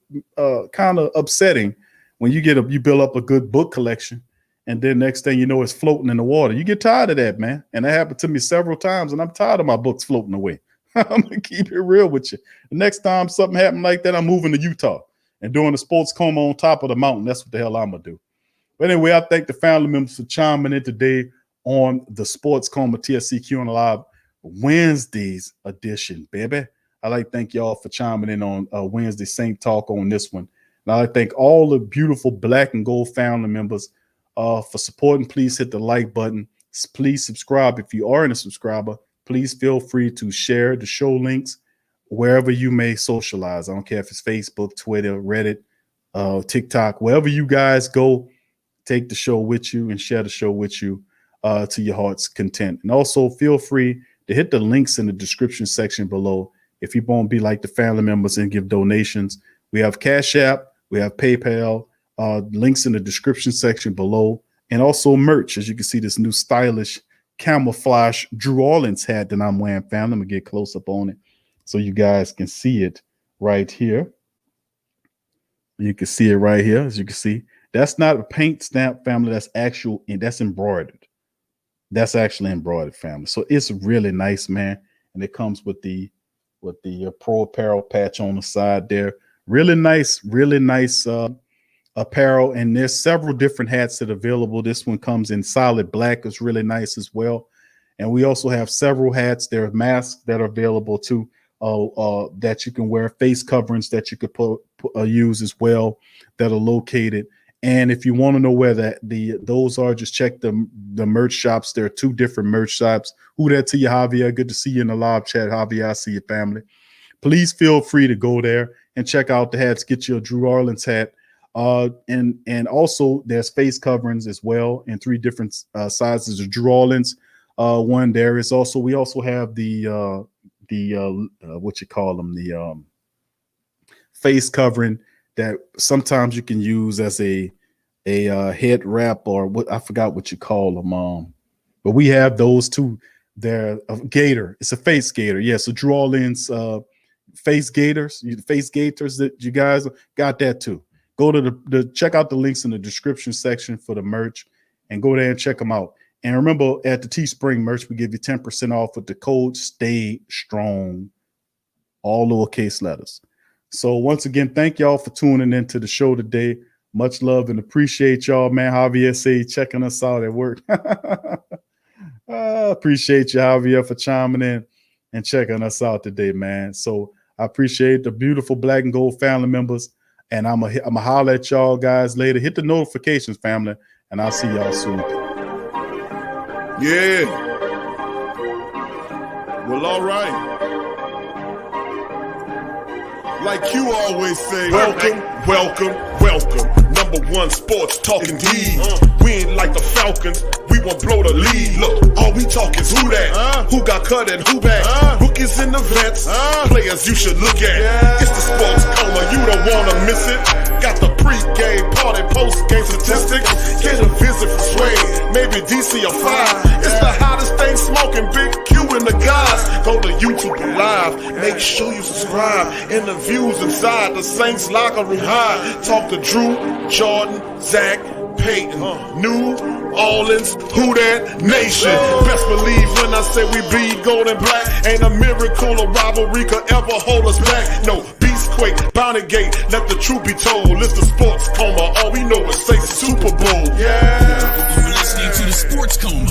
kind of upsetting when you build up a good book collection and then next thing you know it's floating in the water. You get tired of that, man. And that happened to me several times, and I'm tired of my books floating away. I'm gonna keep it real with you. The next time something happened like that, I'm moving to Utah and doing the sports coma on top of the mountain. That's what the hell I'm gonna do. But anyway, I thank the family members for chiming in today on the Sports Coma TSCQ on Live Wednesday's edition, baby. I'd like to thank y'all for chiming in on Wednesday Saint Talk on this one. And I'd like to thank all the beautiful black and gold family members for supporting. Please hit the like button. Please subscribe. If you aren't a subscriber, please feel free to share the show links wherever you may socialize. I don't care if it's Facebook, Twitter, Reddit, TikTok, wherever you guys go, take the show with you and share the show with you to your heart's content. And also feel free to hit the links in the description section below if you want to be like the family members and give donations. We have Cash App, we have PayPal, links in the description section below, and also merch. As you can see, this new stylish camouflage Drew Orleans hat that I'm wearing, family. I'm gonna get close up on it so you guys can see it right here. You can see it right here. As you can see, that's not a paint stamp, family. That's actual, and that's embroidered. That's actually embroidered, family. So it's really nice, man. And it comes with the Pro Apparel patch on the side there. Really nice apparel. And there's several different hats that are available. This one comes in solid black. It's really nice as well. And we also have several hats. There are masks that are available too, that you can wear, face coverings that you could use as well, that are located. And if you want to know where those are, just check the merch shops. There are 2 different merch shops. Who that to you, Javier? Good to see you in the live chat, Javier. I see your family. Please feel free to go there and check out the hats. Get your Drew Orleans hat. And also there's face coverings as well in 3 different sizes of Drew Orleans. One there is also, we also have the face covering that sometimes you can use as a head wrap, or what I forgot what you call them. But we have those too. They're a gator. It's a face gator. Yeah, so Drew Orleans face gaiters, face gaiters that you guys got that too. Go to check out the links in the description section for the merch and go there and check them out. And remember, at the Teespring merch, we give you 10% off with the code Stay Strong, all lowercase letters. So once again, thank y'all for tuning into the show today. Much love and appreciate y'all, man. Javier say checking us out at work. Appreciate you, Javier, for chiming in and checking us out today, man. So I appreciate the beautiful black and gold family members. And I'm gonna holler at y'all guys later. Hit the notifications, family, and I'll see y'all soon. Yeah. Well, all right. Like you always say, welcome. #1 sports talking D. We ain't like the Falcons. We won't blow the lead. Look, all we talk is who that, who got cut and who back. Rookies and the vets, players you should look at. It's the Sports Coma, you don't wanna miss it. Got the pre-game, party, post-game statistics. Get a visit from Sway, maybe DC or 5. It's the hottest thing smoking, Big Q and the guys. Go to YouTube Live, make sure you subscribe. Interviews inside the Saints locker room high. Talk to Drew, Jordan, Zach, Peyton, New Orleans, who that nation. Best believe when I say we bleed gold and black. Ain't a miracle or rivalry could ever hold us back. No, Beastquake, Bounty Gate, let the truth be told. It's the Sports Coma, all we know is say Super Bowl. Yeah. You're listening to the Sports Coma